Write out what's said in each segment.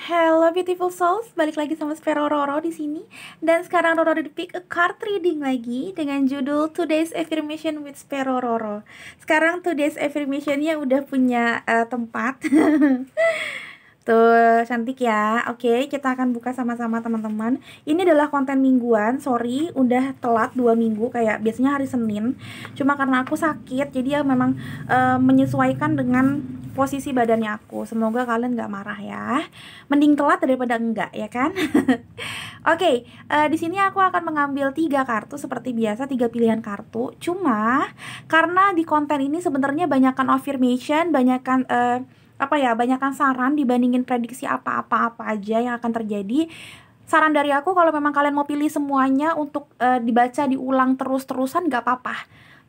Hello beautiful souls, balik lagi sama Spero Roro di sini. Dan sekarang Roro udah pick a card reading lagi dengan judul Today's Affirmation with Spero Roro. Sekarang Today's Affirmation-nya udah punya tempat. Tuh, cantik ya. Oke, kita akan buka sama-sama teman-teman. Ini adalah konten mingguan. Sorry, udah telat 2 minggu kayak biasanya hari Senin. Cuma karena aku sakit, jadi ya memang menyesuaikan dengan posisi badannya aku. Semoga kalian gak marah ya. Mending telat daripada enggak, ya kan? Oke, di sini aku akan mengambil 3 kartu seperti biasa, 3 pilihan kartu. Cuma karena di konten ini sebenarnya banyakkan affirmation, banyakkan banyakkan saran dibandingin prediksi apa-apa aja yang akan terjadi. Saran dari aku, kalau memang kalian mau pilih semuanya untuk dibaca diulang terus-terusan gak apa-apa.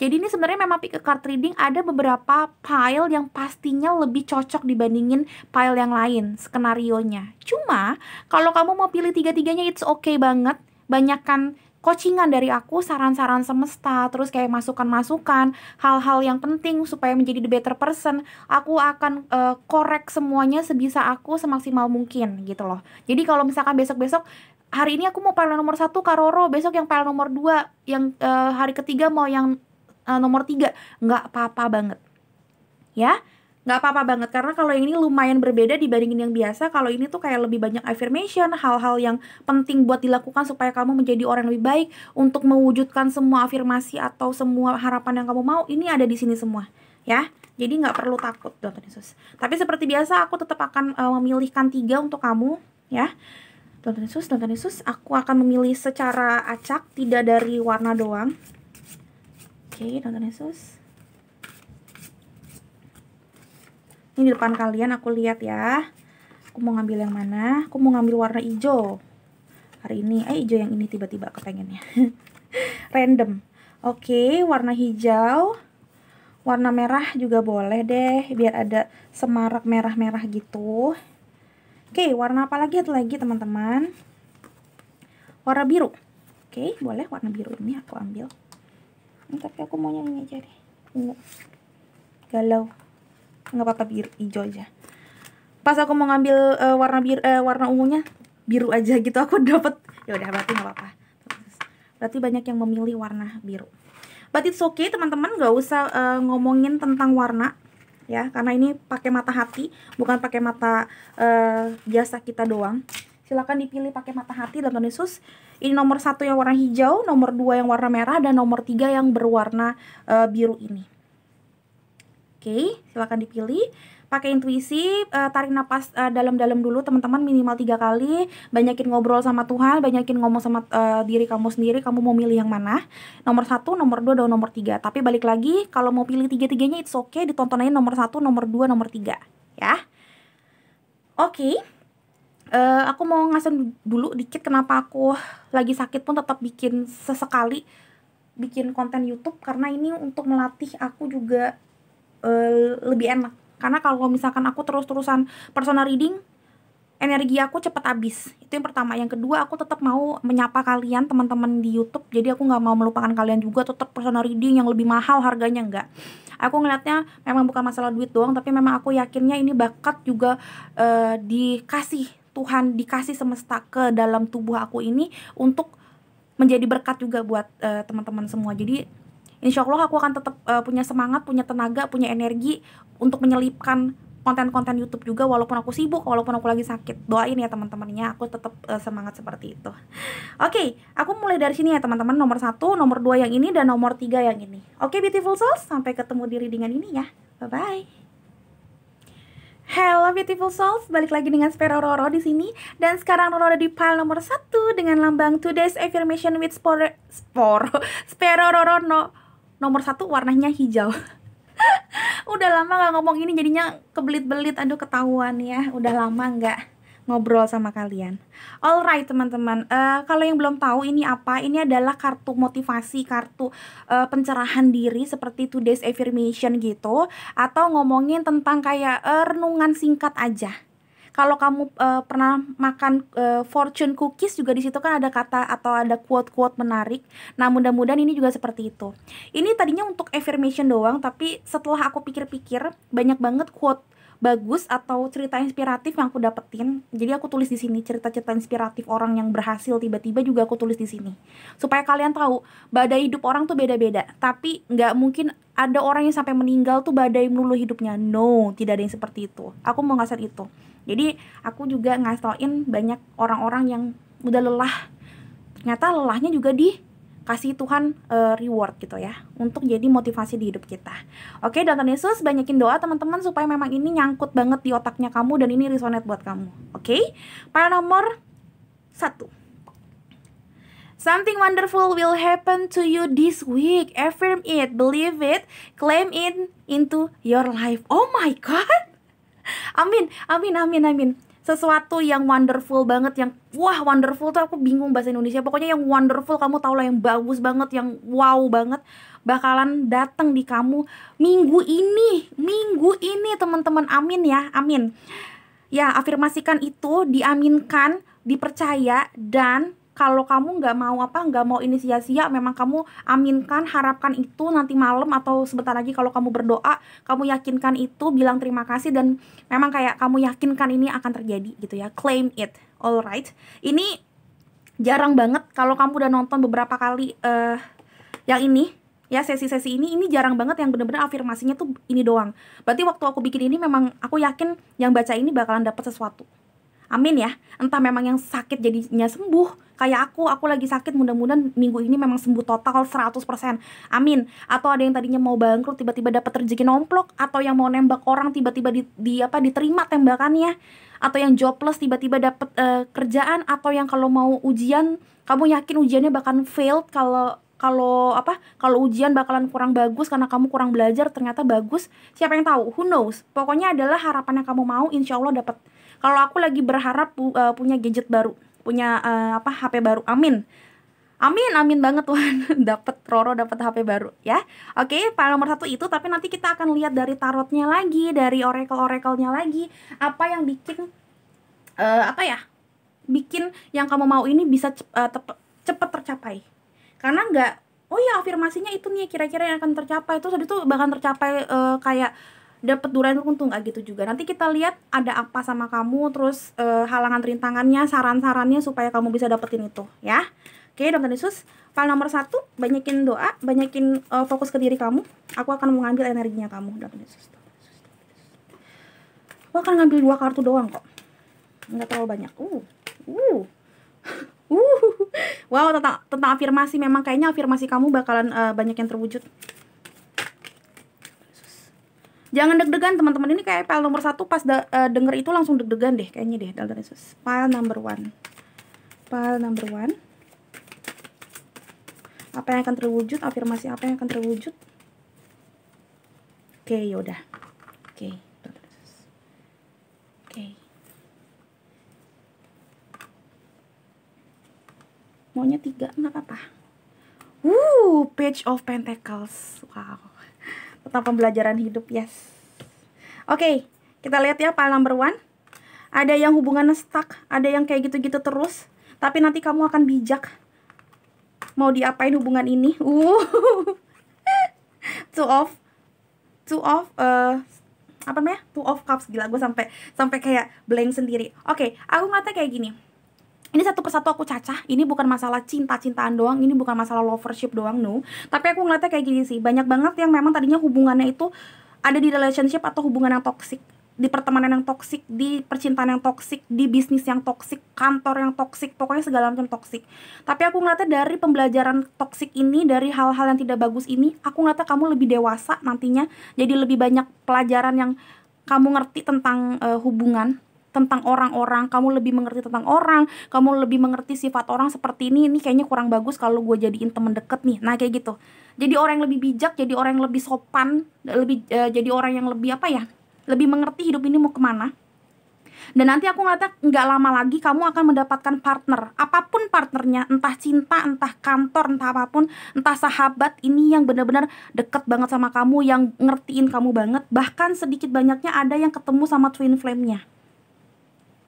Jadi ini sebenarnya memang pick a card reading, ada beberapa pile yang pastinya lebih cocok dibandingin pile yang lain skenarionya. Cuma kalau kamu mau pilih tiga-tiganya it's okay banget. Banyakkan coachingan dari aku, saran-saran semesta, terus kayak masukan-masukan, hal-hal yang penting supaya menjadi the better person. Aku akan korek semuanya sebisa aku, semaksimal mungkin gitu loh. Jadi kalau misalkan besok-besok hari ini aku mau pile nomor 1 Karoro, besok yang pile nomor 2, yang hari ketiga mau yang nomor 3, nggak apa-apa banget ya. Nggak apa-apa banget, karena kalau yang ini lumayan berbeda dibandingin yang biasa. Kalau ini tuh kayak lebih banyak affirmation, hal-hal yang penting buat dilakukan supaya kamu menjadi orang yang lebih baik, untuk mewujudkan semua afirmasi atau semua harapan yang kamu mau, ini ada di sini semua ya. Jadi nggak perlu takut Tuhan Yesus. Tapi seperti biasa aku tetap akan memilihkan 3 untuk kamu ya. Tuhan Yesus, aku akan memilih secara acak, tidak dari warna doang. Oke, Tuhan Yesus. Ini di depan kalian, aku lihat ya. Aku mau ngambil yang mana? Aku mau ngambil warna hijau hari ini. Hijau yang ini tiba-tiba kepengennya. Random. Oke, warna hijau. Warna merah juga boleh deh, biar ada semarak merah-merah gitu. Oke, warna apa lagi? Ada lagi teman-teman. Warna biru. Oke, boleh warna biru ini aku ambil. Tapi aku maunya ini aja deh. Ungu. Galau. Nggak apa-apa, biru, hijau aja. Pas aku mau ngambil warna ungunya biru aja gitu, aku dapet. Ya udah, berarti nggak apa-apa. Berarti banyak yang memilih warna biru. But it's okay teman-teman, nggak usah ngomongin tentang warna ya, karena ini pakai mata hati, bukan pakai mata biasa kita doang. Silakan dipilih pakai mata hati dan Tuhan Yesus. Ini nomor 1 yang warna hijau, nomor 2 yang warna merah, dan nomor 3 yang berwarna biru ini. Oke, silakan dipilih. Pakai intuisi, tarik napas dalam-dalam dulu teman-teman, minimal 3 kali. Banyakin ngobrol sama Tuhan, banyakin ngomong sama diri kamu sendiri, kamu mau milih yang mana. Nomor 1, nomor 2, dan nomor 3. Tapi balik lagi, kalau mau pilih 3-tiganya it's okay, ditonton aja nomor 1, nomor 2, nomor 3 ya. Oke. Aku mau ngasih dulu dikit kenapa aku lagi sakit pun tetap bikin sesekali bikin konten YouTube, karena ini untuk melatih aku juga lebih enak. Karena kalau misalkan aku terus-terusan personal reading, energi aku cepat habis. Itu yang pertama. Yang kedua, aku tetap mau menyapa kalian teman-teman di YouTube. Jadi aku nggak mau melupakan kalian juga. Tetap personal reading yang lebih mahal harganya, enggak. Aku ngeliatnya memang bukan masalah duit doang, tapi memang aku yakinnya ini bakat juga dikasih Tuhan, dikasih semesta ke dalam tubuh aku ini untuk menjadi berkat juga buat teman-teman semua. Jadi insya Allah aku akan tetap punya semangat, punya tenaga, punya energi untuk menyelipkan konten-konten YouTube juga, walaupun aku sibuk, walaupun aku lagi sakit. Doain ya teman-temannya, aku tetap semangat seperti itu. Oke, aku mulai dari sini ya teman-teman. Nomor 1, nomor 2 yang ini, dan nomor 3 yang ini. Oke, beautiful souls, sampai ketemu di readingan ini ya. Bye-bye. Hello beautiful souls, balik lagi dengan Spero Roro di sini. Dan sekarang Roro ada di pile nomor 1 dengan lambang Today's Affirmation with Spero Roro nomor 1 warnanya hijau. Udah lama gak ngomong ini, jadinya kebelit-belit. Aduh, ketahuan ya, udah lama gak ngobrol sama kalian. Alright teman-teman, kalau yang belum tahu ini apa, ini adalah kartu motivasi, kartu pencerahan diri seperti Today's Affirmation gitu, atau ngomongin tentang kayak renungan singkat aja. Kalau kamu pernah makan fortune cookies juga, di situ kan ada kata atau ada quote-quote menarik. Nah, mudah-mudahan ini juga seperti itu. Ini tadinya untuk affirmation doang, tapi setelah aku pikir-pikir, banyak banget quote bagus atau cerita inspiratif yang aku dapetin. Jadi aku tulis di sini cerita-cerita inspiratif orang yang berhasil tiba-tiba juga aku tulis di sini. Supaya kalian tahu, badai hidup orang tuh beda-beda. Tapi nggak mungkin ada orang yang sampai meninggal tuh badai melulu hidupnya. No, tidak ada yang seperti itu. Aku mau ngasih itu. Jadi aku juga ngasih banyak orang-orang yang udah lelah. Ternyata lelahnya juga dikasih Tuhan reward gitu ya, untuk jadi motivasi di hidup kita. Oke, dan Tuhan Yesus banyakin doa teman-teman supaya memang ini nyangkut banget di otaknya kamu dan ini resonate buat kamu. Oke, file nomor 1. Something wonderful will happen to you this week. Affirm it, believe it, claim it into your life. Oh my God. Amin, amin, amin, amin. Sesuatu yang wonderful banget, yang wah wonderful tuh aku bingung bahasa Indonesia. Pokoknya yang wonderful, kamu tau lah, yang bagus banget, yang wow banget, bakalan datang di kamu minggu ini teman-teman. Amin ya, amin. Ya, afirmasikan itu, diaminkan, dipercaya, dan kalau kamu nggak mau ini sia-sia, memang kamu aminkan, harapkan itu nanti malam atau sebentar lagi kalau kamu berdoa, kamu yakinkan itu, bilang terima kasih, dan memang kayak kamu yakinkan ini akan terjadi gitu ya. Claim it, alright. Ini jarang banget kalau kamu udah nonton beberapa kali yang ini ya, sesi-sesi ini jarang banget yang bener-bener afirmasinya tuh ini doang. Berarti waktu aku bikin ini memang aku yakin yang baca ini bakalan dapat sesuatu. Amin ya. Entah memang yang sakit jadinya sembuh. Kayak aku lagi sakit, mudah-mudahan minggu ini memang sembuh total 100%. Amin. Atau ada yang tadinya mau bangkrut tiba-tiba dapat rezeki nomplok, atau yang mau nembak orang tiba-tiba diterima tembakannya, atau yang jobless tiba-tiba dapat kerjaan, atau yang kalau mau ujian kamu yakin ujiannya bakal failed, kalau ujian bakalan kurang bagus karena kamu kurang belajar, ternyata bagus. Siapa yang tahu? Who knows? Pokoknya adalah harapan yang kamu mau, insya Allah dapat. Kalau aku lagi berharap punya gadget baru, punya HP baru. Amin. Amin, amin banget Tuhan. Roro dapat HP baru ya. Oke, file nomor 1 itu, tapi nanti kita akan lihat dari tarotnya lagi, dari oracle-oracle-nya lagi, apa yang bikin bikin yang kamu mau ini bisa cepat tercapai. Karena oh ya afirmasinya itu nih kira-kira yang akan tercapai, terus habis itu bahkan tercapai kayak dapat durian runtuh, nggak gitu juga. Nanti kita lihat ada apa sama kamu, terus halangan rintangannya, saran-sarannya supaya kamu bisa dapetin itu ya. Oke, Dokter Yesus, file nomor 1, banyakin doa, banyakin fokus ke diri kamu. Aku akan mengambil energinya kamu, Dokter Yesus. Aku akan ngambil 2 kartu doang kok, nggak terlalu banyak. Wow, tentang afirmasi, memang kayaknya afirmasi kamu bakalan banyak yang terwujud. Jangan deg-degan teman-teman, ini kayak file nomor 1 pas denger itu langsung deg-degan deh kayaknya deh, Dokter Yesus. File number 1. Apa yang akan terwujud? Afirmasi apa yang akan terwujud? Oke, yaudah. Oke, Dokter Yesus. Oke. Maunya 3, nggak apa-apa. Page of Pentacles. Wow. Tentang pembelajaran hidup, yes. Oke, kita lihat ya file number 1. Ada yang hubungannya stuck, ada yang kayak gitu-gitu terus, tapi nanti kamu akan bijak mau diapain hubungan ini. Two of cups. Gila, gue sampai kayak blank sendiri. Oke, aku ngeliatnya kayak gini. Ini satu persatu aku cacah. Ini bukan masalah cinta-cintaan doang, ini bukan masalah lovership doang, no. Tapi aku ngeliatnya kayak gini sih. Banyak banget yang memang tadinya hubungannya itu ada di relationship atau hubungan yang toksik, di pertemanan yang toksik, di percintaan yang toksik, di bisnis yang toksik, kantor yang toksik, pokoknya segala macam toksik. Tapi aku ngeliatnya dari pembelajaran toksik ini, dari hal-hal yang tidak bagus ini, aku ngeliatnya kamu lebih dewasa nantinya. Jadi lebih banyak pelajaran yang kamu ngerti tentang hubungan, tentang orang-orang, kamu lebih mengerti tentang orang, kamu lebih mengerti sifat orang seperti ini kayaknya kurang bagus kalau gue jadiin temen deket nih. Nah kayak gitu. Jadi orang yang lebih bijak, jadi orang yang lebih sopan, jadi orang yang lebih lebih mengerti hidup ini mau kemana. Dan nanti aku ngeliatnya nggak lama lagi kamu akan mendapatkan partner, apapun partnernya, entah cinta, entah kantor, entah apapun, entah sahabat, ini yang benar-benar deket banget sama kamu, yang ngertiin kamu banget. Bahkan sedikit banyaknya ada yang ketemu sama twin flame-nya,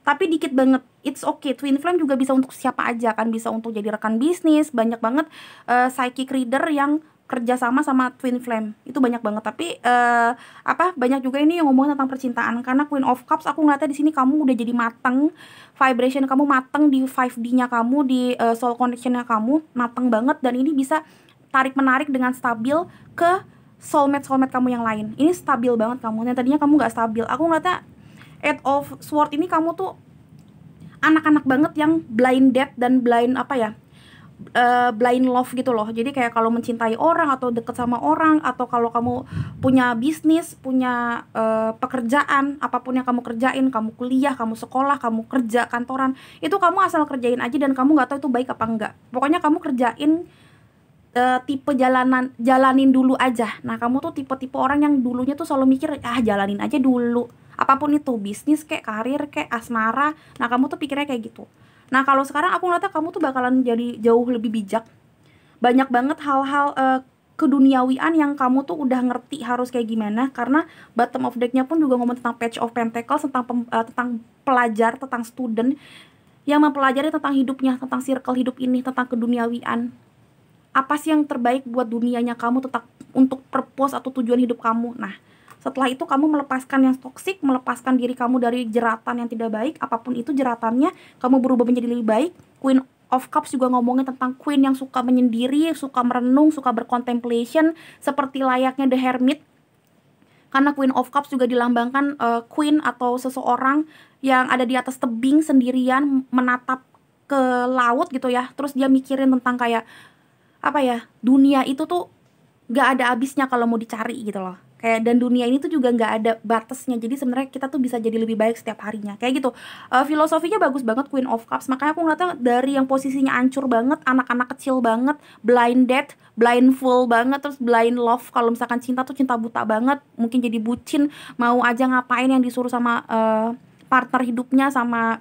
tapi dikit banget. It's okay, twin flame juga bisa untuk siapa aja kan, bisa untuk jadi rekan bisnis. Banyak banget psychic reader yang kerja sama twin flame. Itu banyak banget. Tapi banyak juga ini yang ngomongin tentang percintaan. Karena Queen of Cups aku ngeliatnya di sini kamu udah jadi mateng, vibration kamu mateng di 5D-nya kamu, di soul connection-nya kamu mateng banget, dan ini bisa tarik menarik dengan stabil ke soulmate kamu yang lain. Ini stabil banget kamu. Yang tadinya kamu nggak stabil. Aku ngeliatnya Eight of Sword ini kamu tuh anak-anak banget yang blind date dan blind blind love gitu loh. Jadi kayak kalau mencintai orang atau deket sama orang, atau kalau kamu punya bisnis, punya pekerjaan, apapun yang kamu kerjain, kamu kuliah, kamu sekolah, kamu kerja kantoran, itu kamu asal kerjain aja dan kamu nggak tahu itu baik apa enggak. Pokoknya kamu kerjain tipe jalanin dulu aja. Nah, kamu tuh tipe-tipe orang yang dulunya tuh selalu mikir, jalanin aja dulu. Apapun itu, bisnis kayak karir kayak asmara. Nah, kamu tuh pikirnya kayak gitu. Nah, kalau sekarang aku ngeliatnya kamu tuh bakalan jadi jauh lebih bijak. Banyak banget hal-hal keduniawian yang kamu tuh udah ngerti harus kayak gimana. Karena bottom of deck-nya pun juga ngomong tentang Page of Pentacles, tentang pelajar, tentang student yang mempelajari tentang hidupnya, tentang circle hidup ini, tentang keduniawian. Apa sih yang terbaik buat dunianya kamu, tetap untuk purpose atau tujuan hidup kamu. Nah, setelah itu kamu melepaskan yang toksik, melepaskan diri kamu dari jeratan yang tidak baik, apapun itu jeratannya, kamu berubah menjadi lebih baik. Queen of Cups juga ngomongin tentang queen yang suka menyendiri, suka merenung, suka bercontemplation, seperti layaknya The Hermit. Karena Queen of Cups juga dilambangkan queen atau seseorang yang ada di atas tebing sendirian, menatap ke laut gitu ya. Terus dia mikirin tentang kayak dunia itu tuh gak ada habisnya kalau mau dicari gitu loh. Dan dunia ini tuh juga gak ada batasnya. Jadi sebenarnya kita tuh bisa jadi lebih baik setiap harinya. Kayak gitu. Filosofinya bagus banget Queen of Cups. Makanya aku ngeliatnya dari yang posisinya hancur banget, anak-anak kecil banget, blind date, blindfold banget, terus blind love. Kalau misalkan cinta tuh cinta buta banget, mungkin jadi bucin, mau aja ngapain yang disuruh sama partner hidupnya, sama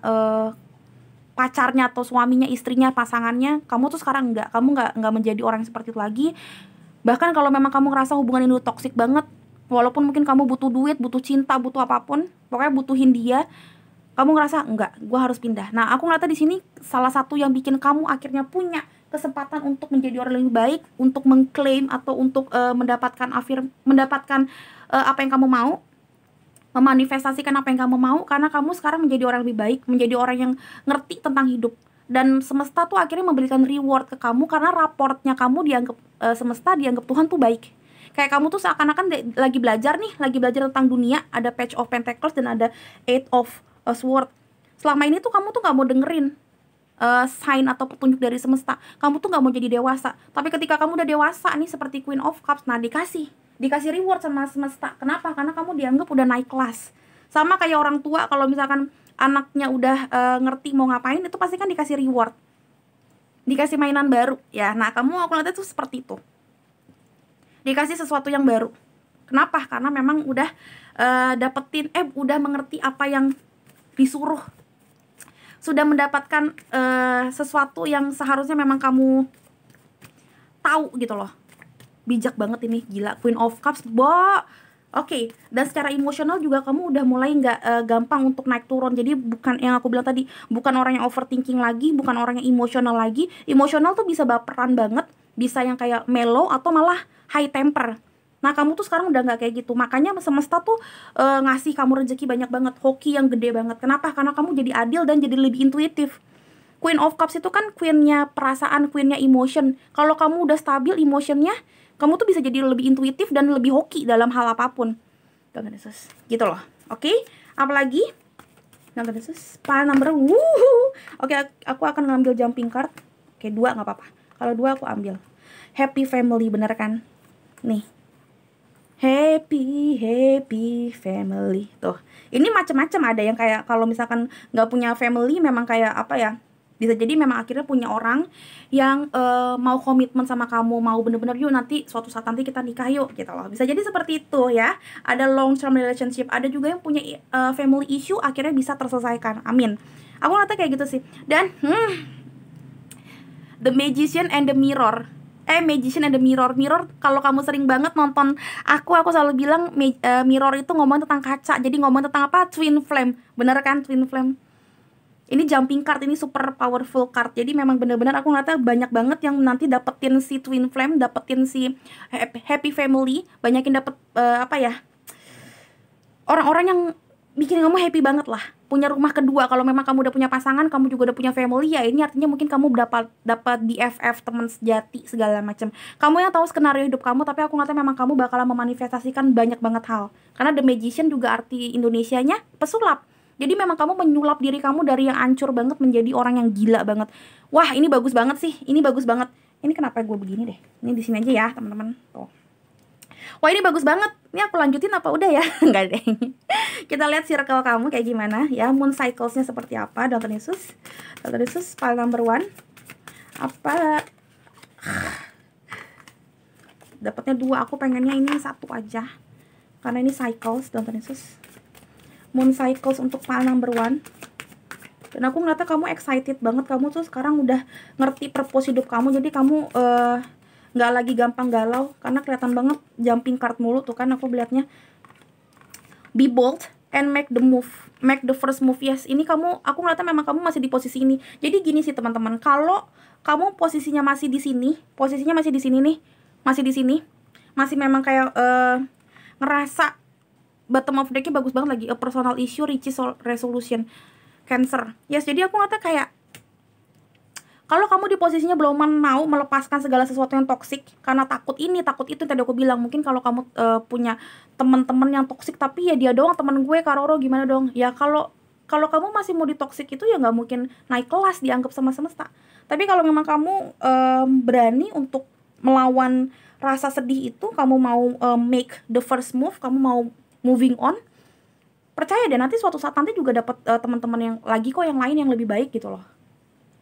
pacarnya atau suaminya, istrinya, pasangannya. Kamu tuh sekarang kamu nggak menjadi orang yang seperti itu lagi. Bahkan kalau memang kamu ngerasa hubungan ini toksik banget, walaupun mungkin kamu butuh duit, butuh cinta, butuh apapun, pokoknya butuhin dia, kamu ngerasa enggak, gue harus pindah. Nah, aku ngeliatnya di sini salah satu yang bikin kamu akhirnya punya kesempatan untuk menjadi orang yang lebih baik, untuk mengklaim atau untuk mendapatkan apa yang kamu mau, memanifestasikan apa yang kamu mau, karena kamu sekarang menjadi orang lebih baik, menjadi orang yang ngerti tentang hidup. Dan semesta tuh akhirnya memberikan reward ke kamu karena raportnya kamu dianggap semesta, dianggap Tuhan tuh baik. Kayak kamu tuh seakan-akan lagi belajar tentang dunia. Ada Page of Pentacles dan ada Eight of Swords. Selama ini tuh kamu tuh gak mau dengerin sign atau petunjuk dari semesta. Kamu tuh gak mau jadi dewasa. Tapi ketika kamu udah dewasa nih, seperti Queen of Cups, nah dikasih reward sama semesta. Kenapa? Karena kamu dianggap udah naik kelas. Sama kayak orang tua, kalau misalkan anaknya udah ngerti mau ngapain, itu pasti kan dikasih reward, dikasih mainan baru ya. Nah, aku lihatnya tuh seperti itu, dikasih sesuatu yang baru. Kenapa? Karena memang udah udah mengerti apa yang disuruh, sudah mendapatkan sesuatu yang seharusnya memang kamu tahu gitu loh. Bijak banget ini, gila. Queen of Cups, Oke. Dan secara emosional juga kamu udah mulai nggak gampang untuk naik turun. Jadi bukan yang aku bilang tadi, bukan orang yang overthinking lagi, bukan orang yang emosional lagi. Emosional tuh bisa baperan banget, bisa yang kayak mellow atau malah high temper. Nah, kamu tuh sekarang udah nggak kayak gitu. Makanya semesta tuh ngasih kamu rezeki banyak banget, hoki yang gede banget. Kenapa? Karena kamu jadi adil dan jadi lebih intuitif. Queen of Cups itu kan queennya perasaan, queennya emotion. Kalau kamu udah stabil emotionnya, kamu tuh bisa jadi lebih intuitif dan lebih hoki dalam hal apapun. Gitu loh. Oke? Apalagi? Pile number. Oke, aku akan ngambil jumping card. Oke, 2 nggak apa-apa. Kalau 2 aku ambil. Happy family, bener kan? Nih. Happy family. Tuh. Ini macam-macam, ada yang kayak kalau misalkan nggak punya family, memang kayak bisa jadi memang akhirnya punya orang yang mau komitmen sama kamu, mau bener-bener yuk nanti suatu saat nanti kita nikah yuk gitu loh. Bisa jadi seperti itu ya. Ada long term relationship, ada juga yang punya family issue akhirnya bisa terselesaikan. Amin. Aku ngeliatnya kayak gitu sih. Dan The Magician and the Mirror. Magician and the Mirror. Mirror, kalau kamu sering banget nonton aku selalu bilang mirror itu ngomong tentang kaca. Jadi ngomong tentang apa? Twin flame. Bener kan? Twin flame. Ini jumping card, ini super powerful card. Jadi memang bener-bener aku ngeliatnya banyak banget yang nanti dapetin si twin flame, dapetin si happy family, banyakin dapet apa ya, orang-orang yang bikin kamu happy banget lah. Punya rumah kedua. Kalau memang kamu udah punya pasangan, kamu juga udah punya family, ya ini artinya mungkin kamu dapat BFF, teman sejati segala macam. Kamu yang tahu skenario hidup kamu, tapi aku ngeliatnya memang kamu bakalan memanifestasikan banyak banget hal. Karena The Magician juga arti Indonesianya pesulap. Jadi memang kamu menyulap diri kamu dari yang hancur banget menjadi orang yang gila banget. Wah, ini bagus banget sih. Ini bagus banget. Ini kenapa gue begini deh. Ini di sini aja ya, teman-teman. Tuh. Wah, ini bagus banget. Ini aku lanjutin apa udah ya? Enggak deh. Kita lihat circle kamu kayak gimana ya. Moon cycles-nya seperti apa, Dr. Yesus. Dr. Yesus, file number 1. Apa? Dapatnya 2. Aku pengennya ini 1 aja. Karena ini cycles, Dr. Yesus. Moon cycles untuk file number 1. Dan aku ngeliatnya kamu excited banget. Kamu tuh sekarang udah ngerti purpose hidup kamu. Jadi kamu nggak lagi gampang galau. Karena kelihatan banget jumping card mulu tuh kan. Aku melihatnya be bold and make the move, make the first move. Yes, ini kamu, aku ngeliatnya memang kamu masih di posisi ini. Jadi gini sih teman-teman, kalau kamu posisinya masih di sini, posisinya masih di sini nih, masih di sini, masih memang kayak ngerasa bottom of deck-nya bagus banget lagi, a personal issue, riches resolution, Cancer. Yes, jadi aku ngeliatnya kayak kalau kamu di posisinya belum mau melepaskan segala sesuatu yang toksik karena takut ini, takut itu, tadi aku bilang mungkin kalau kamu punya teman-teman yang toksik tapi ya dia doang teman gue, Karoro gimana dong? Ya kalau kamu masih mau ditoksik itu ya nggak mungkin naik kelas dianggap sama semesta. Tapi kalau memang kamu berani untuk melawan rasa sedih itu, kamu mau make the first move, kamu mau moving on, percaya deh nanti suatu saat nanti juga dapat teman-teman yang lagi kok yang lain yang lebih baik gitu loh.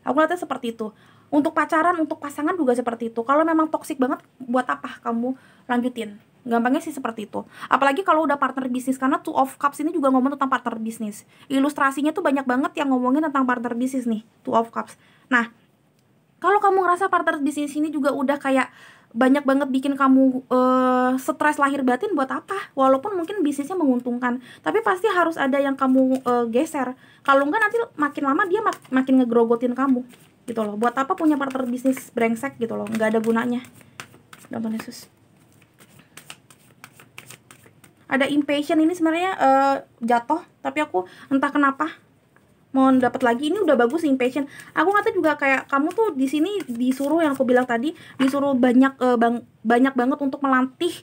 Aku lihatnya seperti itu. Untuk pacaran, untuk pasangan juga seperti itu. Kalau memang toksik banget, buat apa kamu lanjutin? Gampangnya sih seperti itu. Apalagi kalau udah partner bisnis, karena Two of Cups ini juga ngomong tentang partner bisnis. Ilustrasinya tuh banyak banget yang ngomongin tentang partner bisnis nih, Two of Cups. Nah, kalau kamu ngerasa partner bisnis ini juga udah kayak banyak banget bikin kamu stres lahir batin, buat apa? Walaupun mungkin bisnisnya menguntungkan, tapi pasti harus ada yang kamu geser. Kalau enggak nanti makin lama dia makin ngegrogotin kamu gitu loh. Buat apa punya partner bisnis brengsek gitu loh, nggak ada gunanya. Tuhan Yesus. Ada impatient ini sebenarnya jatuh, tapi aku entah kenapa mau dapat lagi. Ini udah bagus impatient. Aku ngata juga kayak kamu tuh di sini disuruh, yang aku bilang tadi, disuruh banyak banget untuk melatih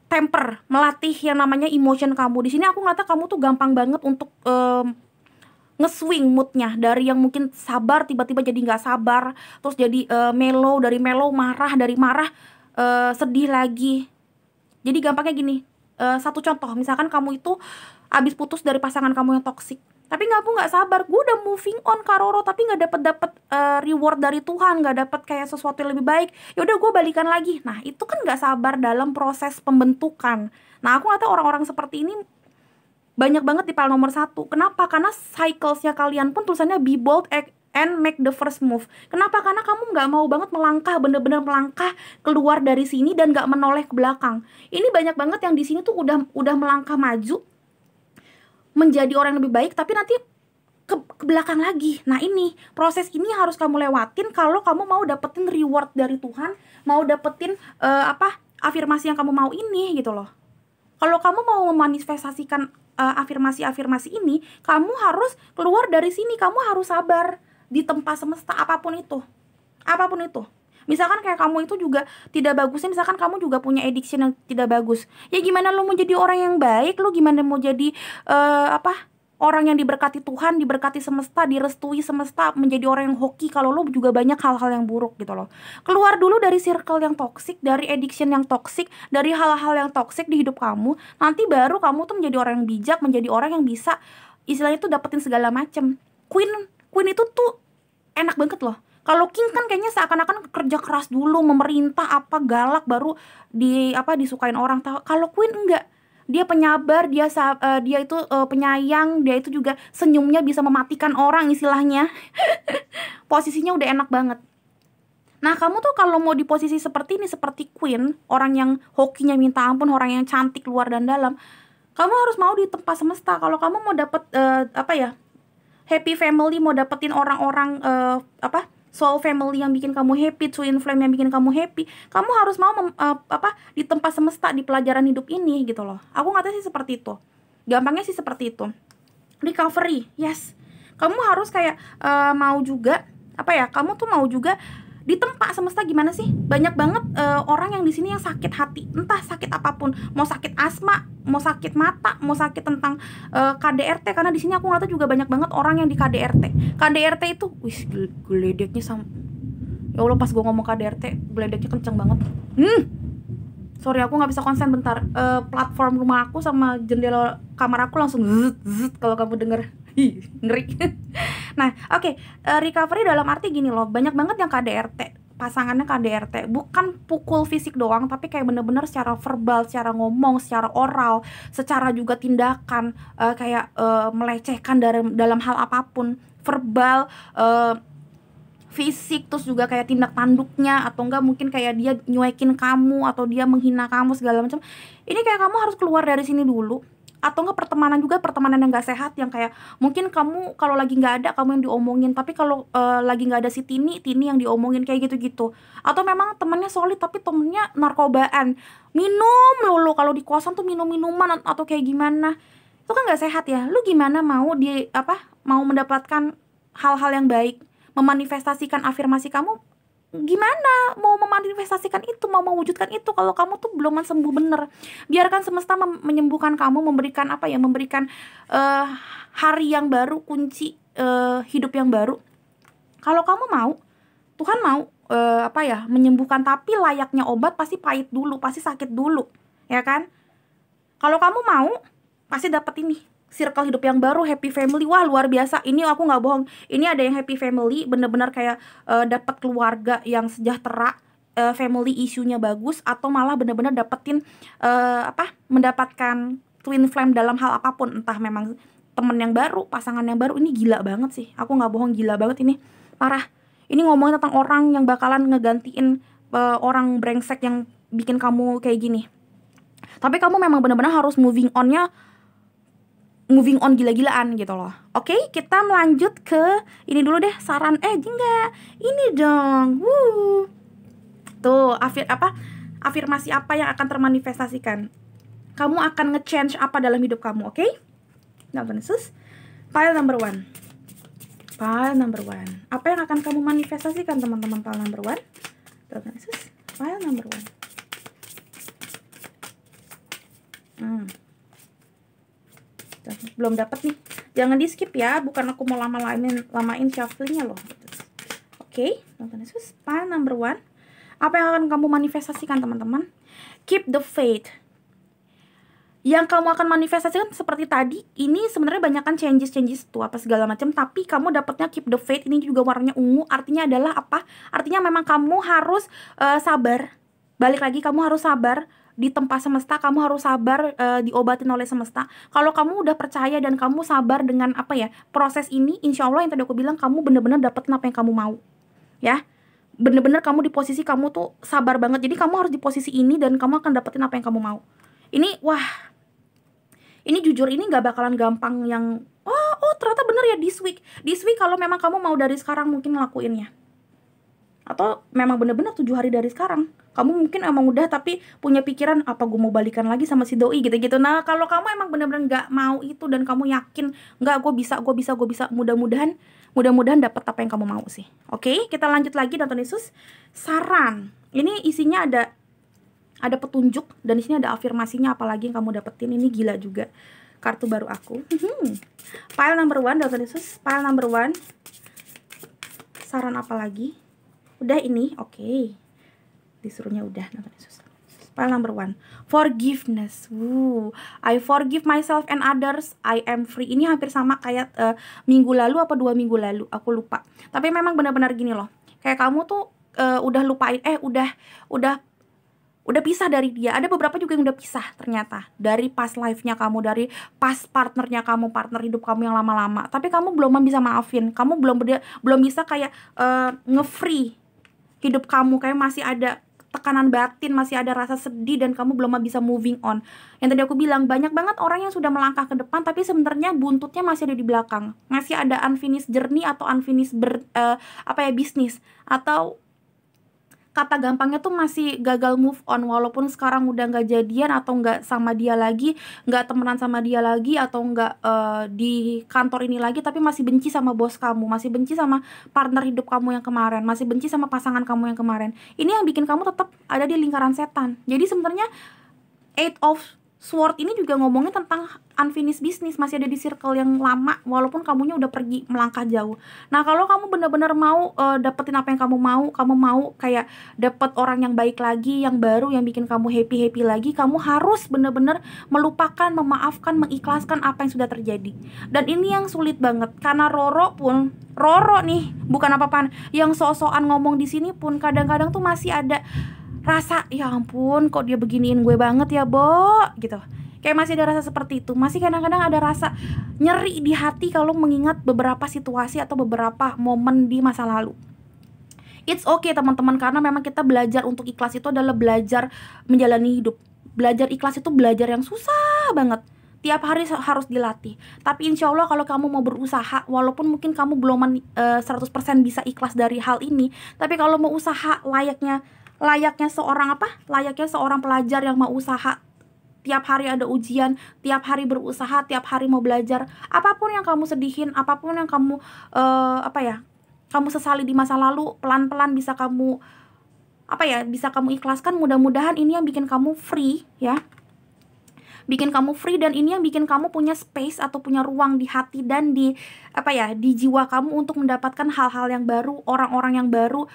temper, melatih yang namanya emotion kamu. Di sini aku ngata kamu tuh gampang banget untuk nge-swing moodnya dari yang mungkin sabar tiba-tiba jadi nggak sabar, terus jadi mellow, dari mellow marah, dari marah sedih lagi. Jadi gampangnya gini, satu contoh, misalkan kamu itu abis putus dari pasangan kamu yang toksik, tapi aku nggak sabar, gue udah moving on Karoro, tapi nggak dapet reward dari Tuhan, nggak dapet kayak sesuatu yang lebih baik, ya udah gue balikan lagi. Nah itu kan nggak sabar dalam proses pembentukan. Nah aku nggak tahu orang-orang seperti ini banyak banget di file nomor 1. Kenapa? Karena cyclesnya kalian pun tulisannya be bold and make the first move. Kenapa? Karena kamu nggak mau banget melangkah, bener-bener melangkah keluar dari sini dan nggak menoleh ke belakang. Ini banyak banget yang di sini tuh udah melangkah maju menjadi orang yang lebih baik, tapi nanti ke belakang lagi. Nah ini proses ini harus kamu lewatin kalau kamu mau dapetin reward dari Tuhan, mau dapetin afirmasi yang kamu mau ini gitu loh. Kalau kamu mau memanifestasikan afirmasi-afirmasi ini, kamu harus keluar dari sini, kamu harus sabar di tempat semesta, apapun itu. Apapun itu. Misalkan kayak kamu itu juga tidak bagusnya, misalkan kamu juga punya addiction yang tidak bagus. Ya gimana lo mau jadi orang yang baik, lo gimana mau jadi orang yang diberkati Tuhan, diberkati semesta, direstui semesta, menjadi orang yang hoki kalau lo juga banyak hal-hal yang buruk gitu loh. Keluar dulu dari circle yang toksik, dari addiction yang toksik, dari hal-hal yang toksik di hidup kamu. Nanti baru kamu tuh menjadi orang yang bijak, menjadi orang yang bisa istilahnya tuh dapetin segala macem. Queen itu tuh enak banget loh. Kalau king kan kayaknya seakan-akan kerja keras dulu, memerintah apa galak baru disukain orang. Kalau queen enggak. Dia penyabar, dia itu penyayang, dia itu juga senyumnya bisa mematikan orang istilahnya. Posisinya udah enak banget. Nah kamu tuh kalau mau di posisi seperti ini, seperti queen, orang yang hokinya minta ampun, orang yang cantik luar dan dalam, kamu harus mau di tempat semesta. Kalau kamu mau dapet happy family, mau dapetin orang-orang soul family yang bikin kamu happy, twin flame yang bikin kamu happy, kamu harus mau di tempat semesta, di pelajaran hidup ini gitu loh. Aku ngatanya sih seperti itu. Gampangnya sih seperti itu. Recovery, yes. Kamu harus kayak mau juga kamu tuh mau juga di tempat semesta. Gimana sih? Banyak banget orang yang di sini yang sakit hati, entah sakit apapun, mau sakit asma, mau sakit mata, mau sakit tentang KDRT, karena di sini aku ngeliatnya juga banyak banget orang yang di KDRT. KDRT itu, wis geledeknya sama, ya Allah pas gue ngomong KDRT geledeknya kenceng banget. Sorry, aku nggak bisa konsen bentar. Platform rumah aku sama jendela kamar aku langsung zut zut kalau kamu denger. Ngeri. Nah, oke. Recovery dalam arti gini loh, banyak banget yang KDRT, pasangannya KDRT, bukan pukul fisik doang, tapi kayak bener-bener secara verbal, secara ngomong, secara oral, secara juga tindakan, kayak melecehkan dalam hal apapun, verbal, fisik, terus juga kayak tindak tanduknya, atau enggak mungkin kayak dia nyuekin kamu, atau dia menghina kamu segala macam. Ini kayak kamu harus keluar dari sini dulu. Atau enggak pertemanan juga, pertemanan yang gak sehat, yang kayak mungkin kamu kalau lagi nggak ada kamu yang diomongin, tapi kalau lagi nggak ada si Tini yang diomongin kayak gitu-gitu. Atau memang temennya solid tapi temennya narkobaan, minum lulu, kalau di kosan tuh minum-minuman atau kayak gimana, itu kan nggak sehat ya. Lu gimana mau mau mendapatkan hal-hal yang baik, memanifestasikan afirmasi kamu, gimana mau memanifestasikan itu, mau mewujudkan itu kalau kamu tuh belum sembuh bener. Biarkan semesta menyembuhkan kamu, memberikan memberikan hari yang baru, kunci hidup yang baru. Kalau kamu mau, Tuhan mau menyembuhkan, tapi layaknya obat pasti pahit dulu, pasti sakit dulu, ya kan? Kalau kamu mau, pasti dapat ini, circle hidup yang baru, happy family. Wah, luar biasa. Ini aku nggak bohong, ini ada yang happy family, bener-bener kayak dapat keluarga yang sejahtera, family isunya bagus, atau malah bener-bener dapetin mendapatkan twin flame dalam hal apapun, entah memang temen yang baru, pasangan yang baru. Ini gila banget sih, aku nggak bohong, gila banget ini, parah. Ini ngomongin tentang orang yang bakalan ngegantiin orang brengsek yang bikin kamu kayak gini. Tapi kamu memang benar-benar harus moving on gila-gilaan gitu loh. Oke, kita melanjut ke ini dulu deh, saran enggak. Ini dong. Tuh, afirmasi apa yang akan termanifestasikan? Kamu akan nge-change apa dalam hidup kamu, oke? Nah, Yesus. File number 1. Apa yang akan kamu manifestasikan, teman-teman? File number 1. Yesus. File number 1. Belum dapat nih, jangan di skip ya, bukan aku mau lamain shufflingnya loh. Oke, Yesus. File number 1. Apa yang akan kamu manifestasikan, teman-teman? Keep the faith. Yang kamu akan manifestasikan seperti tadi, ini sebenarnya banyakkan changes tuh apa segala macam, tapi kamu dapatnya keep the faith. Ini juga warnanya ungu, artinya adalah apa? Artinya memang kamu harus sabar. Balik lagi, kamu harus sabar di tempat semesta, kamu harus sabar diobatin oleh semesta. Kalau kamu udah percaya dan kamu sabar dengan proses ini, insya Allah yang tadi aku bilang, kamu bener-bener dapetin apa yang kamu mau, ya. Bener-bener kamu di posisi kamu tuh sabar banget. Jadi kamu harus di posisi ini dan kamu akan dapetin apa yang kamu mau. Ini ini jujur, ini gak bakalan gampang yang ternyata bener ya this week kalau memang kamu mau dari sekarang mungkin ngelakuinnya. Atau memang bener-bener 7 hari dari sekarang kamu mungkin emang udah, tapi punya pikiran, apa gue mau balikan lagi sama si doi gitu-gitu. Nah, kalau kamu emang bener-bener gak mau itu dan kamu yakin, enggak, gue bisa, mudah-mudahan dapat apa yang kamu mau sih. Oke, kita lanjut lagi, Tuhan Yesus. Saran, ini isinya ada petunjuk, dan di sini ada afirmasinya, apalagi yang kamu dapetin. Ini gila juga, kartu baru aku. File number 1, Tuhan Yesus. File number 1. Saran apa lagi? Udah ini, oke. Disuruhnya udah, Tuhan Yesus. File number 1. Forgiveness. I forgive myself and others. I am free. Ini hampir sama kayak minggu lalu apa 2 minggu lalu, aku lupa. Tapi memang benar-benar gini loh. Kayak kamu tuh udah lupain, udah pisah dari dia. Ada beberapa juga yang udah pisah ternyata, dari past life-nya kamu, dari past partnernya kamu, partner hidup kamu yang lama-lama. Tapi kamu belum bisa maafin. Kamu belum bisa kayak nge-free hidup kamu, kayak masih ada tekanan batin, masih ada rasa sedih, dan kamu belum bisa moving on. Yang tadi aku bilang, banyak banget orang yang sudah melangkah ke depan tapi sebenarnya buntutnya masih ada di belakang, masih ada unfinished journey atau unfinished bisnis, atau kata gampangnya tuh masih gagal move on, walaupun sekarang udah nggak jadian atau nggak sama dia lagi, nggak temenan sama dia lagi, atau nggak di kantor ini lagi, tapi masih benci sama bos kamu, masih benci sama partner hidup kamu yang kemarin, masih benci sama pasangan kamu yang kemarin. Ini yang bikin kamu tetap ada di lingkaran setan. Jadi sebenarnya Eight of Sword ini juga ngomongnya tentang unfinished business, masih ada di circle yang lama walaupun kamunya udah pergi melangkah jauh. Nah, kalau kamu benar-benar mau dapetin apa yang kamu mau kayak dapet orang yang baik lagi, yang baru, yang bikin kamu happy lagi, kamu harus benar-benar melupakan, memaafkan, mengikhlaskan apa yang sudah terjadi. Dan ini yang sulit banget karena Roro nih, bukan apa-apaan, yang sok-sokan ngomong di sini pun kadang-kadang tuh masih ada rasa, ya ampun kok dia beginiin gue banget ya Bo, gitu. Kayak masih ada rasa seperti itu. Masih kadang-kadang ada rasa nyeri di hati kalau mengingat beberapa situasi atau beberapa momen di masa lalu. It's okay teman-teman, karena memang kita belajar untuk ikhlas itu adalah belajar menjalani hidup. Belajar ikhlas itu belajar yang susah banget. Tiap hari harus dilatih. Tapi insya Allah kalau kamu mau berusaha, walaupun mungkin kamu belum 100% bisa ikhlas dari hal ini, tapi kalau mau usaha layaknya seorang pelajar yang mau usaha, tiap hari ada ujian, tiap hari berusaha, tiap hari mau belajar. Apapun yang kamu sedihin, apapun yang kamu kamu sesali di masa lalu, pelan-pelan bisa kamu ikhlaskan. Mudah-mudahan ini yang bikin kamu free ya. Bikin kamu free, dan ini yang bikin kamu punya space atau punya ruang di hati dan di jiwa kamu untuk mendapatkan hal-hal yang baru, orang-orang yang baru,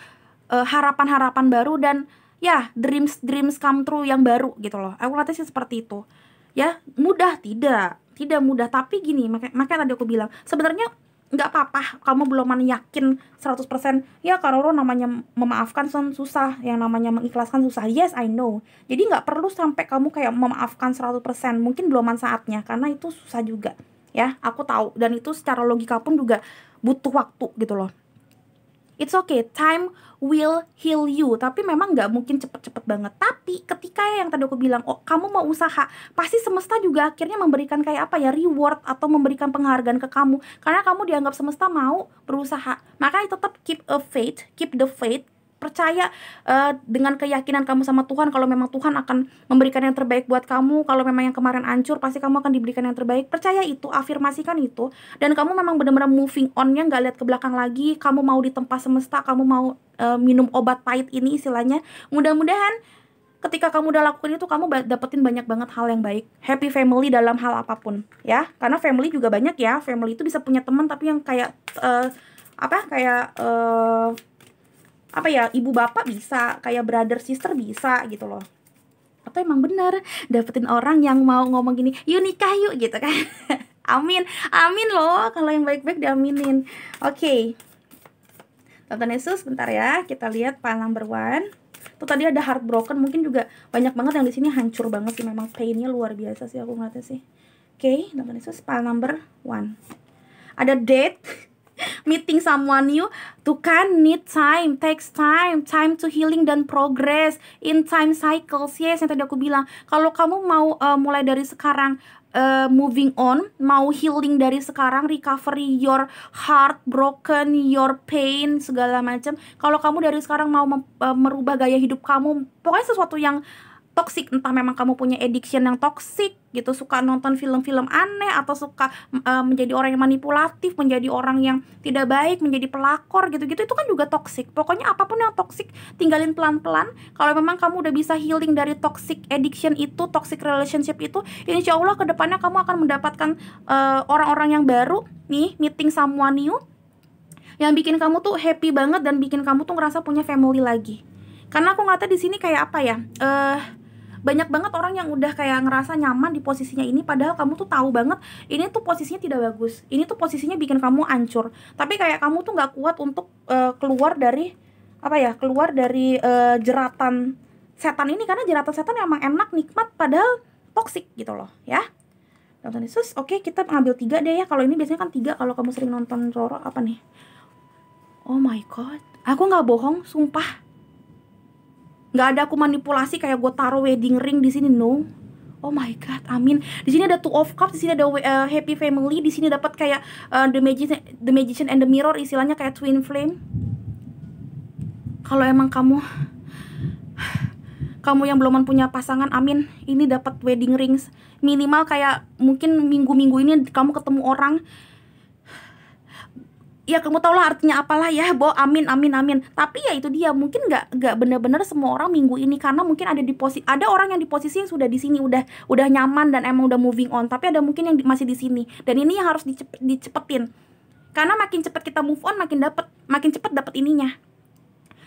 harapan-harapan baru, dan ya dreams come true yang baru gitu loh. Aku ngeliatnya sih seperti itu ya. Mudah tidak mudah, tapi gini, makanya tadi aku bilang sebenarnya nggak apa-apa kamu belum yakin 100%. Ya kalau namanya memaafkan susah, yang namanya mengikhlaskan susah. Yes, I know. Jadi nggak perlu sampai kamu kayak memaafkan 100%, mungkin belum saatnya, karena itu susah juga ya, aku tahu, dan itu secara logika pun juga butuh waktu gitu loh. It's okay, time will heal you. Tapi memang nggak mungkin cepet-cepet banget. Tapi ketika yang tadi aku bilang, kamu mau usaha, pasti semesta juga akhirnya memberikan kayak reward atau memberikan penghargaan ke kamu, karena kamu dianggap semesta mau berusaha. Makanya tetap keep the faith. Percaya dengan keyakinan kamu sama Tuhan, kalau memang Tuhan akan memberikan yang terbaik buat kamu. Kalau memang yang kemarin hancur, pasti kamu akan diberikan yang terbaik. Percaya itu, afirmasikan itu, dan kamu memang benar-benar moving on-nya, nggak lihat ke belakang lagi. Kamu mau ditempa semesta, kamu mau minum obat pahit ini istilahnya. Mudah-mudahan ketika kamu udah lakukan itu, kamu dapetin banyak banget hal yang baik. Happy family dalam hal apapun ya, karena family juga banyak ya. Family itu bisa punya teman tapi yang kayak ibu bapak bisa, kayak brother sister bisa gitu loh. Atau emang bener dapetin orang yang mau ngomong gini, yuk nikah yuk gitu kan. Amin loh, kalau yang baik-baik diaminin. Oke. Tonton Yesus bentar ya, kita lihat file number 1. Tuh tadi ada heartbroken, mungkin juga banyak banget yang di sini hancur banget sih, memang painnya luar biasa sih aku ngeliatnya sih. Oke, tonton Yesus file number 1. Ada date meeting someone new tuh kan, need time, takes time to healing dan progress in time cycles. Yes, yang tadi aku bilang, kalau kamu mau mulai dari sekarang, moving on, mau healing dari sekarang, recovery your heart broken, your pain, segala macam. Kalau kamu dari sekarang mau merubah gaya hidup kamu, pokoknya sesuatu yang toxic, entah memang kamu punya addiction yang toxic gitu, suka nonton film-film aneh, atau suka menjadi orang yang manipulatif, menjadi orang yang tidak baik, menjadi pelakor gitu-gitu, itu kan juga toxic. Pokoknya apapun yang toxic, tinggalin pelan-pelan. Kalau memang kamu udah bisa healing dari toxic addiction itu, toxic relationship itu, insya Allah kedepannya kamu akan mendapatkan orang-orang yang baru nih, meeting someone new, yang bikin kamu tuh happy banget dan bikin kamu tuh ngerasa punya family lagi. Karena aku ngeliatnya di sini kayak banyak banget orang yang udah kayak ngerasa nyaman di posisinya ini, padahal kamu tuh tahu banget ini tuh posisinya tidak bagus, ini tuh posisinya bikin kamu hancur. Tapi kayak kamu tuh nggak kuat untuk keluar dari jeratan setan ini, karena jeratan setan emang enak, nikmat, padahal toksik gitu loh ya. Nonton Yesus. Oke, kita ngambil 3 deh ya. Kalau ini biasanya kan 3 kalau kamu sering nonton Roro. Apa nih? Oh my god, aku nggak bohong, sumpah. Nggak ada aku manipulasi kayak gue taruh wedding ring di sini, no. Oh my god, amin. Di sini ada Two of Cups, di sini ada Happy Family, di sini dapat kayak the Magician and the Mirror, istilahnya kayak twin flame. Kalau emang kamu yang belum punya pasangan, amin, ini dapat wedding rings. Minimal kayak mungkin minggu-minggu ini kamu ketemu orang, ya kamu tau lah artinya apalah ya, amin amin amin. Tapi ya itu dia, mungkin nggak bener-bener semua orang minggu ini, karena mungkin ada orang yang di posisi yang sudah di sini udah nyaman dan emang udah moving on, tapi ada mungkin yang masih di sini, dan ini yang harus dicepetin, karena makin cepet kita move on makin cepet dapet ininya.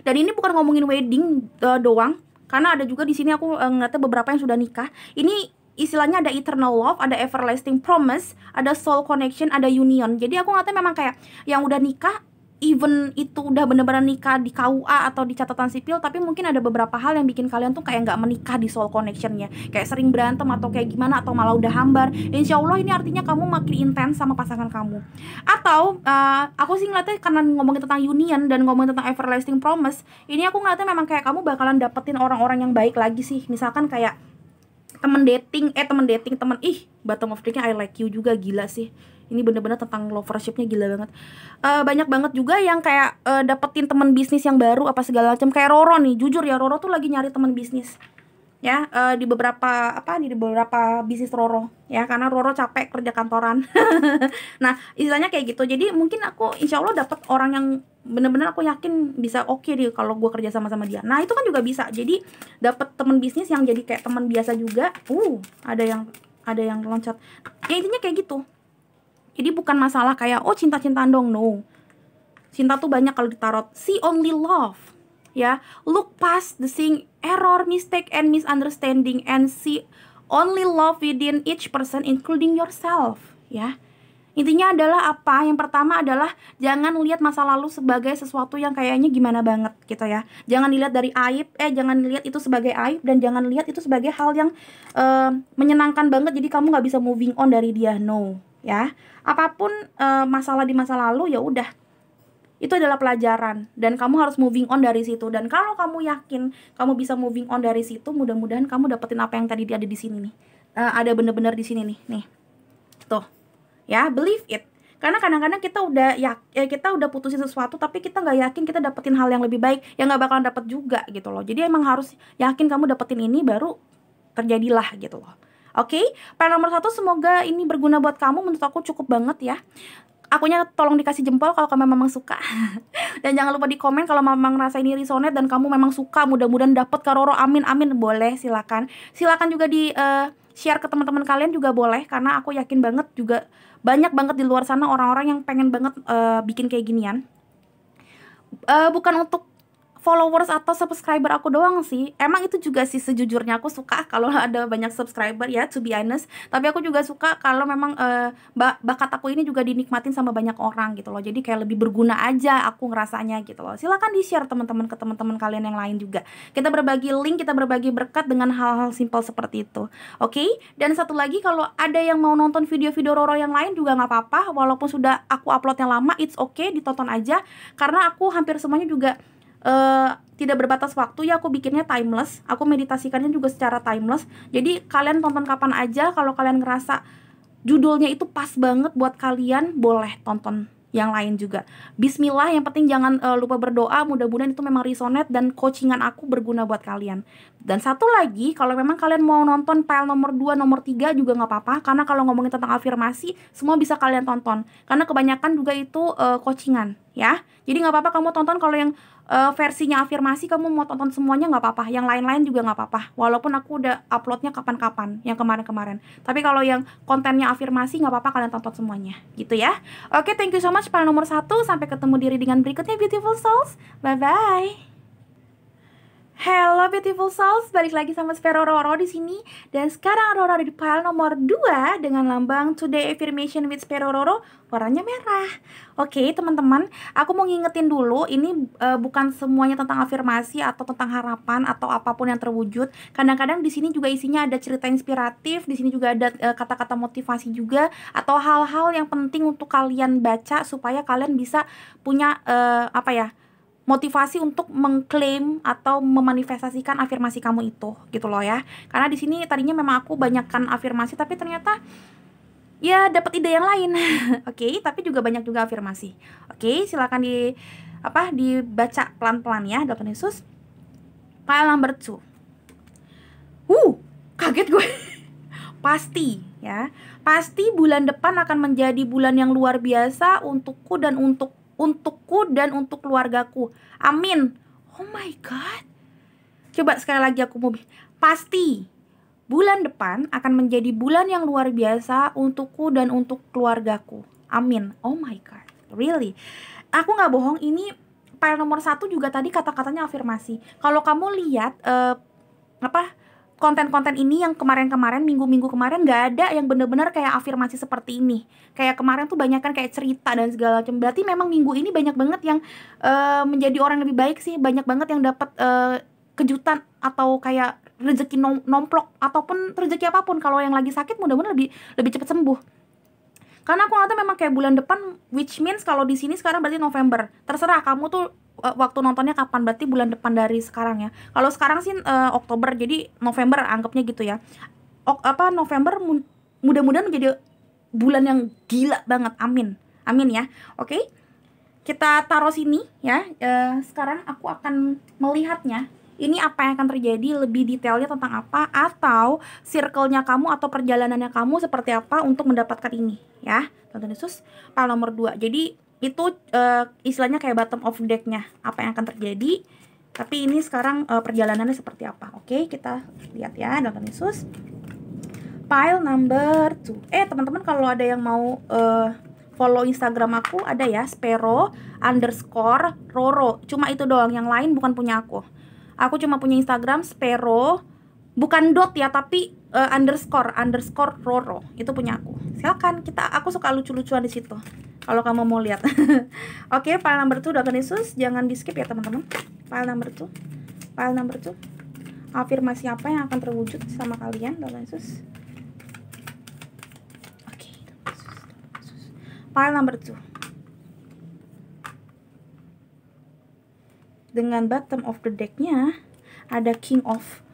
Dan ini bukan ngomongin wedding doang, karena ada juga di sini aku ngeliatnya beberapa yang sudah nikah. Ini istilahnya ada eternal love, ada everlasting promise, ada soul connection, ada union. Jadi aku ngeliatnya memang kayak yang udah nikah, even itu udah bener-bener nikah di KUA atau di catatan sipil, tapi mungkin ada beberapa hal yang bikin kalian tuh kayak nggak menikah di soul connectionnya, kayak sering berantem atau kayak gimana, atau malah udah hambar. Insya Allah ini artinya kamu makin intens sama pasangan kamu. Atau aku sih ngeliatnya karena ngomongin tentang union dan ngomongin tentang everlasting promise, ini aku ngeliatnya memang kayak kamu bakalan dapetin orang-orang yang baik lagi sih. Misalkan kayak temen bottom of the-nya I like you juga, gila sih. Ini bener-bener tentang lovership-nya gila banget. Banyak banget juga yang kayak dapetin teman bisnis yang baru apa segala macam. Kayak Roro nih, jujur ya, Roro tuh lagi nyari teman bisnis. Ya, di beberapa bisnis Roro ya, karena Roro capek kerja kantoran. Nah, istilahnya kayak gitu. Jadi mungkin aku insya Allah dapet orang yang bener-bener aku yakin bisa oke deh kalau gue kerja sama dia. Nah, itu kan juga bisa. Jadi dapet teman bisnis yang jadi kayak teman biasa juga. Ada yang loncat. Ya intinya kayak gitu. Jadi bukan masalah kayak oh cinta-cintaan dong, no. Cinta tuh banyak kalau ditarot. See only love. Ya, look past the seeing error, mistake, and misunderstanding, and see only love within each person, including yourself. Ya, intinya adalah apa? Yang pertama adalah jangan lihat masa lalu sebagai sesuatu yang kayaknya gimana banget gitu ya. Jangan dilihat dari aib, jangan lihat itu sebagai aib, dan jangan lihat itu sebagai hal yang menyenangkan banget. Jadi kamu nggak bisa moving on dari dia, no. Ya, apapun masalah di masa lalu ya udah. Itu adalah pelajaran dan kamu harus moving on dari situ. Dan kalau kamu yakin kamu bisa moving on dari situ, mudah-mudahan kamu dapetin apa yang tadi ada di sini nih. Ada bener-bener di sini nih. Tuh. Ya, believe it. Karena kadang-kadang kita udah putusin sesuatu tapi kita nggak yakin kita dapetin hal yang lebih baik, yang nggak bakalan dapet juga gitu loh. Jadi emang harus yakin kamu dapetin ini baru terjadilah gitu loh. Oke, Para nomor 1, semoga ini berguna buat kamu. Menurut aku cukup banget ya. Akunya tolong dikasih jempol kalau kamu memang suka. Dan jangan lupa di komen kalau memang ngerasa ini resonate dan kamu memang suka. Mudah-mudahan dapet Kak Roro, amin amin. Boleh, silakan juga di share ke teman-teman kalian juga boleh, karena aku yakin banget juga banyak banget di luar sana orang-orang yang pengen banget bikin kayak ginian. Bukan untuk followers atau subscriber aku doang sih. Emang itu juga sih sejujurnya aku suka kalau ada banyak subscriber ya, to be honest. Tapi aku juga suka kalau memang bakat aku ini juga dinikmatin sama banyak orang gitu loh. Jadi kayak lebih berguna aja aku ngerasanya gitu loh. Silakan di-share teman-teman ke teman-teman kalian yang lain juga. Kita berbagi link, kita berbagi berkat dengan hal-hal simpel seperti itu. Oke? Dan satu lagi, kalau ada yang mau nonton video-video Roro yang lain juga nggak apa-apa. Walaupun sudah aku uploadnya lama, it's okay, ditonton aja. Karena aku hampir semuanya juga tidak berbatas waktu ya, aku bikinnya timeless. Aku meditasikannya juga secara timeless. Jadi kalian tonton kapan aja. Kalau kalian ngerasa judulnya itu pas banget buat kalian, boleh tonton yang lain juga. Bismillah, yang penting jangan lupa berdoa. Mudah-mudahan itu memang resonate dan coachingan aku berguna buat kalian. Dan satu lagi, kalau memang kalian mau nonton file nomor 2, nomor 3 juga nggak apa-apa. Karena kalau ngomongin tentang afirmasi, semua bisa kalian tonton. Karena kebanyakan juga itu coachingan ya. Jadi nggak apa-apa kamu tonton. Kalau yang versinya afirmasi kamu mau tonton semuanya nggak apa-apa, yang lain-lain juga nggak apa-apa, walaupun aku udah uploadnya kapan-kapan, yang kemarin-kemarin. Tapi kalau yang kontennya afirmasi nggak apa-apa kalian tonton semuanya gitu ya. Oke, thank you so much para nomor 1. Sampai ketemu di readingan berikutnya, beautiful souls. Bye bye. Hello beautiful souls, balik lagi sama Sphero Roro di sini. Dan sekarang Roro ada di pile nomor 2 dengan lambang Today Affirmation with Sphero Roro, warnanya merah. Oke teman-teman, aku mau ngingetin dulu, ini bukan semuanya tentang afirmasi atau tentang harapan atau apapun yang terwujud. Kadang-kadang di sini juga isinya ada cerita inspiratif, di sini juga ada kata-kata motivasi juga, atau hal-hal yang penting untuk kalian baca supaya kalian bisa punya motivasi untuk mengklaim atau memanifestasikan afirmasi kamu itu gitu loh ya. Karena di sini tadinya memang aku banyakkan afirmasi, tapi ternyata ya dapat ide yang lain. Oke, tapi juga banyak juga afirmasi. Oke, silakan dibaca pelan-pelan ya, Dr. Yesus. Pile number 2. Kaget gue. Pasti ya. Pasti bulan depan akan menjadi bulan yang luar biasa untukku dan untuk keluargaku. Amin. Oh my god. Coba sekali lagi aku mau. Pasti bulan depan akan menjadi bulan yang luar biasa untukku dan untuk keluargaku. Amin. Oh my god. Really? Aku nggak bohong, ini pile nomor 1 juga tadi kata-katanya afirmasi. Kalau kamu lihat konten-konten ini yang kemarin-kemarin, minggu-minggu kemarin, nggak ada yang bener-bener kayak afirmasi seperti ini. Kayak kemarin tuh banyak kan kayak cerita dan segala macam. Berarti memang minggu ini banyak banget yang menjadi orang lebih baik sih. Banyak banget yang dapat kejutan atau kayak rezeki nomplok ataupun rezeki apapun. Kalau yang lagi sakit mudah-mudahan lebih cepat sembuh. Karena aku ngerasa memang kayak bulan depan, which means kalau di sini sekarang berarti November. Terserah kamu tuh waktu nontonnya kapan, berarti bulan depan dari sekarang ya. Kalau sekarang sih Oktober, jadi November anggapnya gitu ya. November mudah-mudahan menjadi bulan yang gila banget. Amin. Amin ya. Oke. Kita taruh sini ya. Sekarang aku akan melihatnya. Ini apa yang akan terjadi, lebih detailnya tentang apa, atau circle-nya kamu atau perjalanannya kamu seperti apa untuk mendapatkan ini ya. Tuhan Yesus. Pile nomor 2. Jadi itu istilahnya kayak bottom of deck-nya, apa yang akan terjadi. Tapi ini sekarang perjalanannya seperti apa. Oke, kita lihat ya, Tuhan Yesus. Pile number 2. Teman-teman kalau ada yang mau follow Instagram aku, ada ya, Sparrow_Roro. Cuma itu doang, yang lain bukan punya aku. Aku cuma punya Instagram Sparrow, bukan dot ya, tapi underscore Roro. Itu punya aku. Silakan, aku suka lucu-lucuan di situ. Kalau kamu mau lihat. Oke, file number 2 Dr. Yesus, jangan di skip ya teman-teman. File number 2. Afirmasi apa yang akan terwujud sama kalian, Dr. Yesus? Oke, file number 2. Dengan bottom of the deck-nya ada King of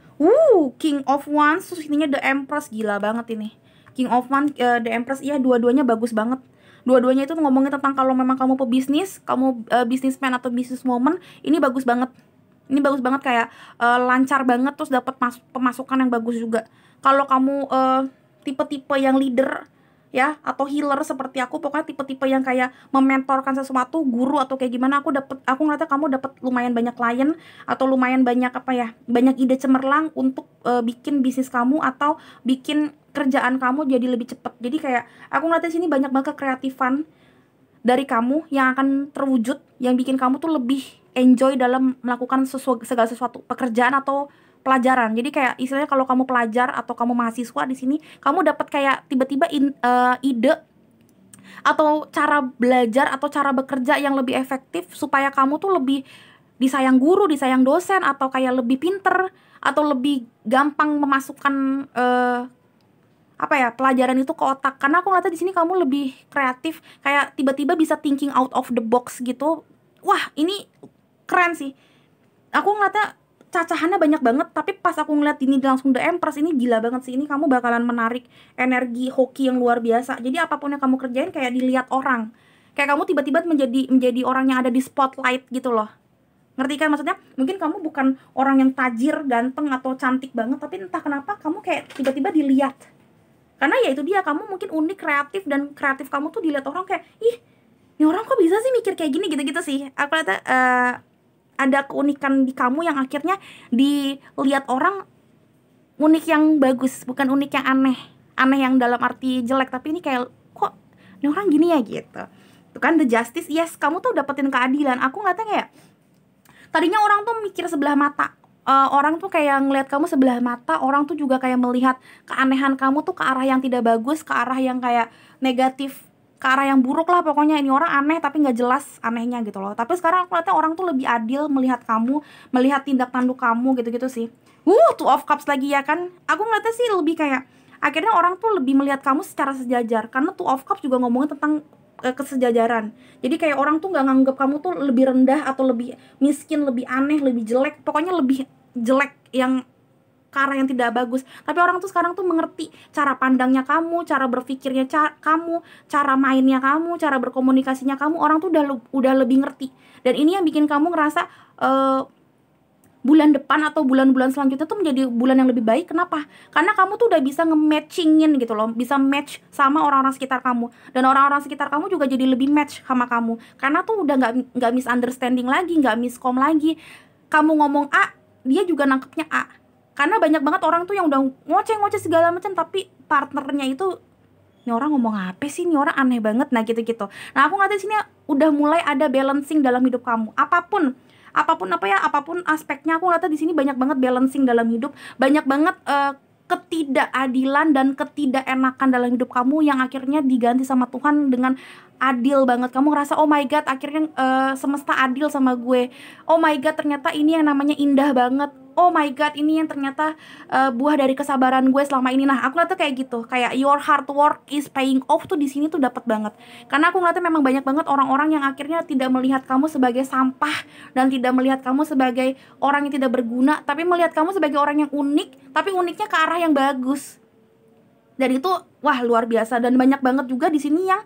Wands, terus ininya The Empress. Gila banget ini. King of Wands, The Empress, iya dua-duanya bagus banget. Dua-duanya itu ngomongin tentang kalau memang kamu pebisnis, kamu businessman atau businesswoman, ini bagus banget. Ini bagus banget, kayak lancar banget, terus dapat pemasukan yang bagus juga. Kalau kamu tipe-tipe yang leader ya, atau healer seperti aku, pokoknya tipe-tipe yang kayak mementorkan sesuatu, guru atau kayak gimana, aku ngeliatnya kamu dapat lumayan banyak klien atau lumayan banyak banyak ide cemerlang untuk bikin bisnis kamu atau bikin kerjaan kamu jadi lebih cepat. Jadi kayak aku ngeliatnya sini banyak banget kreatifan dari kamu yang akan terwujud, yang bikin kamu tuh lebih enjoy dalam melakukan segala sesuatu pekerjaan atau pelajaran. Jadi kayak istilahnya kalau kamu pelajar atau kamu mahasiswa di sini, kamu dapat kayak tiba-tiba ide atau cara belajar atau cara bekerja yang lebih efektif supaya kamu tuh lebih disayang guru, disayang dosen, atau kayak lebih pinter atau lebih gampang memasukkan pelajaran itu ke otak. Karena aku ngeliatnya di sini kamu lebih kreatif, kayak tiba-tiba bisa thinking out of the box gitu. Wah, ini keren sih. Aku ngeliatnya cacahannya banyak banget, tapi pas aku ngeliat ini langsung The Empress, ini gila banget sih. Ini kamu bakalan menarik energi hoki yang luar biasa. Jadi apapun yang kamu kerjain kayak dilihat orang, kayak kamu tiba-tiba menjadi orang yang ada di spotlight gitu loh. Ngerti kan maksudnya? Mungkin kamu bukan orang yang tajir, ganteng atau cantik banget, tapi entah kenapa kamu kayak tiba-tiba dilihat. Karena ya itu dia, kamu mungkin unik, kreatif, dan kreatif kamu tuh dilihat orang kayak, ih, ini orang kok bisa sih mikir kayak gini, gitu-gitu sih. Aku lihat ada keunikan di kamu yang akhirnya dilihat orang unik yang bagus, bukan unik yang aneh yang dalam arti jelek, tapi ini kayak kok ini orang gini ya gitu. Itu kan the justice, yes, kamu tuh dapetin keadilan. Aku ngeliatnya kayak tadinya orang tuh mikir sebelah mata, orang tuh kayak ngelihat kamu sebelah mata, orang tuh juga kayak melihat keanehan kamu tuh ke arah yang tidak bagus, ke arah yang kayak negatif, ke arah yang buruk lah pokoknya. Ini orang aneh tapi nggak jelas anehnya gitu loh. Tapi sekarang aku lihatnya orang tuh lebih adil melihat kamu, melihat tindak tanduk kamu, gitu-gitu sih. Two of Cups lagi ya kan. Aku ngeliatnya sih lebih kayak akhirnya orang tuh lebih melihat kamu secara sejajar, karena Two of Cups juga ngomongin tentang kesejajaran. Jadi kayak orang tuh nggak nganggap kamu tuh lebih rendah atau lebih miskin, lebih aneh, lebih jelek, pokoknya lebih jelek yang ke arah yang tidak bagus. Tapi orang tuh sekarang tuh mengerti cara pandangnya kamu, cara berpikirnya kamu, cara mainnya kamu, cara berkomunikasinya kamu. Orang tuh udah lebih ngerti. Dan ini yang bikin kamu ngerasa bulan depan atau bulan-bulan selanjutnya tuh menjadi bulan yang lebih baik. Kenapa? Karena kamu tuh udah bisa nge-matchingin gitu loh, bisa match sama orang-orang sekitar kamu, dan orang-orang sekitar kamu juga jadi lebih match sama kamu. Karena tuh udah nggak misunderstanding lagi, nggak miskom lagi. Kamu ngomong A, dia juga nangkepnya A. Karena banyak banget orang tuh yang udah ngoceh-ngoceh segala macam, tapi partnernya itu, ini orang ngomong apa sih, ini orang aneh banget, nah gitu-gitu. Nah aku ngeliat di sini udah mulai ada balancing dalam hidup kamu. Apapun aspeknya, aku ngeliatnya di sini banyak banget balancing dalam hidup, banyak banget ketidakadilan dan ketidakenakan dalam hidup kamu yang akhirnya diganti sama Tuhan dengan adil banget. Kamu ngerasa oh my god, akhirnya semesta adil sama gue. Oh my god, ternyata ini yang namanya indah banget. Oh my god, ini yang ternyata buah dari kesabaran gue selama ini. Nah, aku ngeliatnya kayak gitu, kayak your hard work is paying off tuh di sini tuh dapat banget. Karena aku ngeliatnya memang banyak banget orang-orang yang akhirnya tidak melihat kamu sebagai sampah dan tidak melihat kamu sebagai orang yang tidak berguna, tapi melihat kamu sebagai orang yang unik, tapi uniknya ke arah yang bagus. Dan itu wah luar biasa. Dan banyak banget juga di sini yang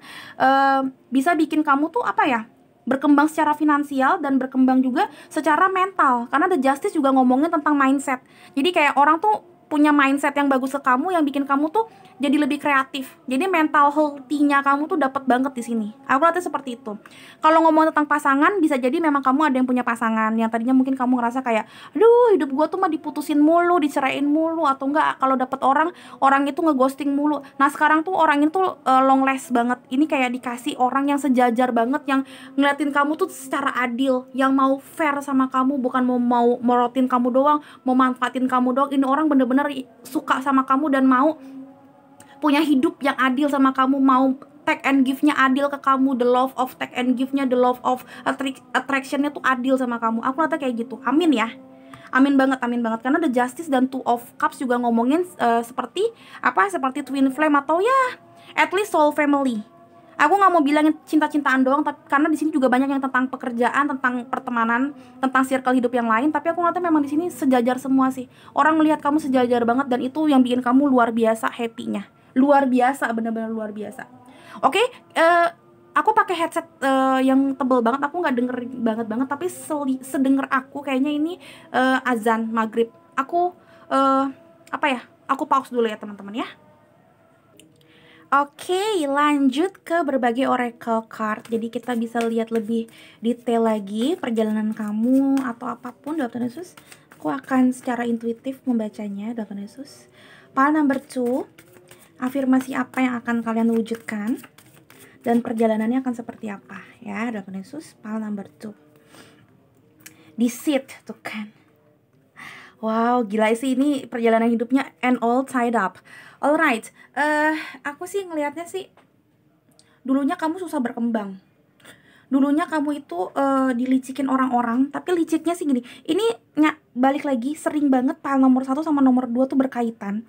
bisa bikin kamu tuh apa ya, berkembang secara finansial dan berkembang juga secara mental. Karena The Justice juga ngomongin tentang mindset. Jadi kayak orang tuh punya mindset yang bagus ke kamu, yang bikin kamu tuh jadi lebih kreatif. Jadi mental healthy-nya kamu tuh dapat banget di sini. Aku lihatnya seperti itu. Kalau ngomong tentang pasangan, bisa jadi memang kamu ada yang punya pasangan yang tadinya mungkin kamu ngerasa kayak, aduh hidup gue tuh mah diputusin mulu, diceraiin mulu, atau enggak kalau dapet orang itu ngeghosting mulu. Nah sekarang tuh orang itu long last banget. Ini kayak dikasih orang yang sejajar banget, yang ngeliatin kamu tuh secara adil, yang mau fair sama kamu, bukan mau morotin kamu doang, mau manfaatin kamu doang. Ini orang bener-bener suka sama kamu dan mau punya hidup yang adil sama kamu, mau take and give-nya adil ke kamu, the love of take and give-nya, the love of attraction-nya tuh adil sama kamu. Aku lihatnya kayak gitu. Amin ya. Amin banget, amin banget. Karena The Justice dan Two of Cups juga ngomongin seperti twin flame atau ya at least soul family. Aku nggak mau bilangin cinta-cintaan doang, tapi karena di sini juga banyak yang tentang pekerjaan, tentang pertemanan, tentang circle hidup yang lain. Tapi aku ngeliatnya memang di sini sejajar semua sih. Orang melihat kamu sejajar banget, dan itu yang bikin kamu luar biasa happy-nya. Luar biasa, bener-bener luar biasa. Oke, aku pakai headset yang tebel banget. Aku nggak denger banget, tapi sedenger aku kayaknya ini azan maghrib. Aku aku pause dulu ya teman-teman ya. Oke, lanjut ke berbagai oracle card. Jadi kita bisa lihat lebih detail lagi perjalanan kamu atau apapun dalam Tuhan Yesus. Aku akan secara intuitif membacanya dalam Tuhan Yesus. Pile number 2, afirmasi apa yang akan kalian wujudkan dan perjalanannya akan seperti apa ya dalam Tuhan Yesus. Pile number 2, deceit tuh kan. Wow, gila sih ini perjalanan hidupnya and all tied up. Alright, aku sih ngelihatnya sih dulunya kamu susah berkembang. Dulunya kamu itu dilicikin orang-orang, tapi liciknya sih gini. Ini balik lagi sering banget pile nomor 1 sama nomor 2 tuh berkaitan.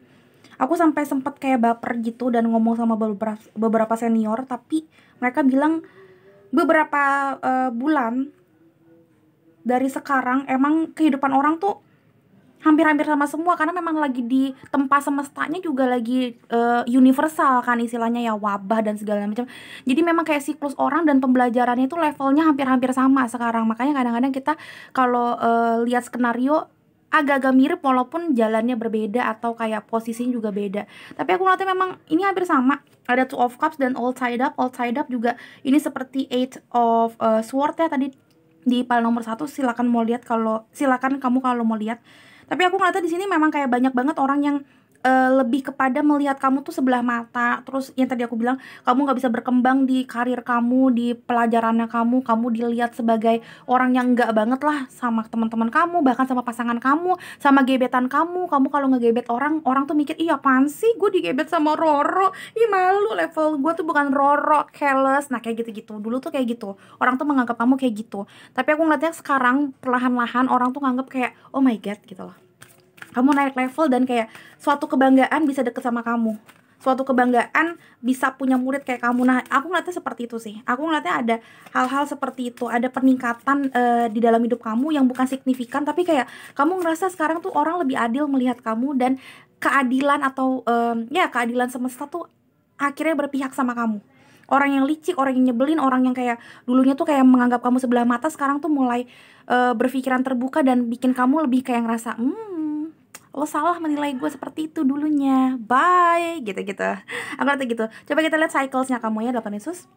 Aku sampai sempet kayak baper gitu dan ngomong sama beberapa senior, tapi mereka bilang beberapa bulan dari sekarang emang kehidupan orang tuh hampir-hampir sama semua, karena memang lagi di tempat semestanya juga lagi universal kan istilahnya ya, wabah dan segala macam. Jadi memang kayak siklus orang dan pembelajarannya itu levelnya hampir-hampir sama sekarang. Makanya kadang-kadang kita kalau lihat skenario agak-agak mirip walaupun jalannya berbeda atau kayak posisinya juga beda. Tapi aku ngeliatnya memang ini hampir sama. Ada Two of Cups dan all tied up. All tied up juga ini seperti Eight of Sword ya tadi di pile nomor 1. Silakan kamu kalau mau lihat. Tapi aku ngeliatnya di sini memang kayak banyak banget orang yang lebih kepada melihat kamu tuh sebelah mata. Terus yang tadi aku bilang, kamu nggak bisa berkembang di karir kamu, di pelajarannya kamu dilihat sebagai orang yang nggak banget lah sama teman-teman kamu, bahkan sama pasangan kamu, sama gebetan kamu. Kamu kalau ngegebet orang tuh mikir, iya apaan sih gue digebet sama Roro, ih malu, level gue tuh bukan Roro, careless. Nah kayak gitu-gitu, dulu tuh kayak gitu, orang tuh menganggap kamu kayak gitu. Tapi aku ngeliatnya sekarang perlahan-lahan orang tuh nganggap kayak, oh my god gitu loh, kamu naik level dan kayak suatu kebanggaan bisa deket sama kamu, suatu kebanggaan bisa punya murid kayak kamu. Nah, aku ngeliatnya seperti itu sih. Aku ngeliatnya ada hal-hal seperti itu, ada peningkatan di dalam hidup kamu yang bukan signifikan, tapi kayak kamu ngerasa sekarang tuh orang lebih adil melihat kamu, dan keadilan atau ya keadilan semesta tuh akhirnya berpihak sama kamu. Orang yang licik, orang yang nyebelin, orang yang kayak dulunya tuh kayak menganggap kamu sebelah mata, sekarang tuh mulai berpikiran terbuka dan bikin kamu lebih kayak ngerasa lo salah menilai gue seperti itu dulunya, bye, gitu-gitu. Aku rasa gitu. Coba kita lihat cyclesnya kamu ya, 8 Yesus.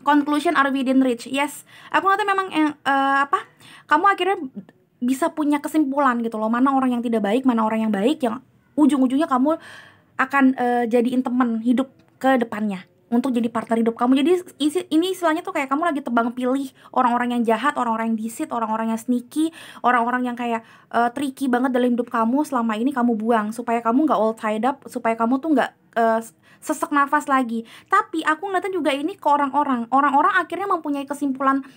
Conclusion are within reach. Yes, aku ngeliatnya memang kamu akhirnya bisa punya kesimpulan gitu loh, mana orang yang tidak baik, mana orang yang baik, yang ujung-ujungnya kamu akan jadiin teman hidup ke depannya, untuk jadi partner hidup kamu. Jadi ini istilahnya tuh kayak kamu lagi tebang pilih orang-orang yang jahat, orang-orang yang disit, orang-orang yang sneaky, orang-orang yang kayak tricky banget dalam hidup kamu selama ini kamu buang, supaya kamu nggak all tied up, supaya kamu tuh nggak sesek nafas lagi. Tapi aku ngeliatnya juga ini ke orang-orang akhirnya mempunyai kesimpulan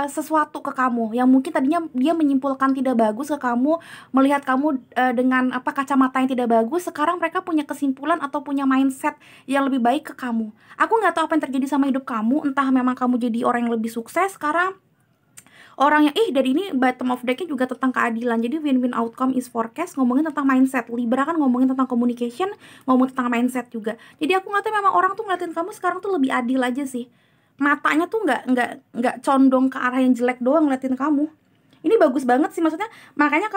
sesuatu ke kamu yang mungkin tadinya dia menyimpulkan tidak bagus ke kamu, melihat kamu dengan kacamata yang tidak bagus. Sekarang mereka punya kesimpulan atau punya mindset yang lebih baik ke kamu. Aku nggak tahu apa yang terjadi sama hidup kamu, entah memang kamu jadi orang yang lebih sukses sekarang, orang yang dari ini bottom of deck-nya juga tentang keadilan. Jadi win-win outcome is forecast, ngomongin tentang mindset. Libra kan ngomongin tentang communication, ngomongin tentang mindset juga. Jadi aku ngeliatnya memang orang tuh ngeliatin kamu sekarang tuh lebih adil aja sih. Matanya tuh nggak condong ke arah yang jelek doang ngeliatin kamu. Ini bagus banget sih, maksudnya makanya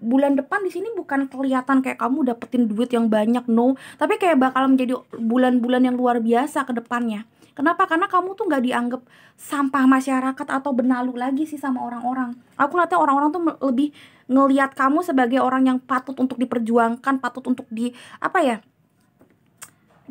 bulan depan di sini bukan kelihatan kayak kamu dapetin duit yang banyak, no, tapi kayak bakal menjadi bulan-bulan yang luar biasa ke depannya. Kenapa? Karena kamu tuh nggak dianggap sampah masyarakat atau benalu lagi sih sama orang-orang. Aku ngeliatnya orang-orang tuh lebih ngelihat kamu sebagai orang yang patut untuk diperjuangkan, patut untuk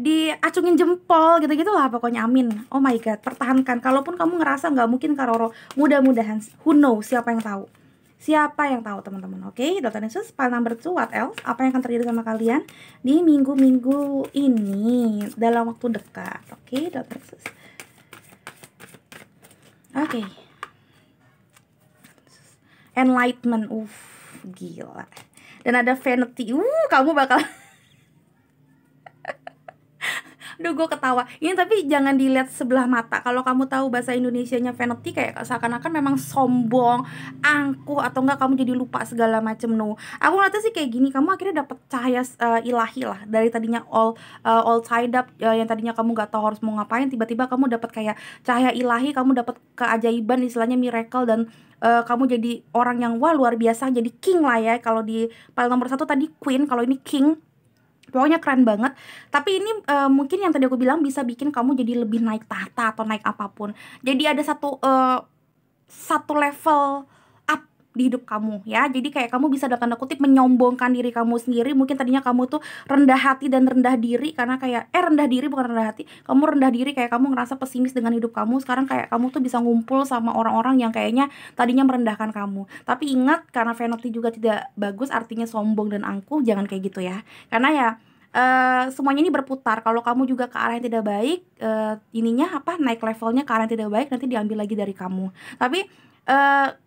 diacungin jempol gitu-gitu lah pokoknya. Amin. Oh my god, pertahankan. Kalaupun kamu ngerasa nggak mungkin Kak Roro, mudah-mudahan, who knows, siapa yang tahu teman-teman. Oke, Dr. Yesus, file number 2, what else? Apa yang akan terjadi sama kalian di minggu-minggu ini dalam waktu dekat? Oke, Dr. Yesus. Oke. Enlightenment, gila. Dan ada vanity, kamu bakal Duh, gue ketawa. Ini tapi jangan dilihat sebelah mata. Kalau kamu tahu bahasa Indonesianya vanity, kayak seakan-akan memang sombong, angkuh, atau enggak kamu jadi lupa segala macem. No, aku ngeliatnya sih kayak gini. Kamu akhirnya dapet cahaya ilahi lah. Dari tadinya all tied up, yang tadinya kamu gak tahu harus mau ngapain, tiba-tiba kamu dapet kayak cahaya ilahi. Kamu dapet keajaiban, istilahnya miracle, dan kamu jadi orang yang luar biasa. Jadi king lah ya. Kalau di file nomor 1 tadi queen, kalau ini king. Pokoknya keren banget. Tapi ini mungkin yang tadi aku bilang bisa bikin kamu jadi lebih naik tahta atau naik apapun. Jadi ada satu level up di hidup kamu ya. Jadi kayak kamu bisa dalam tanda kutip menyombongkan diri kamu sendiri. Mungkin tadinya kamu tuh rendah hati dan rendah diri karena kayak rendah diri bukan rendah hati. Kamu rendah diri kayak kamu ngerasa pesimis dengan hidup kamu. Sekarang kayak kamu tuh bisa ngumpul sama orang-orang yang kayaknya tadinya merendahkan kamu. Tapi ingat, karena vanity juga tidak bagus, artinya sombong dan angkuh. Jangan kayak gitu ya. Karena ya semuanya ini berputar. Kalau kamu juga ke arah yang tidak baik, naik levelnya ke arah yang tidak baik, nanti diambil lagi dari kamu. Tapi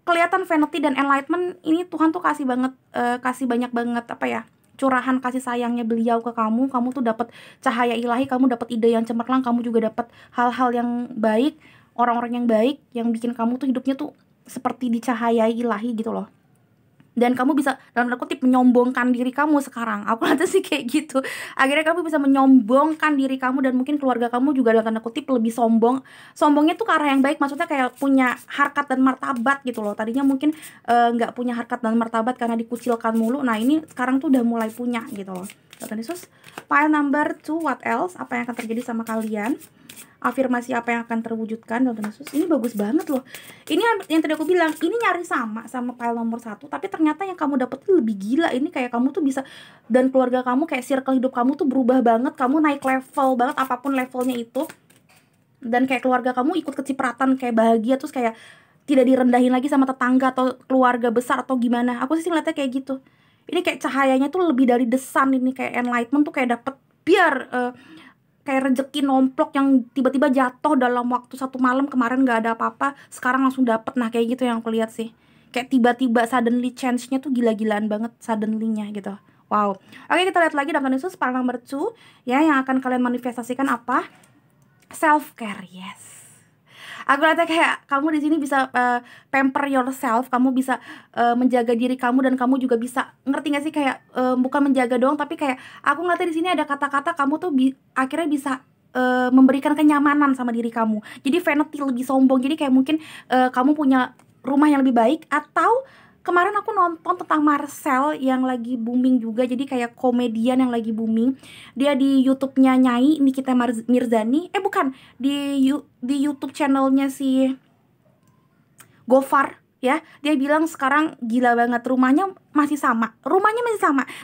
kelihatan vanity dan enlightenment ini Tuhan tuh kasih banyak banget curahan kasih sayangnya beliau ke kamu. Kamu tuh dapat cahaya ilahi, kamu dapat ide yang cemerlang, kamu juga dapat hal-hal yang baik, orang-orang yang baik yang bikin kamu tuh hidupnya tuh seperti dicahayai ilahi gitu loh. Dan kamu bisa dalam tanda kutip menyombongkan diri kamu sekarang. Aku rasa sih kayak gitu. Akhirnya kamu bisa menyombongkan diri kamu, dan mungkin keluarga kamu juga dalam tanda kutip lebih sombong. Sombongnya tuh ke arah yang baik, maksudnya kayak punya harkat dan martabat gitu loh. Tadinya mungkin nggak punya harkat dan martabat karena dikucilkan mulu. Nah ini sekarang tuh udah mulai punya gitu loh. Tuhan Yesus. File number 2, what else? Apa yang akan terjadi sama kalian? Afirmasi apa yang akan terwujudkan dalam Yesus. Ini bagus banget loh. Ini yang tadi aku bilang, ini nyaris sama file nomor 1, tapi ternyata yang kamu dapet tuh lebih gila. Ini kayak kamu tuh bisa, dan keluarga kamu, kayak circle hidup kamu tuh berubah banget. Kamu naik level banget, apapun levelnya itu. Dan kayak keluarga kamu ikut kecipratan, kayak bahagia, terus kayak tidak direndahin lagi sama tetangga atau keluarga besar atau gimana. Aku sih ngeliatnya kayak gitu. Ini kayak cahayanya tuh lebih dari the sun. Ini kayak enlightenment tuh kayak dapet kayak rezeki nomplok yang tiba-tiba jatuh dalam waktu 1 malam. Kemarin gak ada apa-apa, sekarang langsung dapet. Nah kayak gitu yang aku lihat sih. Kayak tiba-tiba suddenly change-nya tuh gila-gilaan banget, suddenly-nya gitu. Wow. Oke, kita lihat lagi Dr. Yesus pile number 2 ya, yang akan kalian manifestasikan apa? Self care. Yes. Aku rasa kayak kamu di sini bisa pamper yourself, kamu bisa menjaga diri kamu, dan kamu juga bisa, ngerti gak sih, kayak bukan menjaga doang, tapi kayak aku ngeliatnya di sini ada kata-kata kamu tuh akhirnya bisa memberikan kenyamanan sama diri kamu. Jadi vanity, lebih sombong. Jadi kayak mungkin kamu punya rumah yang lebih baik, atau kemarin aku nonton tentang Marcel yang lagi booming juga, jadi kayak komedian yang lagi booming. Dia di YouTube-nya Nyai Nikita Mirzani, bukan, di YouTube channelnya si Gofar ya. Dia bilang sekarang gila banget, rumahnya masih sama,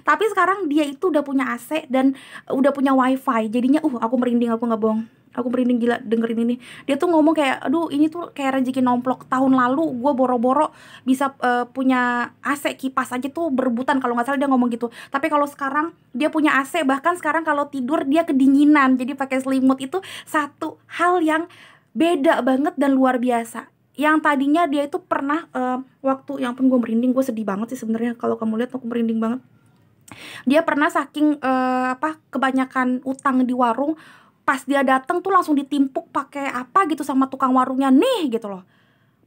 tapi sekarang dia itu udah punya AC dan udah punya wifi. Jadinya aku merinding, aku nggak bohong, aku merinding gila dengerin ini. Dia tuh ngomong kayak, aduh ini tuh kayak rezeki nomplok. Tahun lalu gue boro-boro bisa punya AC, kipas aja tuh berebutan kalau nggak salah dia ngomong gitu. Tapi kalau sekarang dia punya AC, bahkan sekarang kalau tidur dia kedinginan, jadi pakai selimut. Itu satu hal yang beda banget dan luar biasa. Yang tadinya dia itu pernah waktu, yang pun gue merinding, gue sedih banget sih sebenarnya kalau kamu lihat, aku merinding banget. Dia pernah saking kebanyakan utang di warung, pas dia datang tuh langsung ditimpuk pakai apa gitu sama tukang warungnya, nih gitu loh,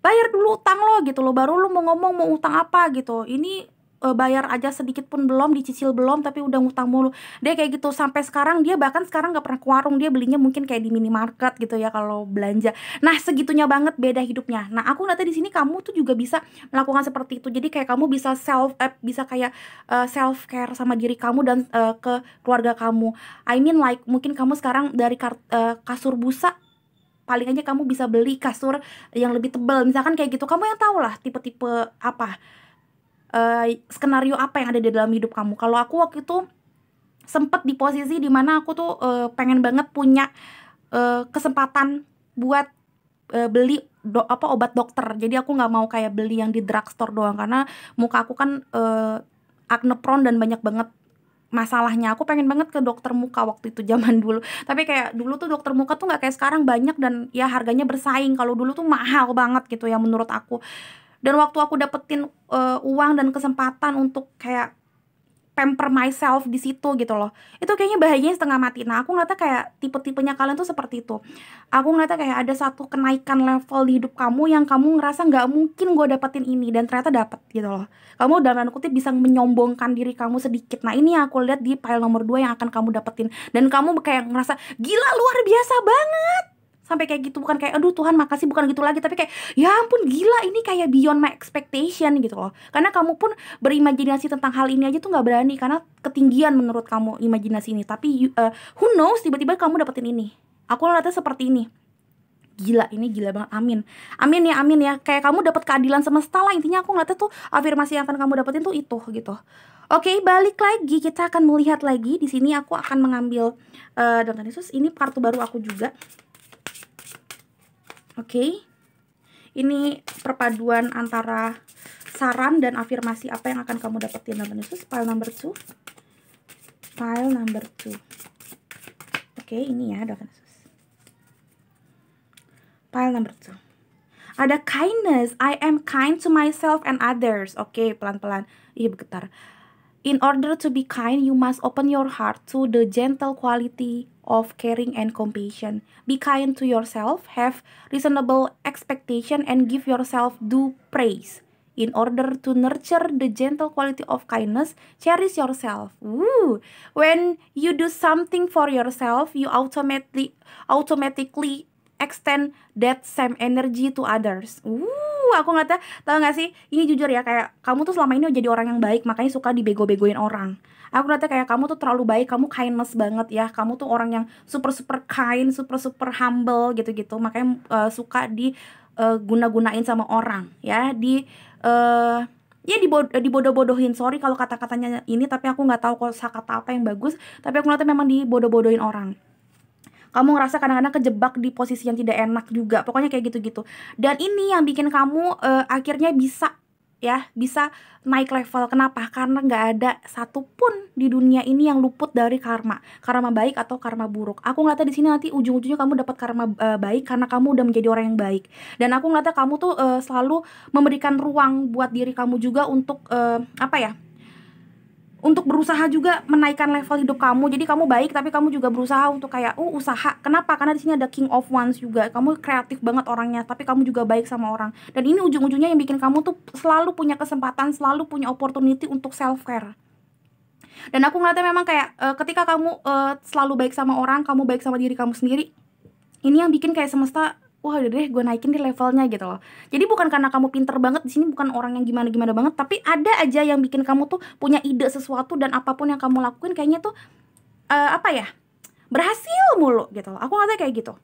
bayar dulu utang lo gitu loh, baru lo mau ngomong mau utang apa gitu. Ini bayar aja sedikit pun belum, dicicil belum, tapi udah ngutang mulu. Dia kayak gitu sampai sekarang. Dia bahkan sekarang nggak pernah ke warung, dia belinya mungkin kayak di minimarket gitu ya kalau belanja. Nah segitunya banget beda hidupnya. Nah aku nanti di sini kamu tuh juga bisa melakukan seperti itu. Jadi kayak kamu bisa bisa kayak self care sama diri kamu dan ke keluarga kamu. I mean like mungkin kamu sekarang dari kasur busa, paling aja kamu bisa beli kasur yang lebih tebal, misalkan kayak gitu. Kamu yang tahu lah tipe-tipe apa, skenario apa yang ada di dalam hidup kamu. Kalau aku waktu itu sempet di posisi dimana aku tuh pengen banget punya kesempatan buat beli obat dokter. Jadi aku nggak mau kayak beli yang di drugstore doang, karena muka aku kan acne prone dan banyak banget masalahnya. Aku pengen banget ke dokter muka waktu itu zaman dulu. Tapi kayak dulu tuh dokter muka tuh nggak kayak sekarang banyak, dan ya harganya bersaing. Kalau dulu tuh mahal banget gitu ya menurut aku. Dan waktu aku dapetin uang dan kesempatan untuk kayak pamper myself di situ gitu loh, itu kayaknya bahagianya setengah mati. Nah aku ngeliatnya kayak tipe-tipenya kalian tuh seperti itu. Aku ngeliatnya kayak ada satu kenaikan level di hidup kamu yang kamu ngerasa nggak mungkin gue dapetin ini, dan ternyata dapet gitu loh. Kamu dalam tanda kutip bisa menyombongkan diri kamu sedikit. Nah ini yang aku lihat di pile nomor 2 yang akan kamu dapetin, dan kamu kayak ngerasa gila luar biasa banget sampai kayak gitu. Bukan kayak aduh Tuhan makasih, bukan gitu lagi, tapi kayak ya ampun gila ini kayak beyond my expectation gitu loh. Karena kamu pun berimajinasi tentang hal ini aja tuh nggak berani, karena ketinggian menurut kamu imajinasi ini. Tapi who knows, tiba-tiba kamu dapetin ini. Aku ngeliatnya seperti ini, gila, ini gila banget. Amin, amin ya, amin ya. Kayak kamu dapat keadilan semesta lah intinya. Aku ngeliatnya tuh afirmasi yang akan kamu dapetin tuh itu gitu. Oke, balik lagi, kita akan melihat lagi di sini. Aku akan mengambil Dr. Yesus, ini kartu baru aku juga. Oke, ini perpaduan antara saran dan afirmasi apa yang akan kamu dapetin Dr. Yesus. Pile number 2. Pile number 2. Oke, ini ya Dr. Yesus. Pile number 2. Ada kindness. I am kind to myself and others. Oke, pelan-pelan. Iya, bergetar. In order to be kind, you must open your heart to the gentle quality of caring and compassion. Be kind to yourself, have reasonable expectation, and give yourself due praise. In order to nurture the gentle quality of kindness, cherish yourself. Woo! When you do something for yourself, you automatically extend that same energy to others. Aku ngeliatnya, tau gak sih, ini jujur ya, kayak kamu tuh selama ini udah jadi orang yang baik, makanya suka dibego-begoin orang. Aku ngeliatnya kayak kamu tuh terlalu baik, kamu kindness banget ya, kamu tuh orang yang super kind, super humble gitu-gitu, makanya suka guna-gunain sama orang ya, ya dibodoh-bodohin. Sorry kalau kata-katanya ini, tapi aku nggak tahu kata apa yang bagus, tapi aku ngeliatnya memang dibodoh-bodohin orang. Kamu ngerasa kadang-kadang kejebak di posisi yang tidak enak juga. Pokoknya kayak gitu-gitu. Dan ini yang bikin kamu akhirnya bisa naik level. Kenapa? Karena nggak ada satupun di dunia ini yang luput dari karma. Karma baik atau karma buruk. Aku ngeliatnya di sini nanti ujung-ujungnya kamu dapat karma baik karena kamu udah menjadi orang yang baik. Dan aku ngeliatnya kamu tuh selalu memberikan ruang buat diri kamu juga untuk untuk berusaha juga menaikkan level hidup kamu. Jadi kamu baik tapi kamu juga berusaha untuk kayak usaha. Kenapa? Karena di sini ada King of Wands juga. Kamu kreatif banget orangnya, tapi kamu juga baik sama orang. Dan ini ujung-ujungnya yang bikin kamu tuh selalu punya kesempatan, selalu punya opportunity untuk self care. Dan aku ngeliatnya memang kayak ketika kamu selalu baik sama orang, kamu baik sama diri kamu sendiri. Ini yang bikin kayak semesta, wah udah deh gue naikin di levelnya gitu loh. Jadi bukan karena kamu pinter banget, di sini bukan orang yang gimana-gimana banget, tapi ada aja yang bikin kamu tuh punya ide sesuatu, dan apapun yang kamu lakuin kayaknya tuh berhasil mulu gitu loh. Aku ngeliatnya kayak gitu.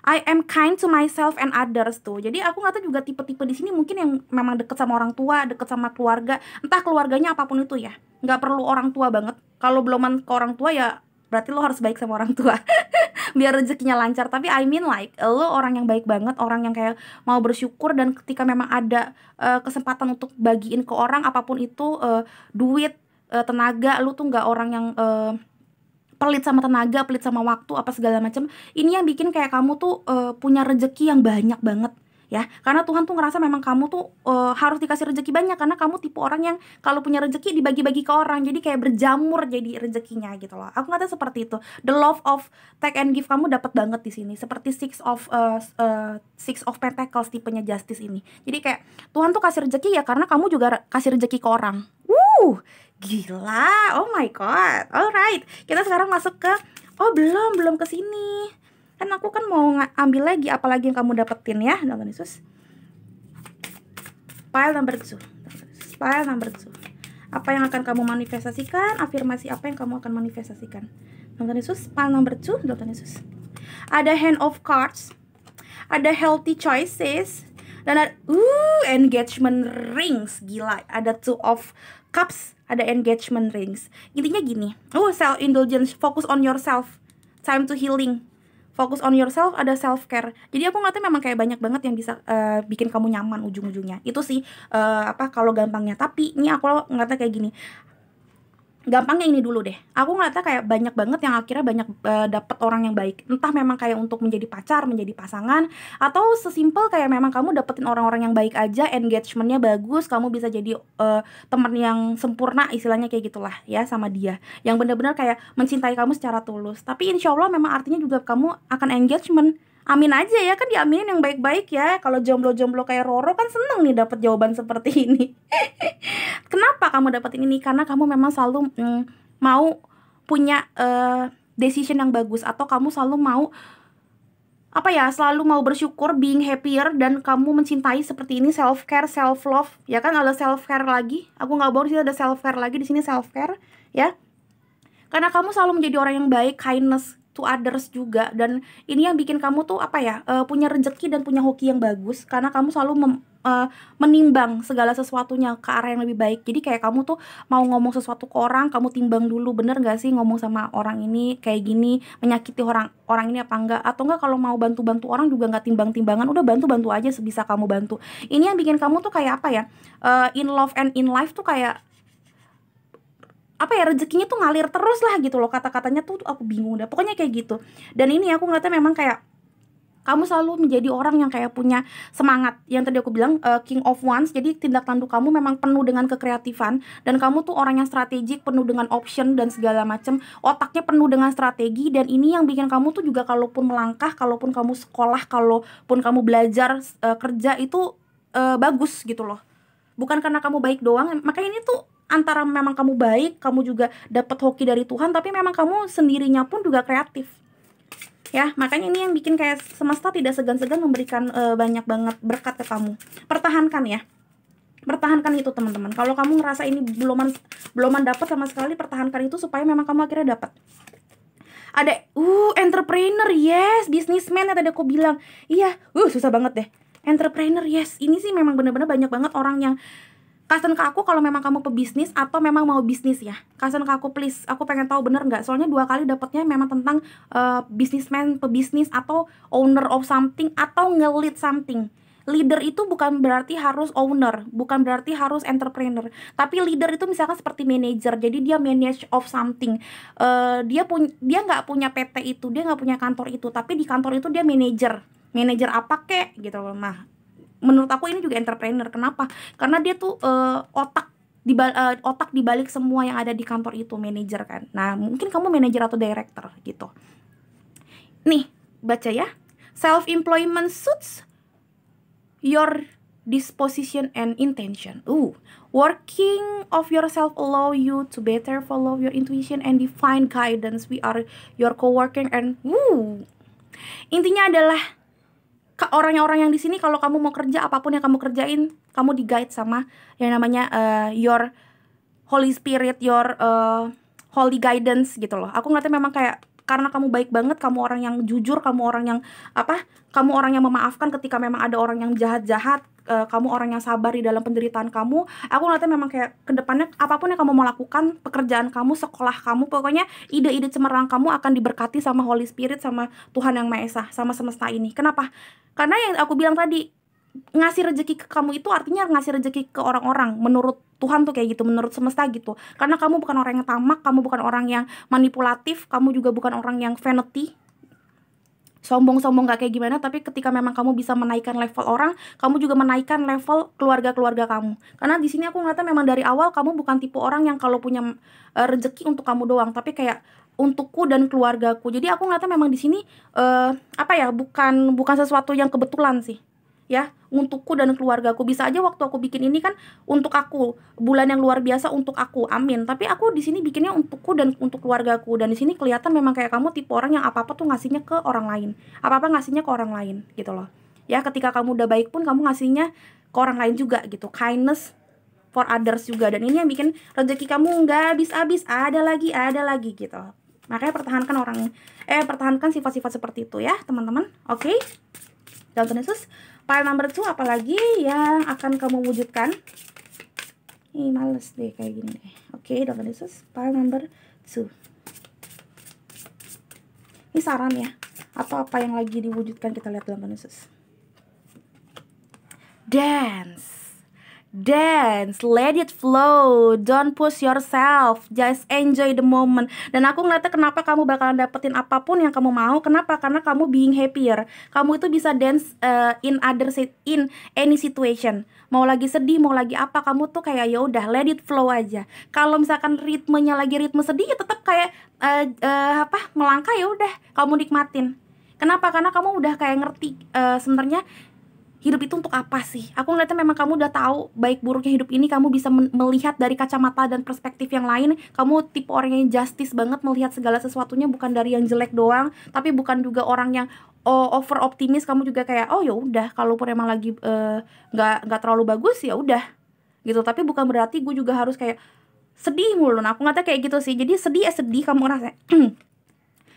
I am kind to myself and others tuh. Jadi aku ngeliatnya juga tipe-tipe di sini mungkin yang memang deket sama orang tua, deket sama keluarga, entah keluarganya apapun itu ya. Nggak perlu orang tua banget. Kalau belum ke orang tua ya berarti lo harus baik sama orang tua biar rezekinya lancar. Tapi I mean like lo orang yang baik banget, orang yang kayak mau bersyukur, dan ketika memang ada kesempatan untuk bagiin ke orang apapun itu, duit, tenaga, lo tuh nggak orang yang pelit sama tenaga, pelit sama waktu, apa segala macam. Ini yang bikin kayak kamu tuh punya rezeki yang banyak banget ya. Karena Tuhan tuh ngerasa memang kamu tuh harus dikasih rezeki banyak, karena kamu tipe orang yang kalau punya rezeki dibagi-bagi ke orang. Jadi kayak berjamur jadi rezekinya gitu loh. Aku ngata seperti itu. The love of take and give kamu dapat banget di sini. Seperti Six of Pentacles tipenya Justice ini. Jadi kayak Tuhan tuh kasih rezeki ya karena kamu juga kasih rezeki ke orang. Gila, oh my god. Alright, kita sekarang masuk ke belum ke sini. Kan aku kan mau ambil lagi apalagi yang kamu dapetin ya, Tuhan Yesus. Pile number 2. Pile number 2. Apa yang akan kamu manifestasikan? Afirmasi apa yang kamu akan manifestasikan? Tuhan Yesus, pile number 2, Tuhan Yesus. Ada Hand of Cards. Ada Healthy Choices. Dan ada engagement rings. Gila, ada Two of Cups, ada engagement rings. Intinya gini, self indulgence, focus on yourself, time to healing, focus on yourself, ada self care. Jadi aku ngeliatnya memang kayak banyak banget yang bisa bikin kamu nyaman ujung-ujungnya. Itu sih kalau gampangnya. Tapi ini aku ngeliatnya kayak gini. Gampangnya ini dulu deh. Aku ngeliatnya kayak banyak banget yang akhirnya banyak dapet orang yang baik. Entah memang kayak untuk menjadi pacar, menjadi pasangan, atau sesimpel kayak memang kamu dapetin orang-orang yang baik aja, engagementnya bagus, kamu bisa jadi teman yang sempurna, istilahnya kayak gitulah ya sama dia. Yang benar-benar kayak mencintai kamu secara tulus. Tapi insya Allah memang artinya juga kamu akan engagement. Amin aja ya, kan diaminin yang baik-baik ya. Kalau jomblo-jomblo kayak Roro kan seneng nih dapet jawaban seperti ini. Kenapa kamu dapetin ini? Karena kamu memang selalu mau punya decision yang bagus, atau kamu selalu mau selalu mau bersyukur, being happier, dan kamu mencintai seperti ini, self care, self love. Ya kan ada self care lagi. Aku nggak bohong, di sini ada self care lagi, di sini self care ya. Karena kamu selalu menjadi orang yang baik, kindness to others juga. Dan ini yang bikin kamu tuh punya rezeki dan punya hoki yang bagus, karena kamu selalu menimbang segala sesuatunya ke arah yang lebih baik. Jadi kayak kamu tuh mau ngomong sesuatu ke orang, kamu timbang dulu, bener gak sih ngomong sama orang ini kayak gini, menyakiti orang ini apa enggak. Atau enggak kalau mau bantu-bantu orang juga gak timbang-timbangan, udah bantu-bantu aja sebisa kamu bantu. Ini yang bikin kamu tuh kayak in love and in life tuh kayak rezekinya tuh ngalir terus lah gitu loh. Kata-katanya tuh aku bingung dah, pokoknya kayak gitu. Dan ini aku ngeliatnya memang kayak kamu selalu menjadi orang yang kayak punya semangat. Yang tadi aku bilang King of Wands. Jadi tindak tanduk kamu memang penuh dengan kekreatifan, dan kamu tuh orang yang strategik, penuh dengan option dan segala macam. Otaknya penuh dengan strategi. Dan ini yang bikin kamu tuh juga kalaupun melangkah, kalaupun kamu sekolah, kalaupun kamu belajar, kerja itu bagus gitu loh. Bukan karena kamu baik doang. Makanya ini tuh antara memang kamu baik, kamu juga dapat hoki dari Tuhan, tapi memang kamu sendirinya pun juga kreatif. Ya, makanya ini yang bikin kayak semesta tidak segan-segan memberikan banyak banget berkat ke kamu. Pertahankan ya. Pertahankan itu teman-teman. Kalau kamu ngerasa ini beloman dapat sama sekali, pertahankan itu supaya memang kamu akhirnya dapat. Ada entrepreneur, yes, businessman yang tadi aku bilang. Iya, susah banget deh. Entrepreneur, yes. Ini sih memang benar-benar banyak banget orang yang kasih ke aku kalau memang kamu pebisnis atau memang mau bisnis ya. Kasih ke aku please, aku pengen tahu bener nggak. Soalnya 2 kali dapatnya memang tentang businessman, pebisnis, atau owner of something, atau nge-lead something. Leader itu bukan berarti harus owner, bukan berarti harus entrepreneur. Tapi leader itu misalkan seperti manager, jadi dia manage of something. Dia nggak punya PT itu, dia nggak punya kantor itu, tapi di kantor itu dia manager apa kek gitu loh. Nah, menurut aku ini juga entrepreneur. Kenapa? Karena dia tuh otak otak dibalik semua yang ada di kantor itu, manajer kan. Nah, mungkin kamu manajer atau director gitu. Nih, baca ya. Self-employment suits your disposition and intention. Working of yourself allow you to better follow your intuition and define guidance. We are your co-working and intinya adalah orang-orang yang di sini, kalau kamu mau kerja apapun yang kamu kerjain, kamu di guide sama yang namanya your Holy Spirit, your holy guidance gitu loh. Aku ngeliatnya memang kayak karena kamu baik banget, kamu orang yang jujur, kamu orang yang kamu orang yang memaafkan ketika memang ada orang yang jahat-jahat, kamu orang yang sabar di dalam penderitaan kamu. Aku ngeliatnya memang kayak kedepannya apapun yang kamu mau lakukan, pekerjaan kamu, sekolah kamu, pokoknya ide-ide cemerlang kamu akan diberkati sama Holy Spirit, sama Tuhan Yang Maha Esa, sama semesta ini. Kenapa? Karena yang aku bilang tadi, ngasih rezeki ke kamu itu artinya ngasih rezeki ke orang-orang. Menurut Tuhan tuh kayak gitu, menurut semesta gitu. Karena kamu bukan orang yang tamak, kamu bukan orang yang manipulatif, kamu juga bukan orang yang vanity, sombong-sombong gak kayak gimana. Tapi ketika memang kamu bisa menaikkan level orang, kamu juga menaikkan level keluarga-keluarga kamu. Karena di sini aku ngeliatnya memang dari awal kamu bukan tipe orang yang kalau punya rezeki untuk kamu doang, tapi kayak untukku dan keluargaku. Jadi aku ngeliatnya memang di sini bukan sesuatu yang kebetulan sih. Ya, untukku dan keluargaku. Bisa aja waktu aku bikin ini kan untuk aku, bulan yang luar biasa untuk aku, amin. Tapi aku di sini bikinnya untukku dan untuk keluargaku. Dan di sini kelihatan memang kayak kamu tipe orang yang apa-apa tuh ngasihnya ke orang lain, apa-apa ngasihnya ke orang lain gitu loh. Ya, ketika kamu udah baik pun kamu ngasihnya ke orang lain juga gitu, kindness for others juga. Dan ini yang bikin rezeki kamu nggak habis-habis, ada lagi gitu. Makanya pertahankan sifat-sifat seperti itu ya teman-teman. Oke? Dalam Tuhan Yesus. Pile number 2 apalagi yang akan kamu wujudkan? Ih, males deh kayak gini deh. Oke, dalam Tuhan Yesus. Pile number 2. Ini saran ya, atau apa yang lagi diwujudkan, kita lihat dalam Tuhan Yesus. Dance, let it flow, don't push yourself, just enjoy the moment. Dan aku ngeliatnya kenapa kamu bakalan dapetin apapun yang kamu mau. Kenapa? Karena kamu being happier. Kamu itu bisa dance in any situation. Mau lagi sedih, mau lagi apa, kamu tuh kayak ya udah let it flow aja. Kalau misalkan ritmenya lagi ritme sedih, ya tetap kayak melangkah, ya udah kamu nikmatin. Kenapa? Karena kamu udah kayak ngerti sebenarnya hidup itu untuk apa sih? Aku ngeliatnya memang kamu udah tahu baik buruknya hidup ini. Kamu bisa melihat dari kacamata dan perspektif yang lain. Kamu tipe orang yang justice banget, melihat segala sesuatunya bukan dari yang jelek doang, tapi bukan juga orang yang over optimis. Kamu juga kayak ya udah, kalaupun emang lagi nggak terlalu bagus ya udah gitu. Tapi bukan berarti gue juga harus kayak sedih mulu. Nah, aku ngeliatnya kayak gitu sih. Jadi sedih kamu ngerasain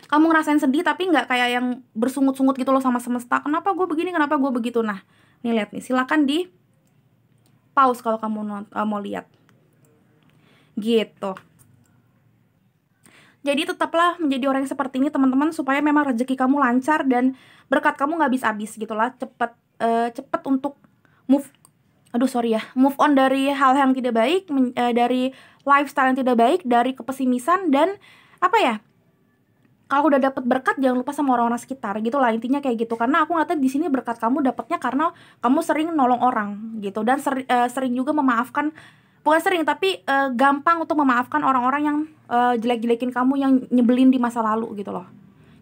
kamu ngerasain sedih, tapi nggak kayak yang bersungut-sungut gitu loh sama semesta. Kenapa gue begini, kenapa gue begitu. Nah, nih lihat nih, silakan di pause kalau kamu mau lihat gitu. Jadi tetaplah menjadi orang yang seperti ini teman-teman, supaya memang rezeki kamu lancar dan berkat kamu nggak habis-habis gitu lah. Cepet untuk move on dari hal yang tidak baik, dari lifestyle yang tidak baik, dari kepesimisan, dan kalau udah dapet berkat jangan lupa sama orang-orang sekitar gitu lah, intinya kayak gitu. Karena aku ngeliatnya di sini berkat kamu dapetnya karena kamu sering nolong orang gitu, dan sering juga memaafkan, bukan sering tapi gampang untuk memaafkan orang-orang yang jelek-jelekin kamu, yang nyebelin di masa lalu gitu loh.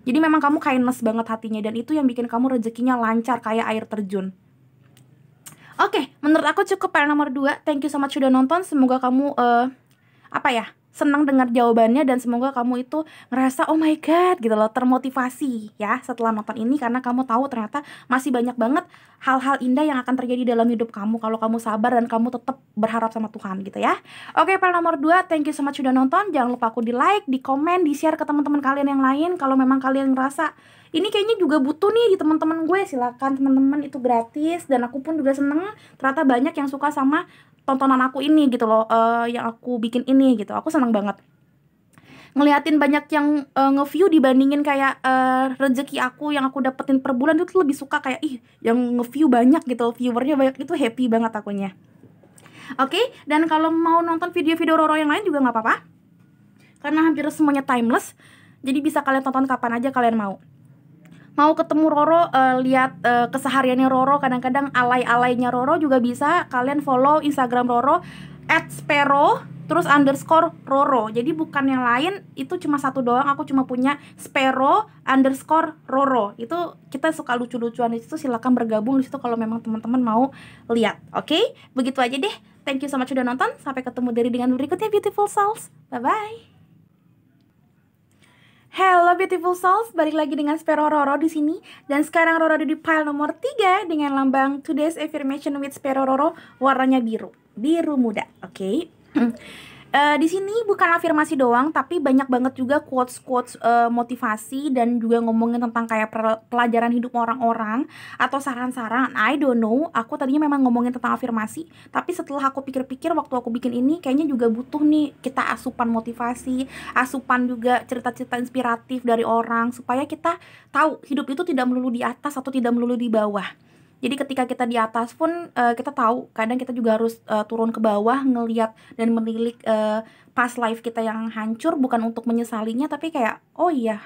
Jadi memang kamu kindness banget hatinya, dan itu yang bikin kamu rezekinya lancar kayak air terjun. Oke, menurut aku cukup pile nomor 2. Thank you so much sudah nonton. Semoga kamu senang dengar jawabannya, dan semoga kamu itu ngerasa oh my god gitu loh, termotivasi ya setelah nonton ini. Karena kamu tahu ternyata masih banyak banget hal-hal indah yang akan terjadi dalam hidup kamu kalau kamu sabar dan kamu tetap berharap sama Tuhan gitu ya. Oke, pile nomor 2, thank you so much sudah nonton. Jangan lupa aku di like, di komen, di share ke teman-teman kalian yang lain. Kalau memang kalian ngerasa ini kayaknya juga butuh nih di teman-teman gue, silakan teman-teman, itu gratis. Dan aku pun juga seneng ternyata banyak yang suka sama tontonan aku ini gitu loh, yang aku bikin ini gitu. Aku seneng banget ngeliatin banyak yang nge-view dibandingin kayak rezeki aku yang aku dapetin per bulan. Itu lebih suka kayak yang nge-view banyak gitu, viewernya banyak, itu happy banget akunya. Oke, dan kalau mau nonton video-video Roro yang lain juga nggak apa-apa, karena hampir semuanya timeless. Jadi bisa kalian tonton kapan aja kalian mau. Mau ketemu Roro, lihat kesehariannya Roro, kadang-kadang alay-alaynya Roro juga bisa. Kalian follow Instagram Roro, @spero terus underscore Roro. Jadi bukan yang lain, itu cuma satu doang. Aku cuma punya Spero underscore Roro. Itu kita suka lucu-lucuan di situ. Silakan bergabung di situ kalau memang teman-teman mau lihat. Oke? Begitu aja deh. Thank you so much udah nonton. Sampai ketemu dengan berikutnya Beautiful Souls. Bye bye. Hello Beautiful Souls, balik lagi dengan Spero Roro di sini. Dan sekarang Roro ada di pile nomor 3 dengan lambang Today's Affirmation with Spero Roro, warnanya biru, biru muda. Oke. Di sini bukan afirmasi doang, tapi banyak banget juga quotes-quotes motivasi dan juga ngomongin tentang kayak pelajaran hidup orang-orang atau saran-saran. I don't know. Aku tadinya memang ngomongin tentang afirmasi, tapi setelah aku pikir-pikir waktu aku bikin ini, kayaknya juga butuh nih kita asupan motivasi, asupan juga cerita-cerita inspiratif dari orang supaya kita tahu hidup itu tidak melulu di atas atau tidak melulu di bawah. Jadi ketika kita di atas pun kita tahu kadang kita juga harus turun ke bawah ngelihat dan menilik past life kita yang hancur, bukan untuk menyesalinya tapi kayak oh iya,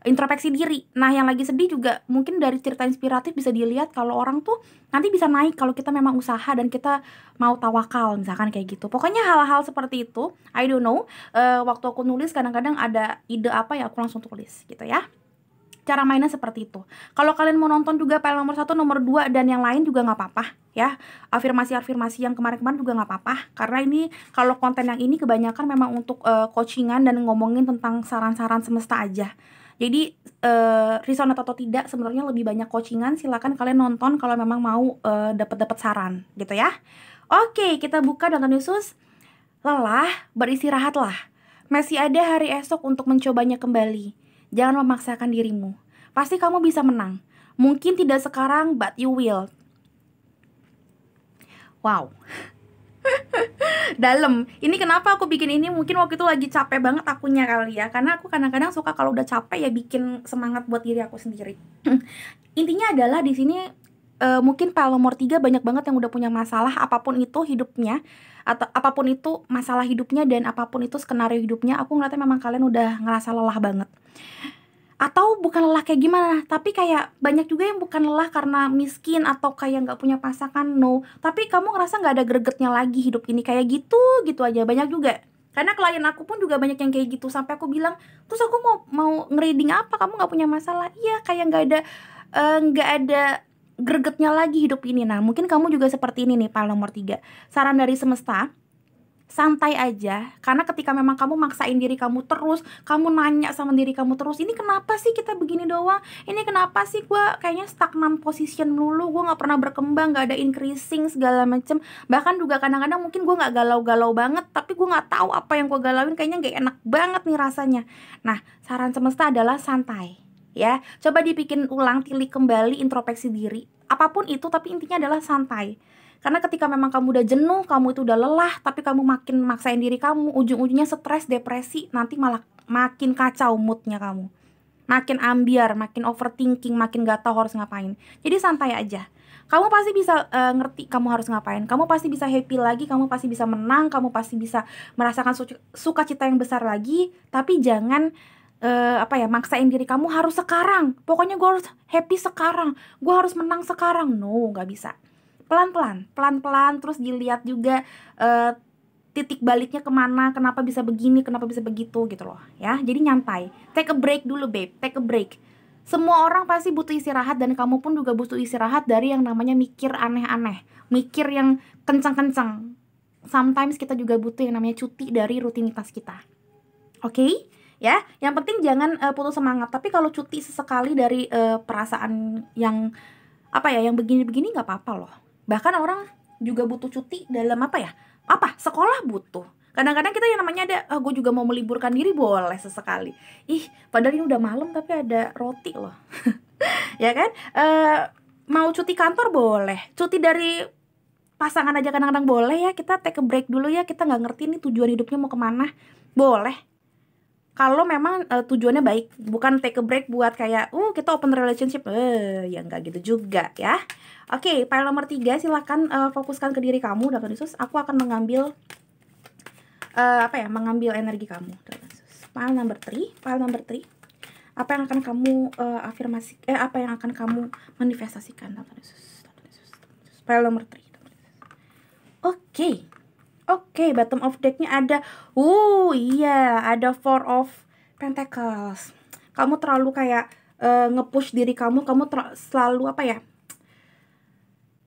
introspeksi diri. Nah yang lagi sedih juga mungkin dari cerita inspiratif bisa dilihat kalau orang tuh nanti bisa naik kalau kita memang usaha dan kita mau tawakal misalkan kayak gitu. Pokoknya hal-hal seperti itu, I don't know, waktu aku nulis kadang-kadang ada ide apa ya aku langsung tulis gitu ya. Cara mainnya seperti itu. Kalau kalian mau nonton juga file nomor 1, nomor 2 dan yang lain juga nggak apa-apa ya. Afirmasi-afirmasi yang kemarin-kemarin juga nggak apa-apa. Karena ini kalau konten yang ini kebanyakan memang untuk coachingan dan ngomongin tentang saran-saran semesta aja. Jadi resonate atau tidak sebenarnya lebih banyak coachingan. Silakan kalian nonton kalau memang mau dapat saran gitu ya. Oke, kita buka Downton Yesus. Lelah, beristirahatlah. Masih ada hari esok untuk mencobanya kembali. Jangan memaksakan dirimu. Pasti kamu bisa menang. Mungkin tidak sekarang, but you will. Wow. Dalam. Ini kenapa aku bikin ini? Mungkin waktu itu lagi capek banget akunya kali ya. Karena aku kadang-kadang suka kalau udah capek ya bikin semangat buat diri aku sendiri. Intinya adalah di sini mungkin file nomor 3 banyak banget yang udah punya masalah apapun itu hidupnya, atau apapun itu masalah hidupnya dan apapun itu skenario hidupnya. Aku ngeliatnya memang kalian udah ngerasa lelah banget. Atau bukan lelah kayak gimana, tapi kayak banyak juga yang bukan lelah karena miskin atau kayak nggak punya pasangan, no. Tapi kamu ngerasa nggak ada gregetnya lagi hidup ini, kayak gitu aja. Banyak juga. Karena klien aku pun juga banyak yang kayak gitu. Sampai aku bilang, terus aku mau ngereading apa, kamu nggak punya masalah. Iya, kayak nggak ada gregetnya lagi hidup ini. Nah mungkin kamu juga seperti ini nih, file nomor 3. Saran dari semesta, santai aja. Karena ketika memang kamu maksain diri kamu terus, kamu nanya sama diri kamu terus, ini kenapa sih kita begini doang, ini kenapa sih gue kayaknya stagnan position melulu, gue gak pernah berkembang, gak ada increasing segala macem. Bahkan juga kadang-kadang mungkin gue gak galau-galau banget, tapi gue gak tahu apa yang gue galauin, kayaknya gak enak banget nih rasanya. Nah saran semesta adalah santai ya. Coba dibikin ulang, tilik kembali, introspeksi diri, apapun itu, tapi intinya adalah santai. Karena ketika memang kamu udah jenuh, kamu itu udah lelah, tapi kamu makin maksain diri kamu, ujung-ujungnya stres, depresi, nanti malah makin kacau moodnya kamu. Makin ambiar, makin overthinking, makin gak tahu harus ngapain. Jadi santai aja. Kamu pasti bisa ngerti kamu harus ngapain. Kamu pasti bisa happy lagi, kamu pasti bisa menang, kamu pasti bisa merasakan sukacita yang besar lagi. Tapi jangan maksain diri kamu harus sekarang. Pokoknya gue harus happy sekarang, gue harus menang sekarang. No, gak bisa. Pelan-pelan, terus dilihat juga titik baliknya kemana, kenapa bisa begini, kenapa bisa begitu gitu loh ya. Jadi nyantai, take a break dulu babe, take a break. Semua orang pasti butuh istirahat dan kamu pun juga butuh istirahat dari yang namanya mikir aneh-aneh, mikir yang kencang-kencang. Sometimes kita juga butuh yang namanya cuti dari rutinitas kita. Oke? Ya, yang penting jangan putus semangat. Tapi kalau cuti sesekali dari perasaan yang yang begini-begini nggak apa-apa loh. Bahkan orang juga butuh cuti dalam sekolah butuh. Kadang-kadang kita yang namanya ada, gue juga mau meliburkan diri, boleh sesekali. Padahal ini udah malam tapi ada roti loh. Ya kan? Mau cuti kantor boleh, cuti dari pasangan aja kadang-kadang boleh ya. Kita take a break dulu ya, kita nggak ngerti nih tujuan hidupnya mau kemana, boleh. Kalau memang tujuannya baik, bukan take a break buat kayak kita open relationship, ya nggak gitu juga ya. Oke, file nomor 3 silakan fokuskan ke diri kamu, Downton Yesus. Aku akan mengambil mengambil energi kamu, Downton Yesus. File number 3, apa yang akan kamu apa yang akan kamu manifestasikan, Downton Yesus. File nomor 3. Oke. Oke, bottom of deck-nya ada, iya, ada Four of Pentacles. Kamu terlalu kayak nge-push diri kamu selalu apa ya?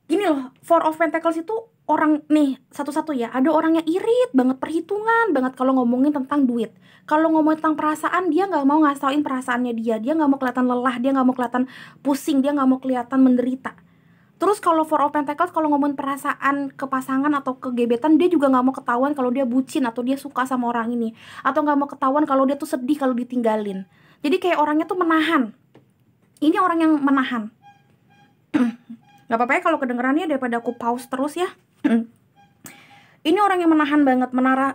Gini loh, Four of Pentacles itu orang nih, satu-satu ya, ada orang yang irit banget, perhitungan banget kalau ngomongin tentang duit. Kalau ngomongin tentang perasaan, dia nggak mau ngasih tauin perasaannya dia nggak mau kelihatan lelah, dia nggak mau kelihatan pusing, dia nggak mau kelihatan menderita. Terus kalau Four of Pentacles kalau ngomongin perasaan ke pasangan atau ke gebetan, dia juga nggak mau ketahuan kalau dia bucin atau dia suka sama orang ini, atau nggak mau ketahuan kalau dia tuh sedih kalau ditinggalin. Jadi kayak orangnya tuh menahan. Ini orang yang menahan. Nggak apa-apa ya kalau kedengerannya, daripada aku pause terus ya. Ini orang yang menahan banget,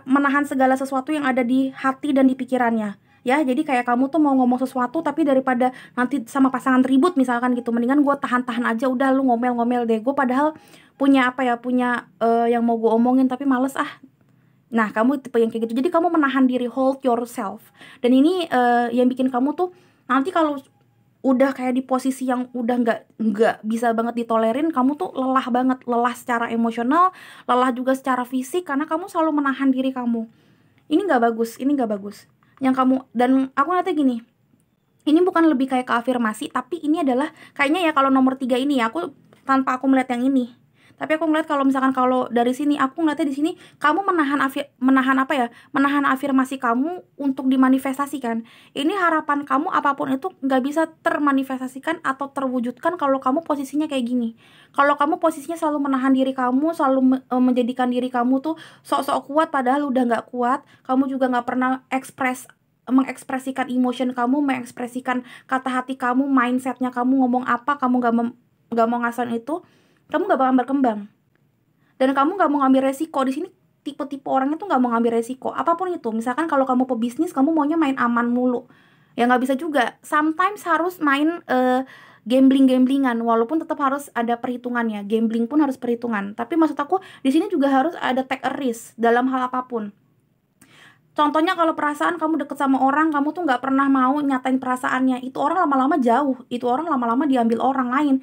menahan segala sesuatu yang ada di hati dan di pikirannya. Ya, jadi kayak kamu tuh mau ngomong sesuatu, tapi daripada nanti sama pasangan ribut misalkan gitu, mendingan gue tahan-tahan aja, udah lu ngomel-ngomel deh. Gue padahal punya apa ya, punya yang mau gue omongin tapi males ah. Nah, kamu tipe yang kayak gitu. Jadi kamu menahan diri, hold yourself. Dan ini yang bikin kamu tuh nanti kalau udah kayak di posisi yang udah nggak bisa banget ditolerin, kamu tuh lelah banget, lelah secara emosional, lelah juga secara fisik, karena kamu selalu menahan diri kamu. Ini nggak bagus, ini nggak bagus. Yang kamu, dan aku ngeliatnya gini, ini bukan lebih kayak ke afirmasi, tapi ini adalah kayaknya ya kalau nomor 3 ini ya, aku tanpa aku melihat yang ini. Tapi aku ngeliat kalau misalkan kalau dari sini, aku ngeliatnya di sini kamu menahan apa ya? Menahan afirmasi kamu untuk dimanifestasikan. Ini harapan kamu apapun itu nggak bisa termanifestasikan atau terwujudkan kalau kamu posisinya kayak gini. Kalau kamu posisinya selalu menahan diri kamu, selalu menjadikan diri kamu tuh sok-sok kuat padahal udah nggak kuat. Kamu juga nggak pernah mengekspresikan emotion kamu, mengekspresikan kata hati kamu, mindsetnya kamu, ngomong apa kamu nggak mau ngasain itu, kamu nggak bakal berkembang. Dan kamu nggak mau ngambil resiko. Di sini tipe-tipe orangnya tuh nggak mau ngambil resiko apapun itu. Misalkan kalau kamu pebisnis, kamu maunya main aman mulu, ya nggak bisa juga. Sometimes harus main gamblingan, walaupun tetap harus ada perhitungannya. Gambling pun harus perhitungan, tapi maksud aku di sini juga harus ada take a risk dalam hal apapun. Contohnya kalau perasaan kamu deket sama orang, kamu tuh nggak pernah mau nyatain perasaannya, itu orang lama-lama jauh, itu orang lama-lama diambil orang lain.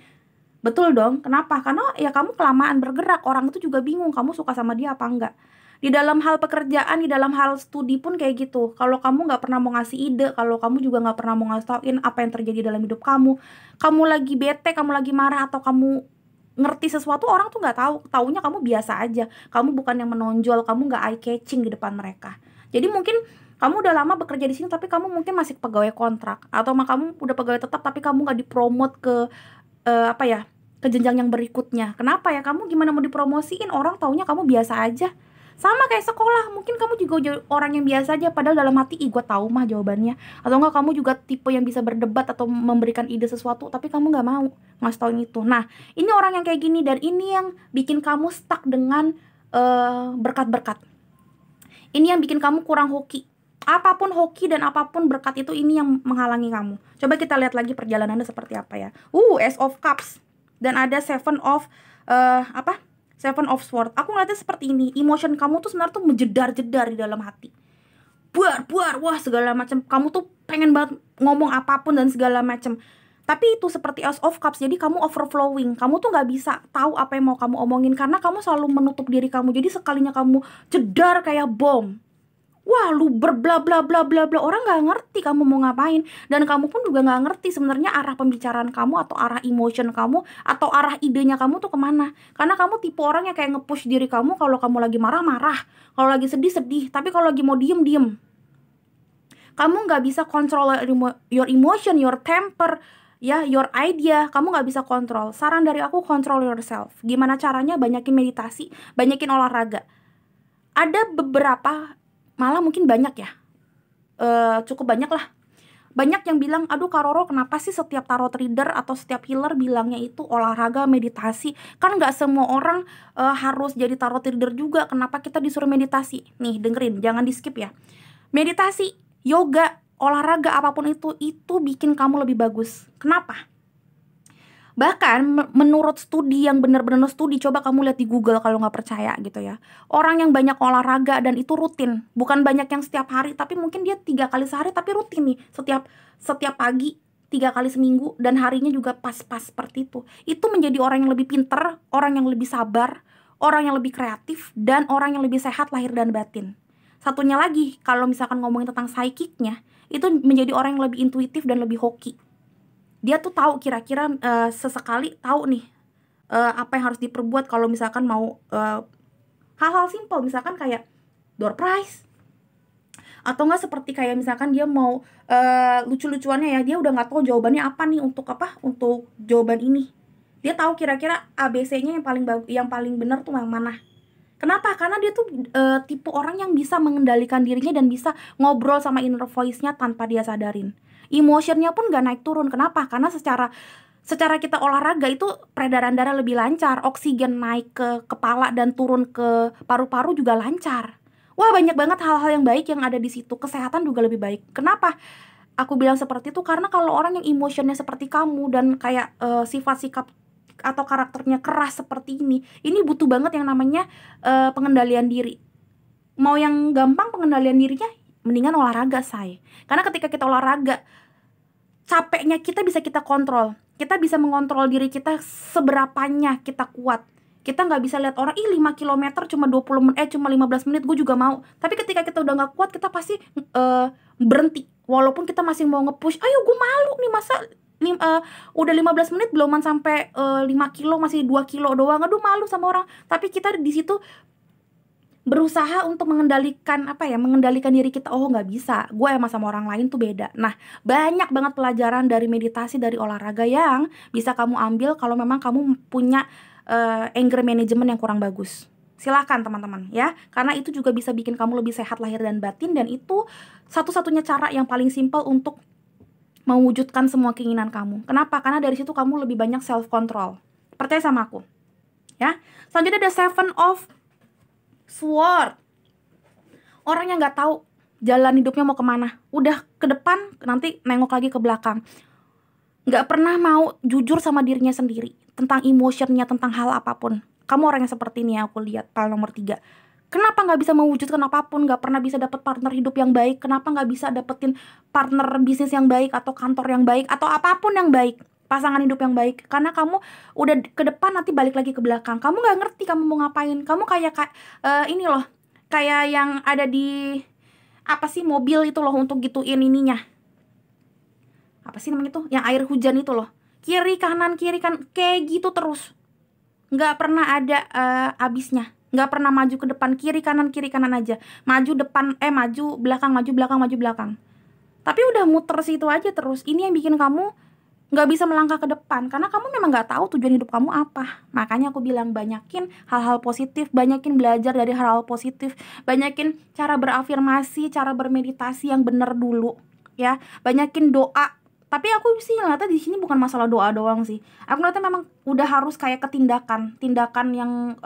Betul dong, kenapa? Karena ya kamu kelamaan bergerak, orang itu juga bingung kamu suka sama dia apa enggak. Di dalam hal pekerjaan, di dalam hal studi pun kayak gitu. Kalau kamu nggak pernah mau ngasih ide, kalau kamu juga nggak pernah mau ngasih tauin apa yang terjadi dalam hidup kamu lagi bete, kamu lagi marah, atau kamu ngerti sesuatu, orang tuh nggak tahu, taunya kamu biasa aja, kamu bukan yang menonjol, kamu nggak eye catching di depan mereka. Jadi mungkin kamu udah lama bekerja di sini, tapi kamu mungkin masih pegawai kontrak, atau kamu udah pegawai tetap tapi kamu nggak dipromot ke apa ya, ke jenjang yang berikutnya. Kenapa ya? Kamu gimana mau dipromosiin, orang taunya kamu biasa aja. Sama kayak sekolah, mungkin kamu juga orang yang biasa aja, padahal dalam hati, ih gue tahu mah jawabannya. Atau enggak kamu juga tipe yang bisa berdebat atau memberikan ide sesuatu, tapi kamu nggak mau ngasih tauin itu. Nah, ini orang yang kayak gini, dan ini yang bikin kamu stuck dengan berkat-berkat. Ini yang bikin kamu kurang hoki. Apapun hoki dan apapun berkat itu, ini yang menghalangi kamu. Coba kita lihat lagi perjalanannya seperti apa ya. Ace of Cups. Dan ada Seven of Seven of Swords. Aku ngeliatnya seperti ini. Emotion kamu tuh sebenarnya tuh menjedar-jedar di dalam hati. Buar, wah segala macam. Kamu tuh pengen banget ngomong apapun dan segala macam. Tapi itu seperti Ace of Cups. Jadi kamu overflowing. Kamu tuh nggak bisa tahu apa yang mau kamu omongin karena kamu selalu menutup diri kamu. Jadi sekalinya kamu jedar kayak bom, wah lu berbla bla bla bla bla, orang nggak ngerti kamu mau ngapain, dan kamu pun juga nggak ngerti sebenarnya arah pembicaraan kamu atau arah emotion kamu atau arah idenya kamu tuh kemana. Karena kamu tipe orang yang kayak nge-push diri kamu, kalau kamu lagi marah marah, kalau lagi sedih sedih, tapi kalau lagi mau diem diem. Kamu nggak bisa kontrol your emotion, your temper, ya, your idea. Kamu nggak bisa kontrol. Saran dari aku, control yourself. Gimana caranya? Banyakin meditasi, banyakin olahraga. Ada beberapa, malah mungkin banyak ya, cukup banyak lah. Banyak yang bilang, aduh Kak Roro, kenapa sih setiap tarot reader atau setiap healer bilangnya itu olahraga, meditasi? Kan nggak semua orang harus jadi tarot reader juga. Kenapa kita disuruh meditasi? Nih dengerin, jangan di skip ya. Meditasi, yoga, olahraga apapun itu bikin kamu lebih bagus. Kenapa? Bahkan menurut studi yang benar-benar studi, coba kamu lihat di Google kalau nggak percaya gitu ya. Orang yang banyak olahraga dan itu rutin, bukan banyak yang setiap hari, tapi mungkin dia 3 kali sehari tapi rutin nih, setiap pagi, 3 kali seminggu, dan harinya juga pas-pas seperti itu menjadi orang yang lebih pinter, orang yang lebih sabar, orang yang lebih kreatif, dan orang yang lebih sehat lahir dan batin. Satunya lagi, kalau misalkan ngomongin tentang psychic-nya, itu menjadi orang yang lebih intuitif dan lebih hoki. Dia tuh tahu kira-kira sesekali tahu nih apa yang harus diperbuat kalau misalkan mau hal-hal simpel, misalkan kayak door prize, atau enggak seperti kayak misalkan dia mau lucu-lucuannya ya, dia udah nggak tahu jawabannya apa nih untuk jawaban ini. Dia tahu kira-kira ABC-nya yang paling benar tuh yang mana. Kenapa? Karena dia tuh tipe orang yang bisa mengendalikan dirinya dan bisa ngobrol sama inner voice-nya tanpa dia sadarin. Emotionnya pun gak naik turun. Kenapa? Karena secara kita olahraga itu peredaran darah lebih lancar, oksigen naik ke kepala dan turun ke paru-paru juga lancar. Wah, banyak banget hal-hal yang baik yang ada di situ. Kesehatan juga lebih baik. Kenapa aku bilang seperti itu? Karena kalau orang yang emotionnya seperti kamu dan kayak sifat sikap atau karakternya keras seperti ini butuh banget yang namanya pengendalian diri. Mau yang gampang pengendalian dirinya, mendingan olahraga, say. Karena ketika kita olahraga, capeknya kita bisa kita kontrol. Kita bisa mengontrol diri kita seberapanya kita kuat. Kita nggak bisa lihat orang, 5 km cuma 15 menit gue juga mau. Tapi ketika kita udah nggak kuat, kita pasti berhenti. Walaupun kita masih mau nge-push, ayo gue malu nih masa udah 15 menit beluman sampai 5 kilo, masih 2 kilo doang. Aduh, malu sama orang. Tapi kita di situ berusaha untuk mengendalikan mengendalikan diri kita. Oh, nggak bisa, gue emang sama orang lain tuh beda. Nah, banyak banget pelajaran dari meditasi, dari olahraga yang bisa kamu ambil kalau memang kamu punya anger management yang kurang bagus. Silakan teman-teman ya, karena itu juga bisa bikin kamu lebih sehat lahir dan batin, dan itu satu-satunya cara yang paling simpel untuk mewujudkan semua keinginan kamu. Kenapa? Karena dari situ kamu lebih banyak self control. Percaya sama aku ya. Selanjutnya ada Seven of Sword. Orang yang nggak tahu jalan hidupnya mau kemana. Udah ke depan, nanti nengok lagi ke belakang. Nggak pernah mau jujur sama dirinya sendiri tentang emotionnya, tentang hal apapun. Kamu orang yang seperti ini ya, aku lihat. Hal nomor 3. Kenapa nggak bisa mewujudkan apapun? Nggak pernah bisa dapet partner hidup yang baik? Kenapa nggak bisa dapetin partner bisnis yang baik, atau kantor yang baik, atau apapun yang baik, pasangan hidup yang baik? Karena kamu udah ke depan, nanti balik lagi ke belakang. Kamu nggak ngerti kamu mau ngapain. Kamu kayak ini loh, kayak yang ada di mobil itu loh, untuk gituin ininya. Apa sih namanya tuh? Yang air hujan itu loh. Kiri kanan kayak gitu terus. Nggak pernah ada habisnya. Nggak pernah maju ke depan, kiri kanan aja. Maju depan, maju belakang, maju belakang, maju belakang. Tapi udah muter situ aja terus. Ini yang bikin kamu nggak bisa melangkah ke depan, karena kamu memang nggak tahu tujuan hidup kamu apa. Makanya aku bilang, banyakin hal-hal positif, banyakin belajar dari hal-hal positif, banyakin cara berafirmasi, cara bermeditasi yang bener dulu ya. Banyakin doa. Tapi aku sih ngeliatnya di sini bukan masalah doa doang sih. Aku ngeliatnya memang udah harus kayak tindakan yang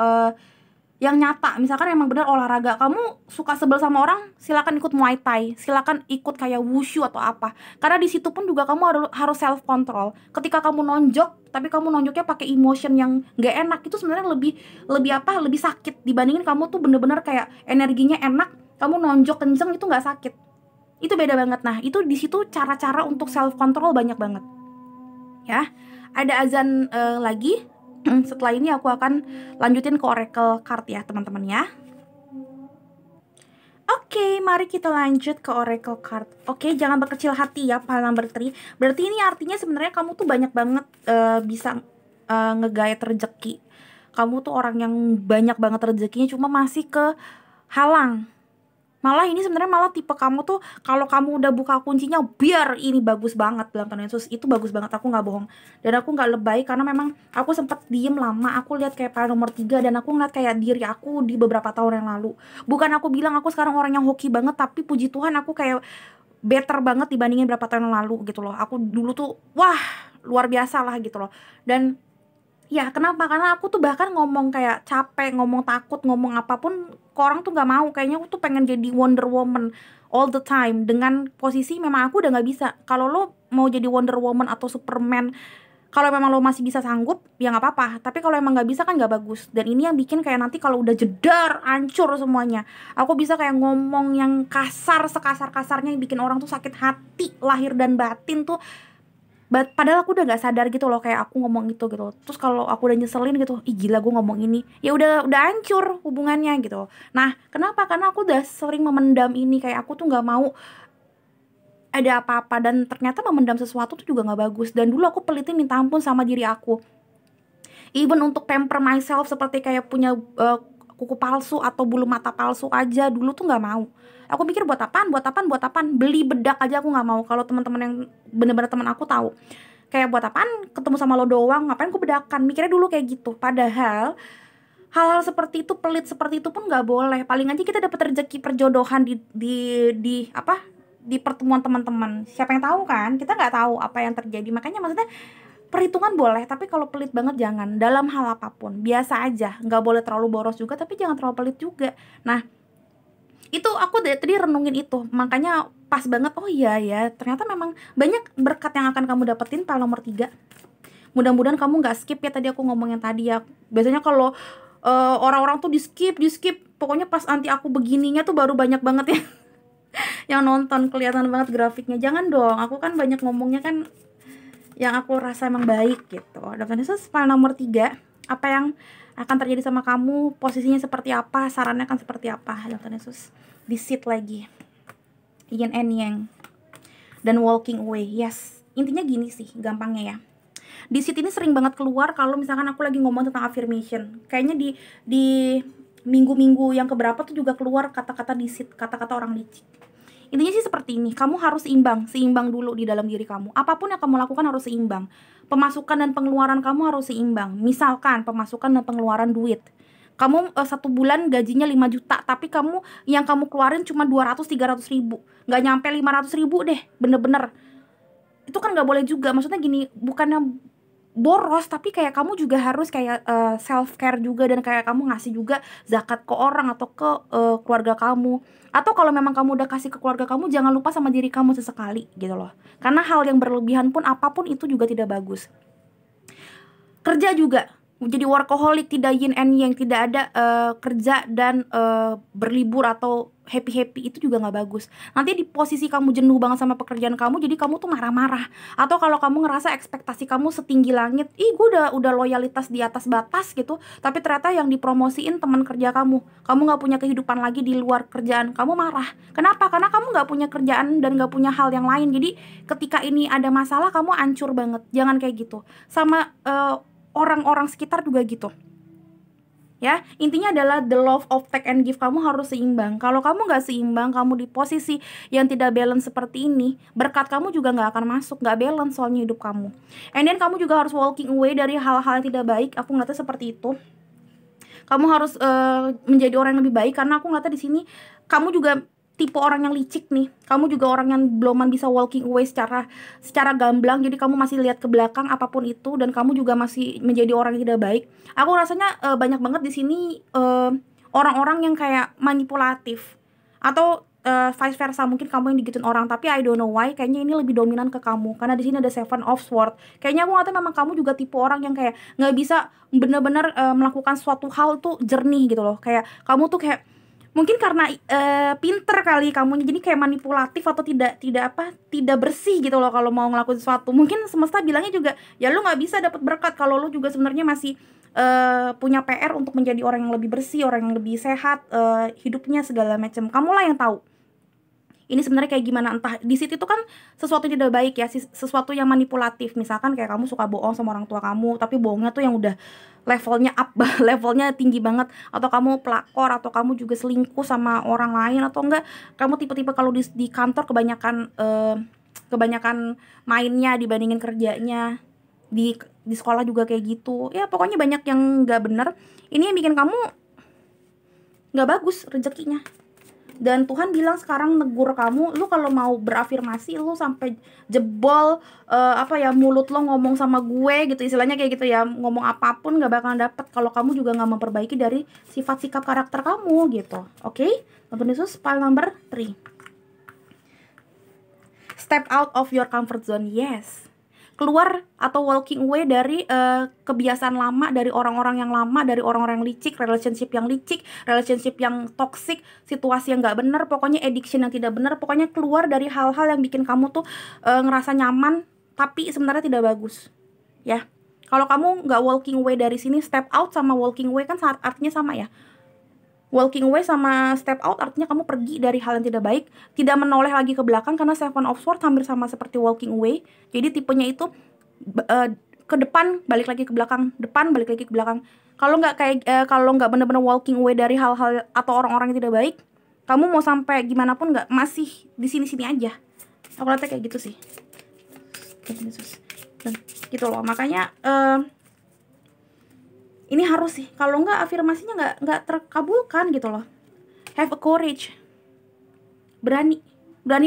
nyata. Misalkan emang benar olahraga, kamu suka sebel sama orang, silakan ikut Muay Thai, silakan ikut kayak wushu atau apa. Karena di situ pun juga kamu harus self control. Ketika kamu nonjok, tapi kamu nonjoknya pakai emotion yang nggak enak, itu sebenarnya lebih sakit dibandingin kamu tuh bener-bener kayak energinya enak, kamu nonjok kenceng, itu nggak sakit. Itu beda banget. Nah, itu di situ cara-cara untuk self control banyak banget. Ya, ada azan lagi. Setelah ini aku akan lanjutin ke oracle card ya teman-teman ya. Oke, mari kita lanjut ke oracle card. Oke, jangan berkecil hati ya pile number 3. Berarti ini artinya sebenarnya kamu tuh banyak banget bisa ngegait rezeki. Kamu tuh orang yang banyak banget rezekinya, cuma masih ke halang. Malah ini sebenarnya malah tipe kamu tuh, kalau kamu udah buka kuncinya, biar ini bagus banget dalam tanda Yesus, itu bagus banget, aku nggak bohong. Dan aku nggak lebay, karena memang aku sempet diem lama, aku lihat kayak pile nomor 3, dan aku ngeliat kayak diri aku di beberapa tahun yang lalu. Bukan aku bilang aku sekarang orang yang hoki banget, tapi puji Tuhan aku kayak better banget dibandingin berapa tahun yang lalu gitu loh. Aku dulu tuh wah luar biasa lah gitu loh. Dan ya kenapa? Karena aku tuh bahkan ngomong kayak capek, ngomong takut, ngomong apapun ke orang tuh nggak mau. Kayaknya aku tuh pengen jadi Wonder Woman all the time. Dengan posisi memang aku udah nggak bisa. Kalau lo mau jadi Wonder Woman atau Superman, kalau memang lo masih bisa sanggup, ya nggak apa-apa. Tapi kalau emang nggak bisa kan nggak bagus. Dan ini yang bikin kayak nanti kalau udah jedar, hancur semuanya. Aku bisa kayak ngomong yang kasar, sekasar-kasarnya, yang bikin orang tuh sakit hati lahir dan batin tuh Padahal aku udah gak sadar gitu loh kayak aku ngomong itu gitu. Terus kalau aku udah nyeselin gitu, ih gila gue ngomong ini, ya udah hancur hubungannya gitu. Nah kenapa? Karena aku udah sering memendam ini, kayak aku tuh gak mau ada apa-apa, dan ternyata memendam sesuatu tuh juga gak bagus. Dan dulu aku pelitnya minta ampun sama diri aku, even untuk pamper myself, seperti kayak punya kuku palsu atau bulu mata palsu aja dulu tuh gak mau. Aku pikir buat apaan, beli bedak aja aku gak mau. Kalau teman-teman yang bener-bener teman aku tahu, kayak buat apaan ketemu sama lo doang, ngapain aku bedakan, mikirnya dulu kayak gitu. Padahal hal-hal seperti itu, pelit seperti itu pun gak boleh. Paling aja kita dapat rezeki perjodohan di apa, di pertemuan teman-teman. Siapa yang tahu kan, kita nggak tahu apa yang terjadi. Makanya maksudnya perhitungan boleh, tapi kalau pelit banget jangan. Dalam hal apapun biasa aja, nggak boleh terlalu boros juga, tapi jangan terlalu pelit juga. Nah itu aku tadi renungin itu, makanya pas banget. Oh iya ya, ternyata memang banyak berkat yang akan kamu dapetin pal nomor 3. Mudah-mudahan kamu nggak skip ya, tadi aku ngomongin tadi ya. Biasanya kalau orang-orang tuh di skip, pokoknya pas nanti aku begininya tuh baru banyak banget ya yang nonton, kelihatan banget grafiknya. Jangan dong, aku kan banyak ngomongnya kan yang aku rasa emang baik gitu. Daftar Yesus file nomor 3, apa yang akan terjadi sama kamu, posisinya seperti apa, sarannya akan seperti apa. Daftar Yesus di seat lagi, yin and yang, dan walking away. Yes, intinya gini sih gampangnya ya. Di seat ini sering banget keluar kalau misalkan aku lagi ngomong tentang affirmation. Kayaknya di minggu-minggu yang keberapa tuh juga keluar kata-kata di seat, kata-kata orang licik. Intinya sih seperti ini, kamu harus seimbang dulu di dalam diri kamu. Apapun yang kamu lakukan harus seimbang. Pemasukan dan pengeluaran kamu harus seimbang. Misalkan pemasukan dan pengeluaran duit, kamu 1 bulan gajinya 5 juta, tapi yang kamu keluarin cuma 200-300 ribu, nggak nyampe 500 ribu deh, bener-bener. Itu kan nggak boleh juga. Maksudnya gini, bukannya boros, tapi kayak kamu juga harus kayak self care juga, dan kayak kamu ngasih juga zakat ke orang atau ke keluarga kamu. Atau kalau memang kamu udah kasih ke keluarga kamu, jangan lupa sama diri kamu sesekali gitu loh. Karena hal yang berlebihan pun apapun itu juga tidak bagus. Kerja juga jadi workaholic, tidak yin and yang, tidak ada kerja dan berlibur atau happy itu juga nggak bagus. Nanti di posisi kamu jenuh banget sama pekerjaan kamu, jadi kamu tuh marah-marah. Atau kalau kamu ngerasa ekspektasi kamu setinggi langit, gue udah loyalitas di atas batas gitu, tapi ternyata yang dipromosiin teman kerja kamu nggak punya kehidupan lagi di luar kerjaan, kamu marah. Kenapa? Karena kamu nggak punya kerjaan dan nggak punya hal yang lain. Jadi ketika ini ada masalah, kamu hancur banget. Jangan kayak gitu. Sama orang-orang sekitar juga gitu ya. Intinya adalah the love of take and give kamu harus seimbang. Kalau kamu nggak seimbang, kamu di posisi yang tidak balance seperti ini, berkat kamu juga nggak akan masuk. Nggak balance soalnya hidup kamu. And then kamu juga harus walking away dari hal-hal yang tidak baik. Aku ngeliatnya seperti itu. Kamu harus menjadi orang yang lebih baik, karena aku ngeliatnya di sini kamu juga tipe orang yang licik nih. Kamu juga orang yang belum bisa walking away secara gamblang. Jadi kamu masih lihat ke belakang apapun itu, dan kamu juga masih menjadi orang yang tidak baik. Aku rasanya banyak banget di sini orang-orang yang kayak manipulatif, atau vice versa, mungkin kamu yang digituin orang, tapi I don't know why kayaknya ini lebih dominan ke kamu, karena di sini ada 7 of Swords. Kayaknya aku ngerasa memang kamu juga tipe orang yang kayak nggak bisa bener-bener melakukan suatu hal tuh jernih gitu loh. Kayak kamu tuh kayak mungkin karena pinter kali kamu, jadi kayak manipulatif atau tidak bersih gitu loh kalau mau ngelakuin sesuatu. Mungkin semesta bilangnya juga ya lu nggak bisa dapat berkat kalau lu juga sebenarnya masih punya PR untuk menjadi orang yang lebih bersih, orang yang lebih sehat hidupnya segala macam. Kamulah yang tahu ini sebenarnya kayak gimana. Entah di situ itu kan sesuatu yang tidak baik ya, sesuatu yang manipulatif. Misalkan kayak kamu suka bohong sama orang tua kamu, tapi bohongnya tuh yang udah levelnya up levelnya tinggi banget. Atau kamu pelakor, atau kamu juga selingkuh sama orang lain, atau enggak kamu tipe-tipe kalau di kantor kebanyakan mainnya dibandingin kerjanya. Di sekolah juga kayak gitu ya, pokoknya banyak yang nggak bener. Ini yang bikin kamu nggak bagus rezekinya. Dan Tuhan bilang sekarang negur kamu, lu kalau mau berafirmasi lu sampai jebol mulut lo ngomong sama gue gitu, istilahnya kayak gitu ya, ngomong apapun gak bakalan dapet kalau kamu juga gak memperbaiki dari sifat sikap karakter kamu gitu. Oke? Tuhan Yesus, file number 3. Step out of your comfort zone. Yes, keluar atau walking away dari kebiasaan lama, dari orang-orang yang lama, dari orang-orang yang licik, relationship yang toxic, situasi yang gak bener, pokoknya addiction yang tidak bener. Pokoknya keluar dari hal-hal yang bikin kamu tuh ngerasa nyaman, tapi sebenarnya tidak bagus ya. Kalau kamu nggak walking away dari sini, step out sama walking away kan artinya sama ya. Walking away sama step out artinya kamu pergi dari hal yang tidak baik, tidak menoleh lagi ke belakang, karena Seven of Swords hampir sama seperti walking away. Jadi tipenya itu ke depan balik lagi ke belakang, depan balik lagi ke belakang. Kalau nggak bener-bener walking away dari hal-hal atau orang-orang yang tidak baik, kamu mau sampai gimana pun nggak, masih di sini-sini aja. Aku lihatnya kayak gitu sih. Dan gitu loh, makanya ini harus sih, kalau nggak afirmasinya nggak terkabulkan gitu loh. Have a courage, berani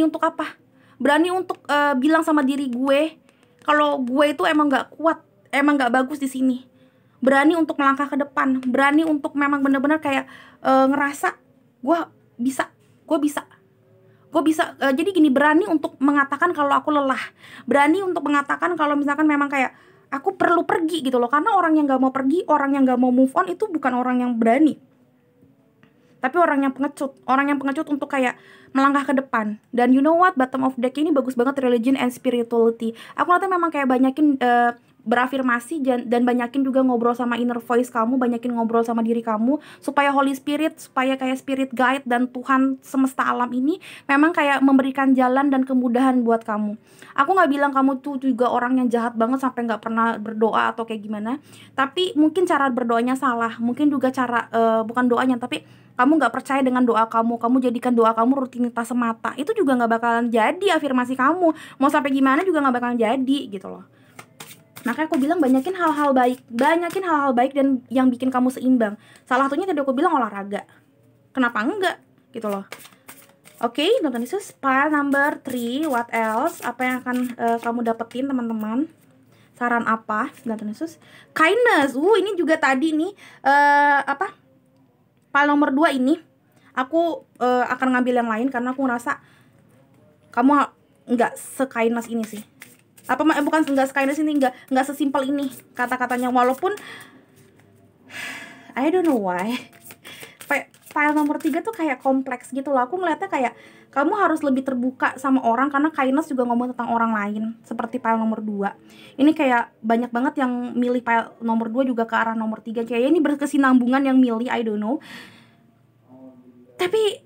untuk apa? Berani untuk bilang sama diri gue kalau gue itu emang nggak kuat, emang nggak bagus di sini. Berani untuk melangkah ke depan, berani untuk memang bener-bener kayak ngerasa gue bisa. Jadi gini, berani untuk mengatakan kalau aku lelah, berani untuk mengatakan kalau misalkan memang kayak aku perlu pergi gitu loh. Karena orang yang gak mau pergi, orang yang gak mau move on itu bukan orang yang berani, tapi orang yang pengecut untuk kayak melangkah ke depan. Dan you know what, bottom of deck ini bagus banget, religion and spirituality. Aku nanti memang kayak banyakin berafirmasi dan banyakin juga ngobrol sama inner voice kamu, banyakin ngobrol sama diri kamu, supaya Holy Spirit, supaya kayak spirit guide dan Tuhan semesta alam ini memang kayak memberikan jalan dan kemudahan buat kamu. Aku nggak bilang kamu tuh juga orang yang jahat banget sampai nggak pernah berdoa atau kayak gimana, tapi mungkin cara berdoanya salah, mungkin juga cara bukan doanya, tapi kamu nggak percaya dengan doa kamu jadikan doa kamu rutinitas semata, itu juga nggak bakalan jadi afirmasi kamu. Mau sampai gimana juga nggak bakalan jadi gitu loh. Makanya aku bilang banyakin hal-hal baik dan yang bikin kamu seimbang. Salah satunya tadi aku bilang olahraga. Kenapa enggak gitu loh. Oke, Tuhan Yesus, pile number 3, what else? Apa yang akan kamu dapetin teman-teman? Saran apa, Tuhan Yesus? Kindness. Ini juga tadi nih pile nomor 2 ini aku akan ngambil yang lain karena aku ngerasa kamu nggak se-kindness ini sih. Bukan nggak se-kindness ini, nggak sesimpel ini kata-katanya, walaupun I don't know why file nomor 3 tuh kayak kompleks gitu loh. Aku ngeliatnya kayak kamu harus lebih terbuka sama orang, karena kindness juga ngomong tentang orang lain, seperti file nomor 2. Ini kayak banyak banget yang milih file nomor 2 juga ke arah nomor 3. Kayak ini berkesinambungan yang milih, I don't know. Tapi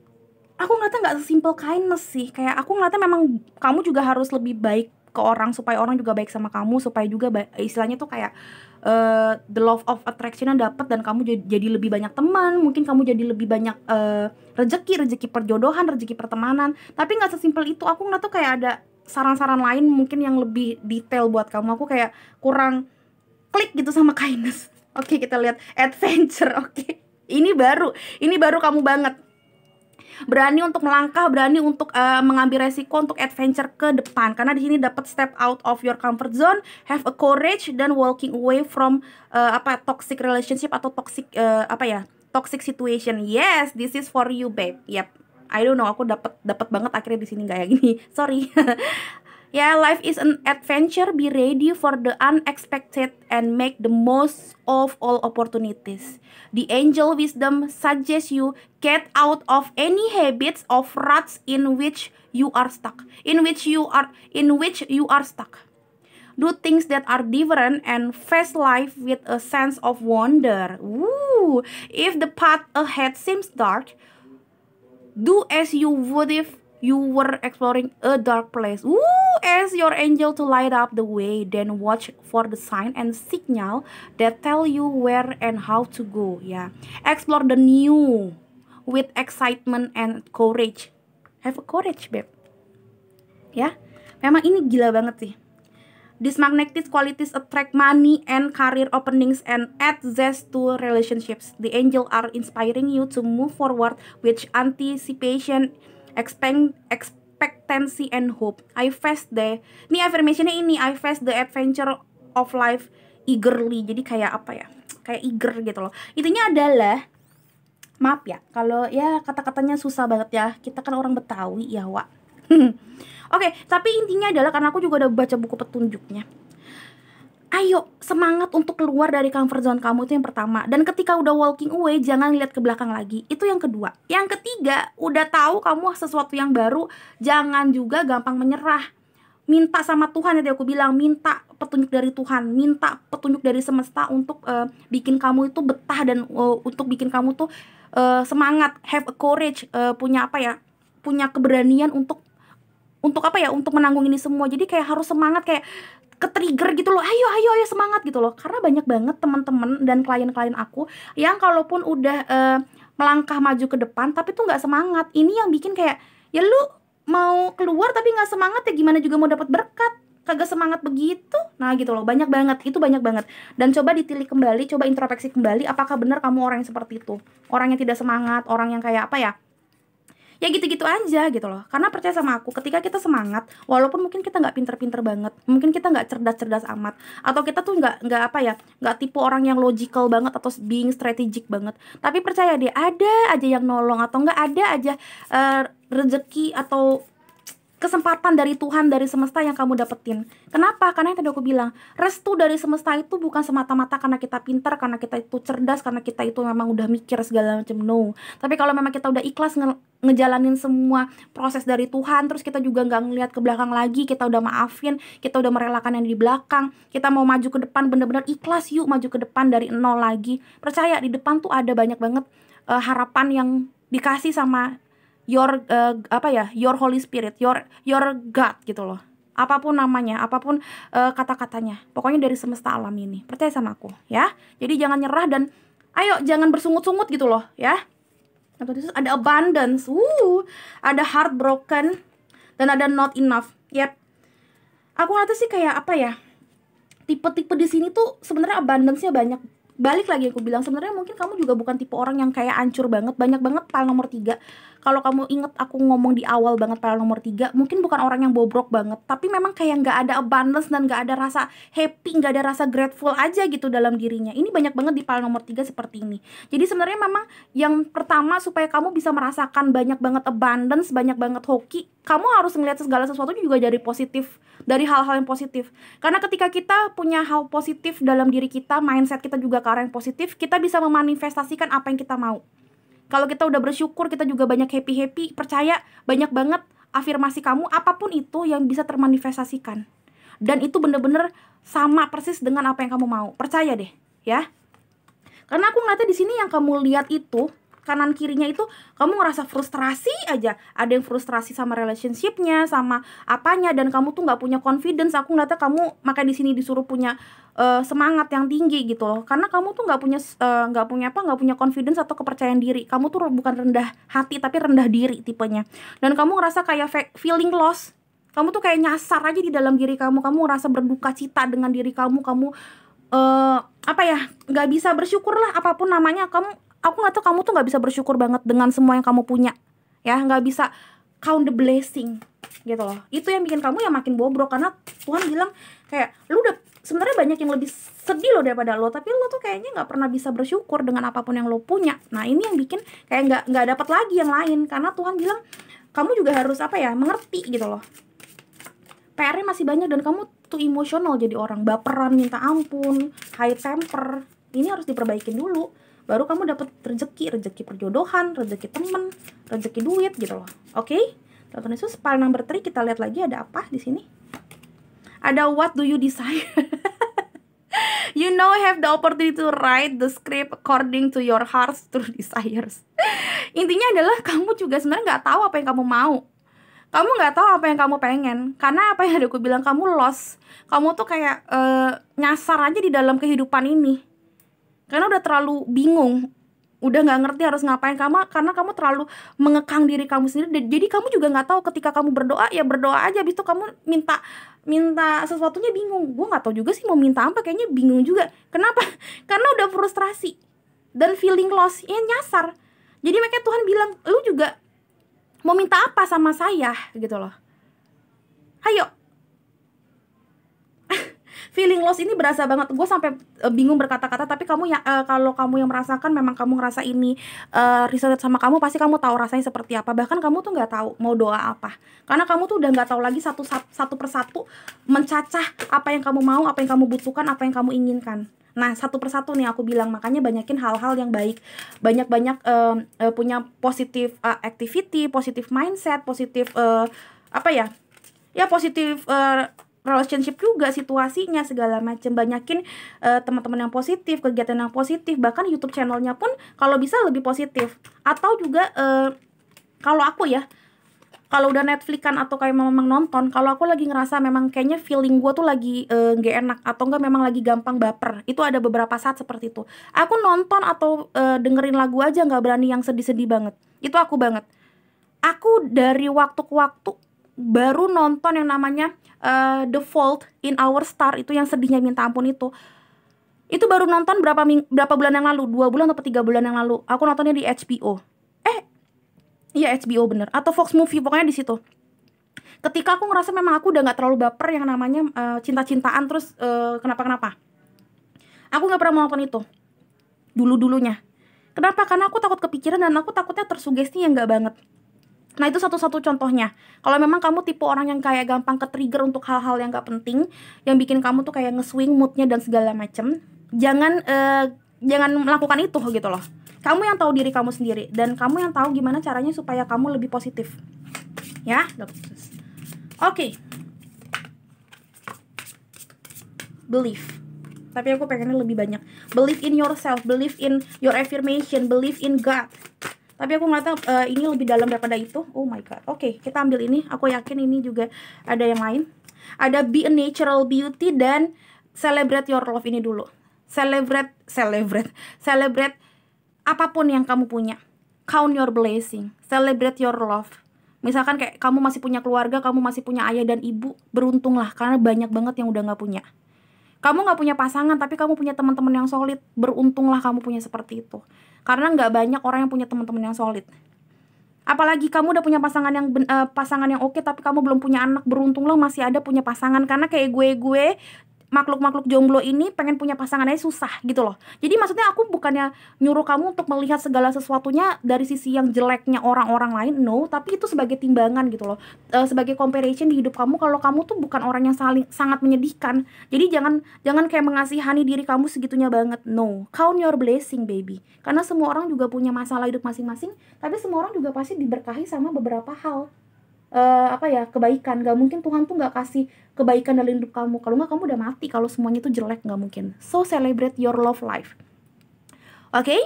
aku ngeliatnya nggak sesimpel kindness sih. Kayak aku ngeliatnya memang kamu juga harus lebih baik ke orang, supaya orang juga baik sama kamu, supaya juga istilahnya tuh kayak the love of attraction-nya dapet, dan kamu jadi lebih banyak teman, mungkin kamu jadi lebih banyak rezeki perjodohan, rezeki pertemanan. Tapi nggak sesimpel itu. Aku ngeliat tuh kayak ada saran-saran lain mungkin yang lebih detail buat kamu. Aku kayak kurang klik gitu sama kindness. Oke, kita lihat adventure. Oke, ini baru kamu banget. Berani untuk melangkah, berani untuk mengambil resiko untuk adventure ke depan. Karena di sini dapat step out of your comfort zone, have a courage, dan walking away from toxic relationship atau toxic situation. Yes, this is for you, babe. Yep. I don't know, aku dapat banget akhirnya di sini kayak gini. Sorry. Yeah, life is an adventure. Be ready for the unexpected and make the most of all opportunities. The angel wisdom suggests you get out of any habits of ruts in which you are stuck. Do things that are different and face life with a sense of wonder. If the path ahead seems dark, do as you would if you were exploring a dark place. Ask your angel to light up the way, then watch for the sign and signal that tell you where and how to go. Yeah, explore the new with excitement and courage. Have a courage, babe. Ya, memang ini gila banget sih. These magnetic qualities attract money and career openings and add zest to relationships. The angel are inspiring you to move forward with anticipation, expectancy, and hope. I face ini affirmationnya ini, I face the adventure of life eagerly. Jadi kayak apa ya, kayak eager gitu loh. Intinya adalah, maaf ya kalau ya kata-katanya susah banget ya, kita kan orang Betawi ya, Wak. Oke, tapi intinya adalah, karena aku juga udah baca buku petunjuknya, ayo semangat untuk keluar dari comfort zone kamu, itu yang pertama. Dan ketika udah walking away, jangan lihat ke belakang lagi, itu yang kedua. Yang ketiga, udah tahu kamu sesuatu yang baru, jangan juga gampang menyerah. minta sama Tuhan ya, aku bilang minta petunjuk dari Tuhan, minta petunjuk dari semesta untuk bikin kamu itu betah dan untuk bikin kamu tuh semangat, have a courage, punya apa ya, punya keberanian untuk apa ya, untuk menanggung ini semua. Jadi kayak harus semangat, kayak ke-trigger gitu loh, ayo ayo ayo semangat gitu loh. Karena banyak banget teman-teman dan klien-klien aku yang kalaupun udah melangkah maju ke depan tapi tuh nggak semangat. Ini yang bikin kayak, ya lu mau keluar tapi nggak semangat, ya gimana juga mau dapat berkat, kagak semangat begitu. Nah gitu loh, banyak banget, itu banyak banget. Dan coba ditilik kembali, coba introspeksi kembali, apakah benar kamu orang yang seperti itu, orang yang tidak semangat, orang yang kayak apa ya, ya gitu-gitu aja gitu loh. Karena percaya sama aku, ketika kita semangat, walaupun mungkin kita nggak pinter-pinter banget, mungkin kita nggak cerdas-cerdas amat, atau kita tuh nggak apa ya, nggak tipe orang yang logical banget atau being strategic banget, tapi percaya deh, ada aja yang nolong, atau nggak ada aja rezeki atau kesempatan dari Tuhan, dari semesta yang kamu dapetin. Kenapa? Karena yang tadi aku bilang, restu dari semesta itu bukan semata-mata karena kita pintar, karena kita itu cerdas, karena kita itu memang udah mikir segala macam, no. Tapi kalau memang kita udah ikhlas ngejalanin semua proses dari Tuhan, terus kita juga nggak ngelihat ke belakang lagi, kita udah maafin, kita udah merelakan yang di belakang, kita mau maju ke depan, bener-bener ikhlas, yuk maju ke depan dari nol lagi. Percaya, di depan tuh ada banyak banget harapan yang dikasih sama your your Holy Spirit, your God gitu loh. Apapun namanya, apapun kata-katanya, pokoknya dari semesta alam ini. Percaya sama aku ya. Jadi jangan nyerah dan ayo jangan bersungut-sungut gitu loh ya. Ada abundance, ada heartbroken, dan ada not enough. Yep. Aku ngerti sih kayak apa ya, tipe-tipe di sini tuh sebenarnya abundance-nya banyak. Balik lagi aku bilang, sebenarnya mungkin kamu juga bukan tipe orang yang kayak hancur banget. Banyak banget file nomor 3. Kalau kamu inget aku ngomong di awal banget, file nomor 3 mungkin bukan orang yang bobrok banget, tapi memang kayak nggak ada abundance dan nggak ada rasa happy, nggak ada rasa grateful aja gitu dalam dirinya. Ini banyak banget di file nomor 3 seperti ini. Jadi sebenarnya memang yang pertama, supaya kamu bisa merasakan banyak banget abundance, banyak banget hoki, kamu harus ngeliat segala sesuatu juga dari positif, dari hal-hal yang positif. Karena ketika kita punya hal positif dalam diri kita, mindset kita juga ke arah yang positif, kita bisa memanifestasikan apa yang kita mau. Kalau kita udah bersyukur, kita juga banyak happy-happy, percaya banyak banget afirmasi kamu, apapun itu yang bisa termanifestasikan. Dan itu bener-bener sama persis dengan apa yang kamu mau. Percaya deh, ya. Karena aku ngeliatnya di sini yang kamu lihat itu, kanan kirinya itu kamu ngerasa frustrasi aja. Ada yang frustrasi sama relationship-nya, sama apanya, dan kamu tuh nggak punya confidence. Aku ngeliatnya kamu makanya di sini disuruh punya semangat yang tinggi gitu loh. Karena kamu tuh nggak punya confidence atau kepercayaan diri. Kamu tuh bukan rendah hati tapi rendah diri tipenya. Dan kamu ngerasa kayak feeling lost. Kamu tuh kayak nyasar aja di dalam diri kamu. Kamu ngerasa berduka cita dengan diri kamu. Kamu nggak bisa bersyukur lah, apapun namanya. Aku nggak tahu, kamu tuh nggak bisa bersyukur banget dengan semua yang kamu punya, ya, nggak bisa count the blessing gitu loh. Itu yang bikin kamu yang makin bobrok, karena Tuhan bilang kayak lu udah sebenarnya banyak yang lebih sedih loh daripada lo, tapi lo tuh kayaknya nggak pernah bisa bersyukur dengan apapun yang lo punya. Nah ini yang bikin kayak nggak dapat lagi yang lain, karena Tuhan bilang kamu juga harus mengerti gitu loh. PR-nya masih banyak dan kamu tuh emosional, jadi orang baperan, minta ampun, high temper. Ini harus diperbaikin dulu, baru kamu dapat rezeki perjodohan, rezeki temen, rezeki duit gitu loh. Oke? Tuhan Yesus, file number 3 kita lihat lagi ada apa di sini. Ada what do you desire? You know, have the opportunity to write the script according to your heart's true desires. Intinya adalah kamu juga sebenarnya nggak tahu apa yang kamu mau. Kamu nggak tahu apa yang kamu pengen, karena apa yang aku bilang, kamu lost. Kamu tuh kayak nyasar aja di dalam kehidupan ini, karena udah terlalu bingung, udah nggak ngerti harus ngapain. Karena kamu terlalu mengekang diri kamu sendiri. Jadi kamu juga nggak tahu, ketika kamu berdoa ya berdoa aja, habis itu kamu minta sesuatunya bingung. Gue nggak tahu juga sih mau minta apa, kayaknya bingung juga. Kenapa? Karena udah frustrasi dan feeling lost, ya nyasar. Jadi makanya Tuhan bilang, lu juga mau minta apa sama saya gitu loh. Ayo. Feeling loss ini berasa banget. Gue sampai bingung berkata-kata, tapi kamu kalau kamu yang merasakan, memang kamu ngerasa ini resonate sama kamu, pasti kamu tahu rasanya seperti apa. Bahkan kamu tuh nggak tahu mau doa apa, karena kamu tuh udah nggak tahu lagi satu persatu mencacah apa yang kamu mau, apa yang kamu butuhkan, apa yang kamu inginkan. Nah, satu persatu nih aku bilang, makanya banyakin hal-hal yang baik, banyak-banyak punya positif activity, positif mindset, positif ya positif relationship juga, situasinya segala macam. Banyakin teman-teman yang positif, kegiatan yang positif, bahkan YouTube channelnya pun kalau bisa lebih positif. Atau juga kalau aku ya, kalau udah Netflix kan atau kayak memang nonton, kalau aku lagi ngerasa memang kayaknya feeling gue tuh lagi nggak enak atau enggak memang lagi gampang baper, itu ada beberapa saat seperti itu. Aku nonton atau dengerin lagu aja, nggak berani yang sedih-sedih banget. Itu aku banget. Aku dari waktu ke waktu baru nonton yang namanya The Fault in Our Star, itu yang sedihnya minta ampun itu. Itu baru nonton berapa bulan yang lalu, 2 bulan atau 3 bulan yang lalu. Aku nontonnya di HBO. Iya HBO bener, atau Fox Movie, pokoknya di situ. Ketika aku ngerasa memang aku udah nggak terlalu baper yang namanya cinta-cintaan terus kenapa-kenapa, aku nggak pernah nonton itu dulu-dulunya. Kenapa? Karena aku takut kepikiran dan aku takutnya tersugesti yang nggak banget. Nah itu satu-satu contohnya. Kalau memang kamu tipe orang yang kayak gampang ke-trigger untuk hal-hal yang nggak penting, yang bikin kamu tuh kayak nge-swing moodnya dan segala macem, jangan melakukan itu gitu loh. Kamu yang tahu diri kamu sendiri, dan kamu yang tahu gimana caranya supaya kamu lebih positif. Ya, oke. Believe. Tapi aku pengennya lebih banyak. Believe in yourself, believe in your affirmation, believe in God. Tapi aku ngeliatnya ini lebih dalam daripada itu. Oh my God. Oke, kita ambil ini. Aku yakin ini juga ada yang lain. Ada be a natural beauty dan celebrate your love ini dulu. Celebrate apapun yang kamu punya. Count your blessing. Celebrate your love. Misalkan kayak kamu masih punya keluarga, kamu masih punya ayah dan ibu, beruntunglah karena banyak banget yang udah gak punya. Kamu gak punya pasangan tapi kamu punya teman-teman yang solid, beruntunglah kamu punya seperti itu. Karena gak banyak orang yang punya teman-teman yang solid. Apalagi kamu udah punya pasangan yang oke tapi kamu belum punya anak, beruntunglah masih ada punya pasangan. Karena kayak gue makhluk-makhluk jomblo ini pengen punya pasangan aja susah gitu loh. Jadi maksudnya aku bukannya nyuruh kamu untuk melihat segala sesuatunya dari sisi yang jeleknya orang-orang lain, no, tapi itu sebagai timbangan gitu loh, sebagai comparison di hidup kamu kalau kamu tuh bukan orang yang sangat menyedihkan. Jadi jangan kayak mengasihani diri kamu segitunya banget, no. Count your blessing baby, karena semua orang juga punya masalah hidup masing-masing, tapi semua orang juga pasti diberkahi sama beberapa hal. Kebaikan. Gak mungkin Tuhan tuh gak kasih kebaikan dalam hidup kamu. Kalau nggak kamu udah mati. Kalau semuanya itu jelek, gak mungkin. So celebrate your love life. Oke?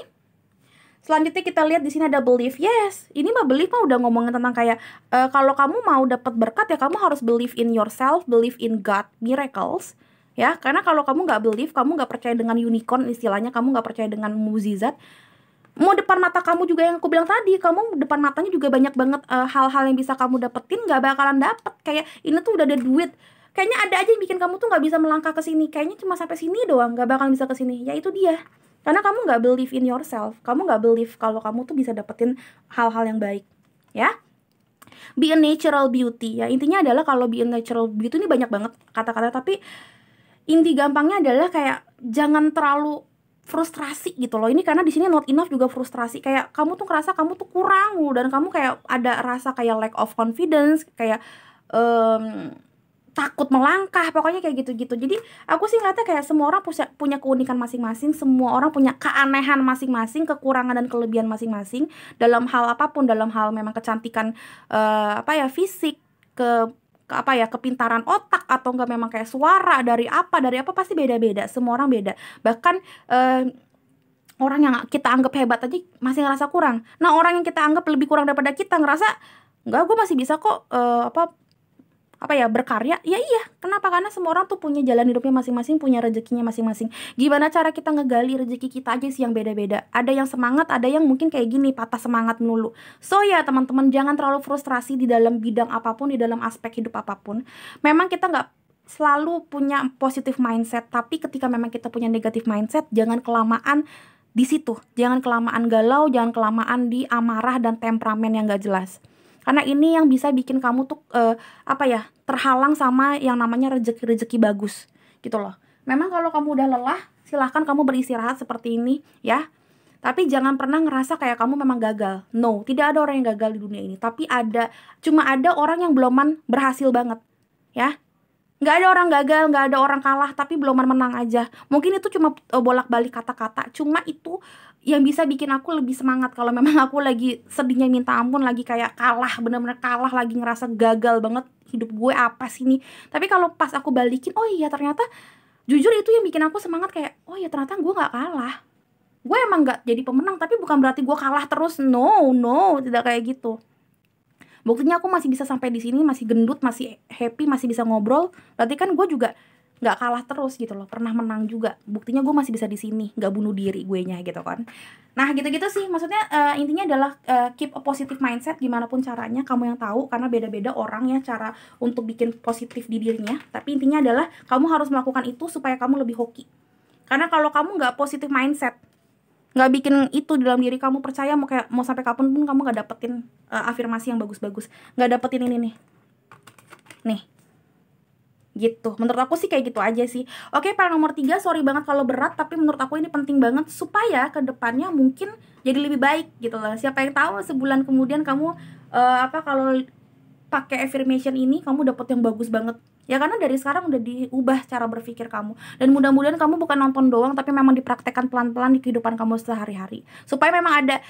Selanjutnya kita lihat di sini ada believe. Yes, ini mah believe mah udah ngomongin tentang kayak kalau kamu mau dapat berkat ya kamu harus believe in yourself, believe in God, miracles. Ya, karena kalau kamu nggak believe, kamu nggak percaya dengan unicorn istilahnya, kamu nggak percaya dengan mukjizat. Mau depan mata kamu juga yang aku bilang tadi, kamu depan matanya juga banyak banget hal-hal yang bisa kamu dapetin, nggak bakalan dapet. Kayak ini tuh udah ada duit, kayaknya ada aja yang bikin kamu tuh nggak bisa melangkah ke sini, kayaknya cuma sampai sini doang, nggak bakalan bisa ke sini. Ya itu dia, karena kamu nggak believe in yourself, kamu nggak believe kalau kamu tuh bisa dapetin hal-hal yang baik. Ya, be a natural beauty. Ya intinya adalah kalau be a natural beauty ini banyak banget kata-kata, tapi inti gampangnya adalah kayak jangan terlalu frustrasi gitu loh. Ini karena di sini not enough juga frustrasi, kayak kamu tuh ngerasa kamu tuh kurang dan kamu kayak ada rasa kayak lack of confidence, kayak takut melangkah, pokoknya kayak gitu-gitu. Jadi aku sih ngeliatnya kayak semua orang punya keunikan masing-masing, semua orang punya keanehan masing-masing, kekurangan dan kelebihan masing-masing dalam hal apapun, dalam hal memang kecantikan fisik, kepintaran otak, atau enggak memang kayak suara, dari apa pasti beda-beda, semua orang beda. Bahkan orang yang kita anggap hebat aja masih ngerasa kurang. Nah orang yang kita anggap lebih kurang daripada kita ngerasa enggak, gue masih bisa kok berkarya. Ya iya, kenapa? Karena semua orang tuh punya jalan hidupnya masing-masing, punya rezekinya masing-masing. Gimana cara kita ngegali rezeki kita aja sih yang beda-beda. Ada yang semangat, ada yang mungkin kayak gini, patah semangat melulu. So ya teman-teman, jangan terlalu frustrasi di dalam bidang apapun, di dalam aspek hidup apapun. Memang kita nggak selalu punya positive mindset, tapi ketika memang kita punya negative mindset, jangan kelamaan di situ, jangan kelamaan galau, jangan kelamaan di amarah dan temperamen yang nggak jelas. Karena ini yang bisa bikin kamu tuh terhalang sama yang namanya rezeki bagus gitu loh. Memang kalau kamu udah lelah, silahkan kamu beristirahat seperti ini ya. Tapi jangan pernah ngerasa kayak kamu memang gagal. No, tidak ada orang yang gagal di dunia ini. Tapi cuma ada orang yang belum berhasil banget ya. Nggak ada orang gagal, nggak ada orang kalah, tapi belum menang aja. Mungkin itu cuma bolak-balik kata-kata. Cuma itu yang bisa bikin aku lebih semangat kalau memang aku lagi sedihnya minta ampun, lagi kayak kalah, bener-bener kalah, lagi ngerasa gagal banget, hidup gue apa sih nih. Tapi kalau pas aku balikin, oh iya ternyata, jujur itu yang bikin aku semangat, kayak oh iya ternyata gue nggak kalah. Gue emang nggak jadi pemenang, tapi bukan berarti gue kalah terus. No, no, tidak kayak gitu. Buktinya aku masih bisa sampai di sini, masih gendut, masih happy, masih bisa ngobrol. Berarti kan gue juga nggak kalah terus gitu loh, pernah menang juga. Buktinya gue masih bisa di sini, nggak bunuh diri gue nya gitu kan. Nah gitu-gitu sih, maksudnya intinya adalah keep a positive mindset gimana pun caranya, kamu yang tahu, karena beda-beda orang ya cara untuk bikin positif di dirinya. Tapi intinya adalah kamu harus melakukan itu supaya kamu lebih hoki. Karena kalau kamu nggak positive mindset, nggak bikin itu dalam diri kamu, percaya mau sampai kapan pun kamu nggak dapetin afirmasi yang bagus-bagus, nggak dapetin ini nih gitu. Menurut aku sih kayak gitu aja sih. Oke, para nomor 3, sorry banget kalau berat, tapi menurut aku ini penting banget supaya kedepannya mungkin jadi lebih baik gitu loh. Siapa yang tahu sebulan kemudian kamu kalau pakai affirmation ini kamu dapet yang bagus banget. Ya karena dari sekarang udah diubah cara berpikir kamu. Dan mudah-mudahan kamu bukan nonton doang, tapi memang dipraktekkan pelan-pelan di kehidupan kamu sehari-hari. Supaya memang ada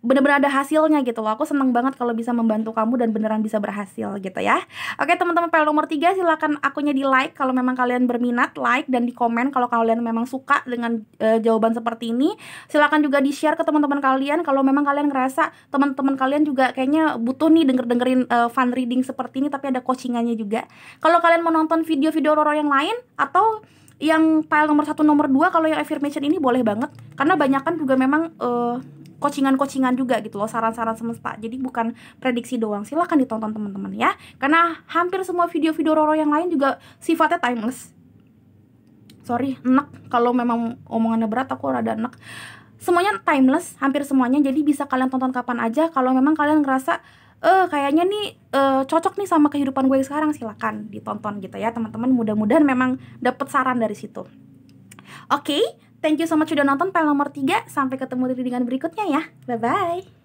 bener-bener ada hasilnya gitu loh. Aku seneng banget kalau bisa membantu kamu dan beneran bisa berhasil gitu ya. Oke teman-teman, PL nomor 3 silakan akunnya di like kalau memang kalian berminat, like, dan di komen kalau kalian memang suka dengan jawaban seperti ini. Silakan juga di share ke teman-teman kalian kalau memang kalian ngerasa teman-teman kalian juga kayaknya butuh nih dengerin fun reading seperti ini tapi ada coachingannya juga. Kalau kalian mau nonton video-video horor yang lain atau yang file nomor 1, nomor 2, kalau yang affirmation ini boleh banget, karena banyak kan juga memang coachingan juga gitu loh, saran-saran semesta. Jadi bukan prediksi doang. Silahkan ditonton teman-teman ya. Karena hampir semua video-video horor yang lain juga sifatnya timeless. Sorry, enak kalau memang omongannya berat, aku rada enak. Semuanya timeless, hampir semuanya. Jadi bisa kalian tonton kapan aja. Kalau memang kalian ngerasa kayaknya nih cocok nih sama kehidupan gue sekarang, silakan ditonton gitu ya teman-teman. Mudah-mudahan memang dapet saran dari situ. Oke, thank you so much udah nonton PL nomor 3. Sampai ketemu di readingan berikutnya ya. Bye-bye.